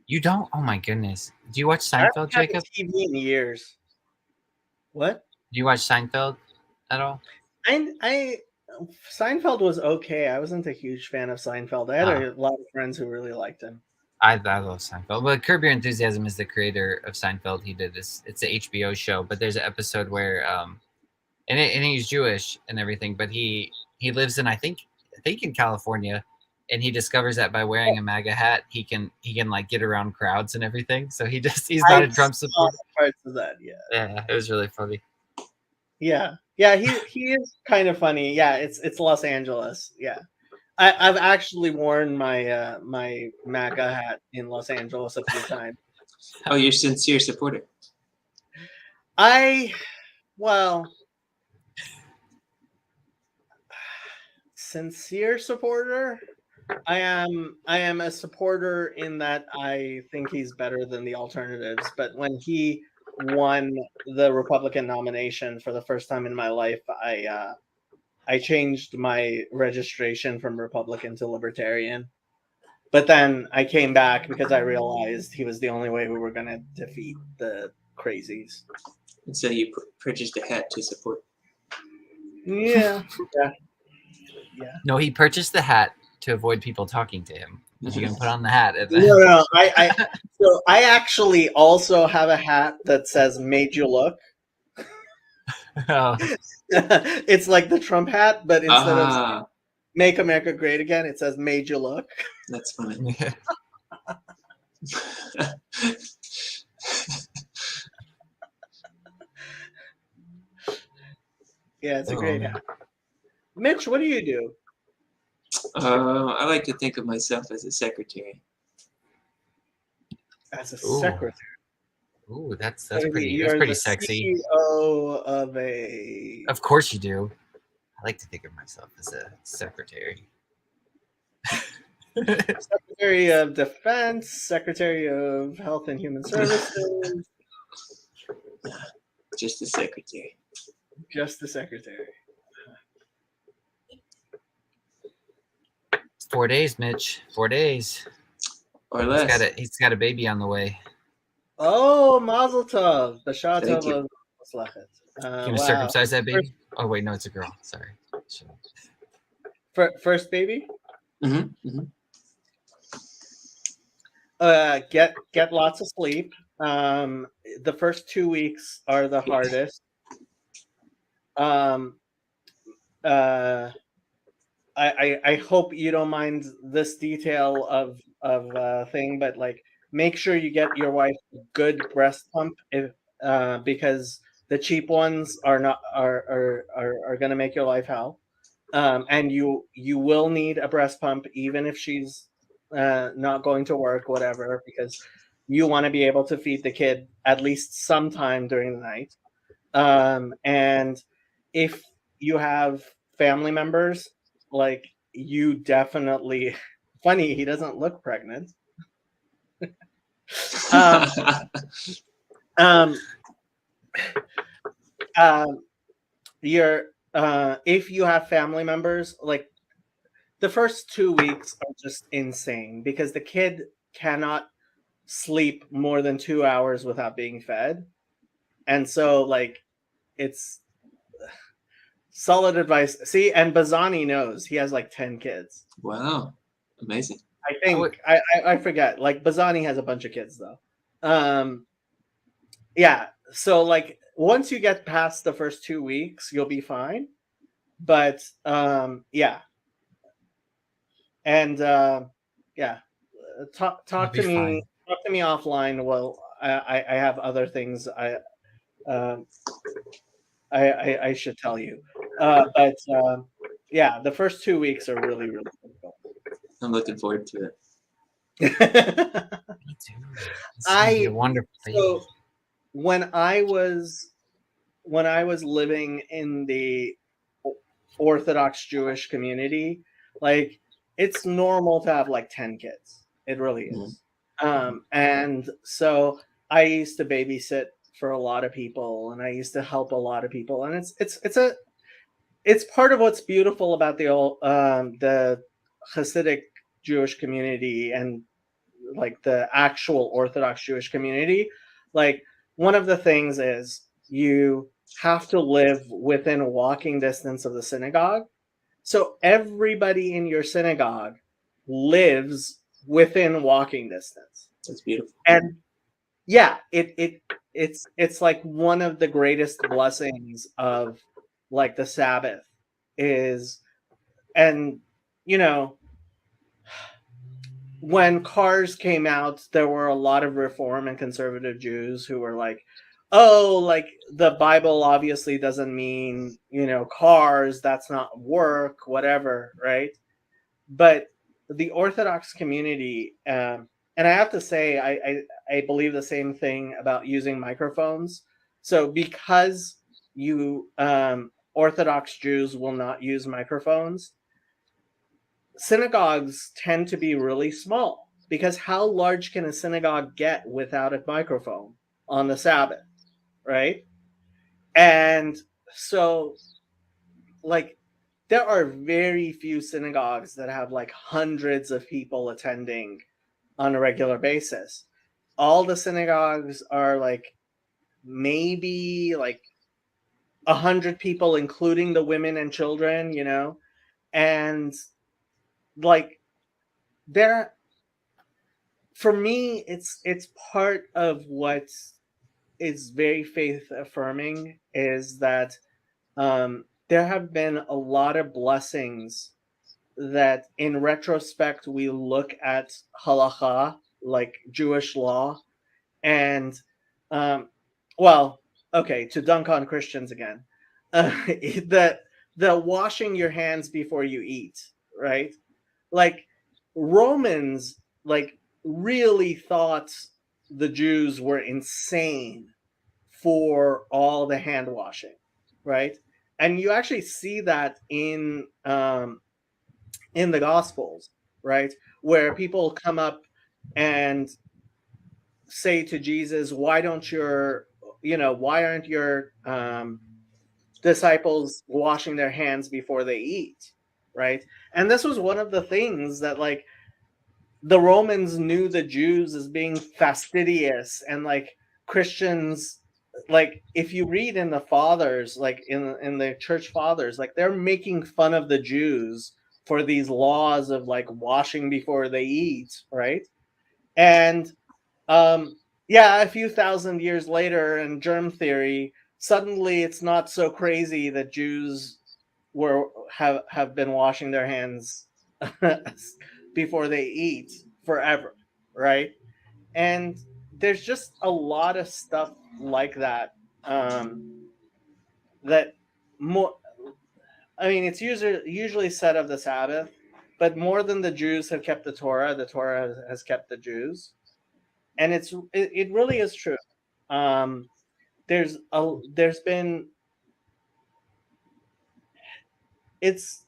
You don't? Oh my goodness! Do you watch I haven't Seinfeld, had Jacob? TV in years. What? Do you watch Seinfeld at all? I Seinfeld was okay. I wasn't a huge fan of Seinfeld. I had a lot of friends who really liked him. I love Seinfeld. But Curb Your Enthusiasm is the creator of Seinfeld. He did this. It's an HBO show, but there's an episode where and he's Jewish and everything, but he lives in I think in California, and he discovers that by wearing a MAGA hat, he can like get around crowds and everything. So he's not a Trump supporter. Parts of that, yeah. Yeah, it was really funny. Yeah, he is kind of funny. Yeah, it's Los Angeles. Yeah, I've actually worn my my MAGA hat in Los Angeles a few times. Oh, you're a sincere supporter. Well, sincere supporter. I am a supporter in that I think he's better than the alternatives. But when he won the Republican nomination for the first time in my life, I changed my registration from Republican to Libertarian. But then I came back because I realized he was the only way we were going to defeat the crazies. And so you purchased a hat to support. Yeah. No, he purchased the hat to avoid people talking to him. He's gonna put on the hat at the No. So I actually also have a hat that says "Made You Look." Oh, It's like the Trump hat, but instead of Ah, "Make America Great Again," it says "Made You Look." that's funny. Yeah, it's a Oh, great man. hat. Mitch, what do you do? I like to think of myself as a secretary. As a Ooh. secretary. Ooh, that's So pretty. you're That's pretty the sexy. CEO of a Of course you do. I like to think of myself as a secretary. Secretary of Defense, Secretary of Health and Human Services, Just a secretary. just the secretary. 4 days, Mitch. 4 days. Or He's less. got a baby on the way. Oh, Mazel Tov, the Shah Thank Tov you. of Maslachet. Gonna circumcise that baby? Oh wait, no, it's a girl. Sorry. First baby. Mm-hmm. Get lots of sleep. The first 2 weeks are the hardest. I hope you don't mind this detail of thing, but like make sure you get your wife a good breast pump if because the cheap ones are not are going to make your life hell. And you will need a breast pump even if she's not going to work, whatever, because you want to be able to feed the kid at least sometime during the night. And if you have family members, like you definitely funny, he doesn't look pregnant. You're if you have family members, like the first 2 weeks are just insane because the kid cannot sleep more than 2 hours without being fed. And so like it's solid advice. See, and Bazani knows he has like 10 kids. Wow. Amazing. I think I forget. Like Bazani has a bunch of kids though. Yeah. So like once you get past the first 2 weeks, you'll be fine. But yeah. And yeah. Talk You'll to be me. fine. Talk to me offline. Well, I have other things I should tell you. But yeah, the first 2 weeks are really, really difficult. I'm looking forward to it. Me too. It's gonna be a wonderful baby. So when I was living in the Orthodox Jewish community, like it's normal to have like 10 kids. It really is. And so I used to babysit for a lot of people and I used to help a lot of people. And it's part of what's beautiful about the Hasidic Jewish community and like the actual Orthodox Jewish community. Like one of the things is you have to live within walking distance of the synagogue. So everybody in your synagogue lives within walking distance. That's beautiful. And yeah, it's like one of the greatest blessings of like the Sabbath is, and you know, when cars came out, there were a lot of Reform and conservative Jews who were like, oh, like the Bible obviously doesn't mean, cars, that's not work, whatever, right? But the Orthodox community, and I have to say, I believe the same thing about using microphones. So because you Orthodox Jews will not use microphones, synagogues tend to be really small, because how large can a synagogue get without a microphone on the Sabbath, right? And so, like, there are very few synagogues that have like hundreds of people attending on a regular basis. All the synagogues are like maybe like 100 people, including the women and children, you know, and like there, for me, it's part of what is very faith affirming is that there have been a lot of blessings that in retrospect we look at halacha, like Jewish law, and um, well, okay, to dunk on Christians again, the washing your hands before you eat, right? Like Romans, like really thought the Jews were insane for all the hand washing, right? And you actually see that in the Gospels, right, where people come up and say to Jesus, "Why don't your, why aren't your disciples washing their hands before they eat?" Right? And this was one of the things that like the Romans knew the Jews as being fastidious, and like Christians, like if you read in the fathers, like in the church fathers, like they're making fun of the Jews for these laws of like washing before they eat, right? And yeah, a few thousand years later in germ theory, suddenly it's not so crazy that Jews have been washing their hands before they eat forever, right? And there's just a lot of stuff like that, that more, I mean, it's usually said of the Sabbath, but more than the Jews have kept the Torah has kept the Jews, and it really is true. There's been, it's,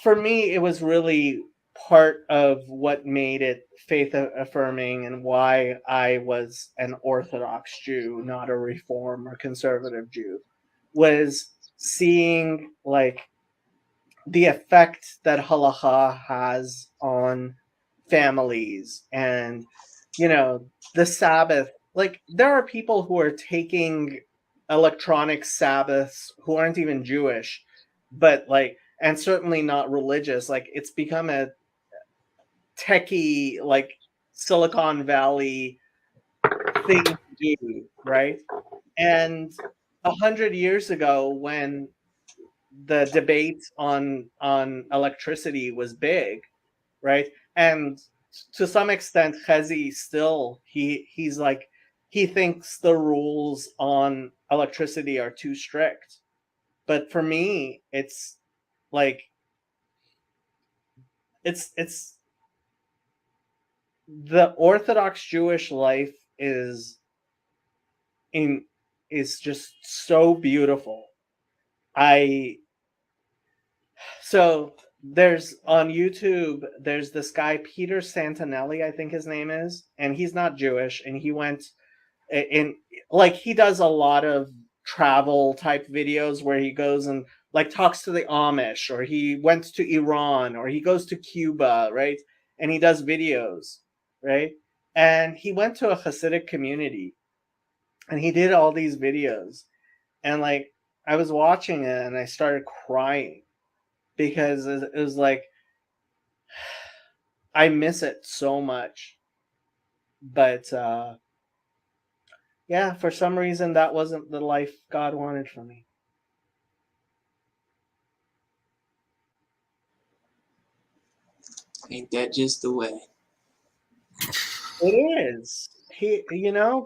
for me, it was really part of what made it faith affirming and why I was an Orthodox Jew, not a Reform or conservative Jew, was seeing like the effect that halacha has on families, and the Sabbath. Like there are people who are taking electronic Sabbaths who aren't even Jewish, but like, and certainly not religious. Like it's become a techie, like Silicon Valley thing to do, right? And 100 years ago, when the debate on electricity was big, right? And to some extent, Chezi still he's like, he thinks the rules on electricity are too strict. But for me, it's like it's the Orthodox Jewish life is just so beautiful. So there's on YouTube, there's this guy Peter Santinelli, I think his name is, and he's not Jewish, and he went in, like he does a lot of travel type videos where he goes and like talks to the Amish, or he went to Iran, or he goes to Cuba, right? And he does videos, right? And he went to a Hasidic community and he did all these videos, and like I was watching it and I started crying because it was like I miss it so much. But yeah, for some reason that wasn't the life God wanted for me. Ain't that just the way? It is.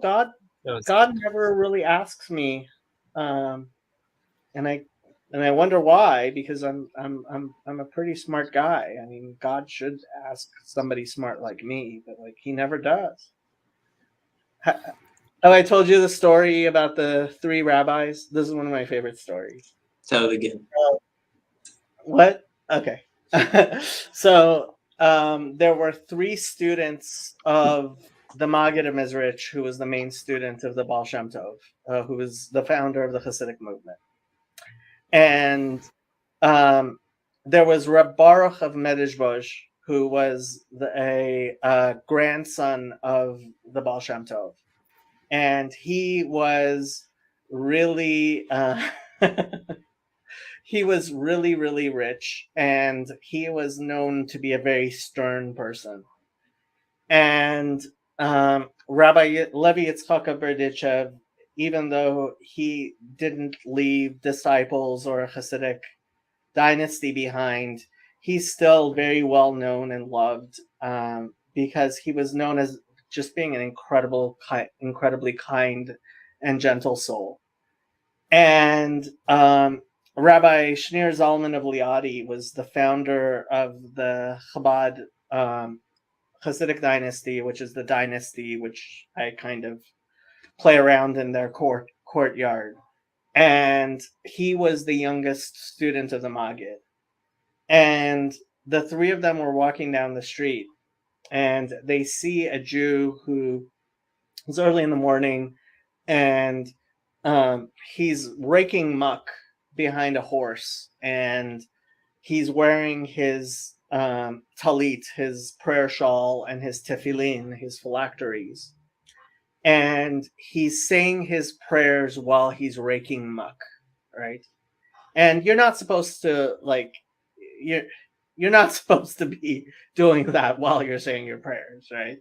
God That was never really asks me, and I wonder why, because I'm a pretty smart guy. I mean, God should ask somebody smart like me, but like he never does. Oh, I told you the story about the 3 rabbis. This is one of my favorite stories. Tell it again. What? Okay. So there were 3 students of the Maggid of Mezrich, who was the main student of the Baal Shem Tov, who was the founder of the Hasidic movement. And there was Reb Baruch of Medjbozh, who was a grandson of the Baal Shem Tov. And he was really he was really, really rich, and he was known to be a very stern person. And Rabbi Levi Yitzchak of Berdichev, even though he didn't leave disciples or a Hasidic dynasty behind, he's still very well known and loved because he was known as just being an incredibly kind and gentle soul. And Rabbi Shneur Zalman of Liadi was the founder of the Chabad Hasidic dynasty, which is the dynasty which I kind of play around in their courtyard. And he was the youngest student of the Maggid. And the 3 of them were walking down the street, and they see a Jew who is early in the morning, and he's raking muck behind a horse, and he's wearing his talit, his prayer shawl, and his tefillin, his phylacteries. And he's saying his prayers while he's raking muck, right? And you're not supposed to, like, you're not supposed to be doing that while you're saying your prayers, right?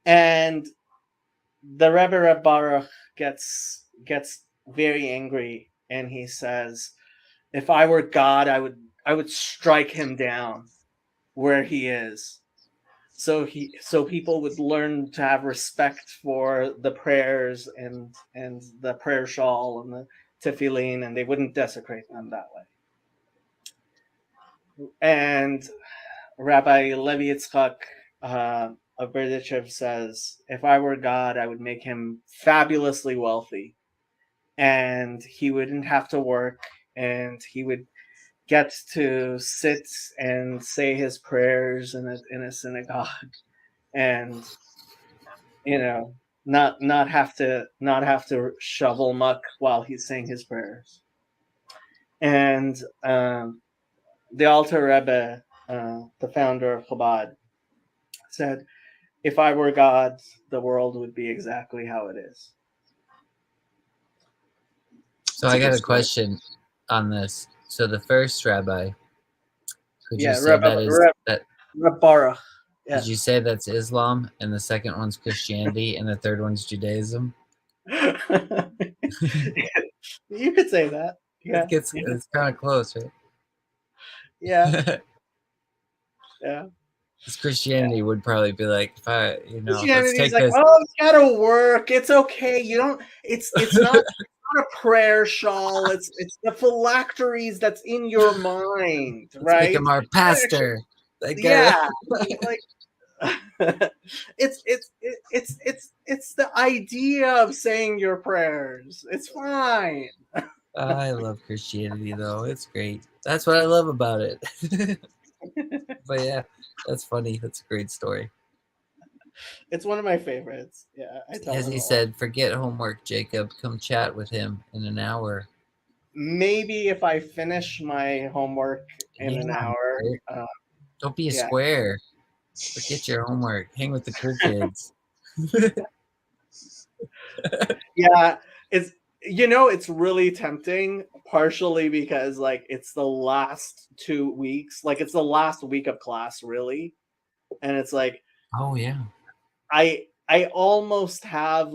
And the Rebbe Reb Baruch gets very angry, and he says, "If I were God, I would strike him down where he is, so people would learn to have respect for the prayers and the prayer shawl and the tefillin, and they wouldn't desecrate them that way." And Rabbi Levi Yitzchak of Berdichev says, "If I were God, I would make him fabulously wealthy, and he wouldn't have to work, and he would get to sit and say his prayers in a synagogue, and not have to shovel muck while he's saying his prayers." And the Alter Rebbe, the founder of Chabad, said, "If I were God, the world would be exactly how it is." So I got a question on this. So the first rabbi, could you say Reb Baruch. Yeah. Did you say that's Islam, and the second one's Christianity, and the third one's Judaism? You could say that. Yeah. It's kind of close, right? Yeah. Yeah. Because Christianity would probably be like, if I, let's take like, this. "Oh, it's gotta work. It's okay. You don't. It's not. Not a prayer shawl. It's the phylacteries that's in your mind, right? Make him our pastor. Yeah. Like, it's the idea of saying your prayers. It's fine. I love Christianity, though. It's great. That's what I love about it. But yeah, that's funny. That's a great story. It's one of my favorites. Yeah, as he said, "Forget homework, Jacob. Come chat with him in an hour." Maybe if I finish my homework in an hour. Right? Don't be a square. Forget your homework. Hang with the cool kids. Yeah, it's really tempting, partially because it's the last 2 weeks, it's the last week of class, really, and it's like, oh yeah, I almost have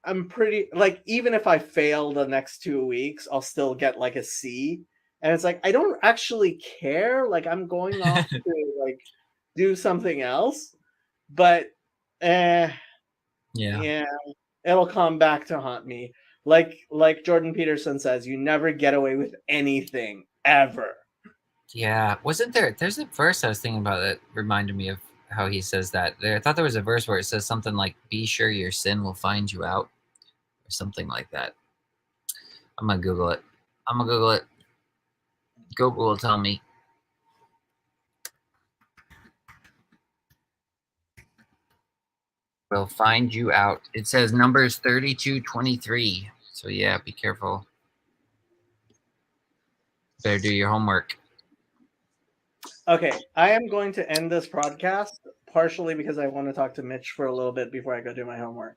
I'm pretty even if I fail the next 2 weeks, I'll still get a C, and it's I don't actually care, I'm going off to do something else, but yeah, it'll come back to haunt me. Like Jordan Peterson says, you never get away with anything ever. Yeah, there's a verse I was thinking about that reminded me of how he says that. I thought there was a verse where it says something like, "Be sure your sin will find you out." something like that. I'm gonna Google it. Google will tell me. We'll find you out. It says numbers 3223. So yeah, be careful. Better do your homework. Okay, I am going to end this podcast partially because I want to talk to Mitch for a little bit before I go do my homework.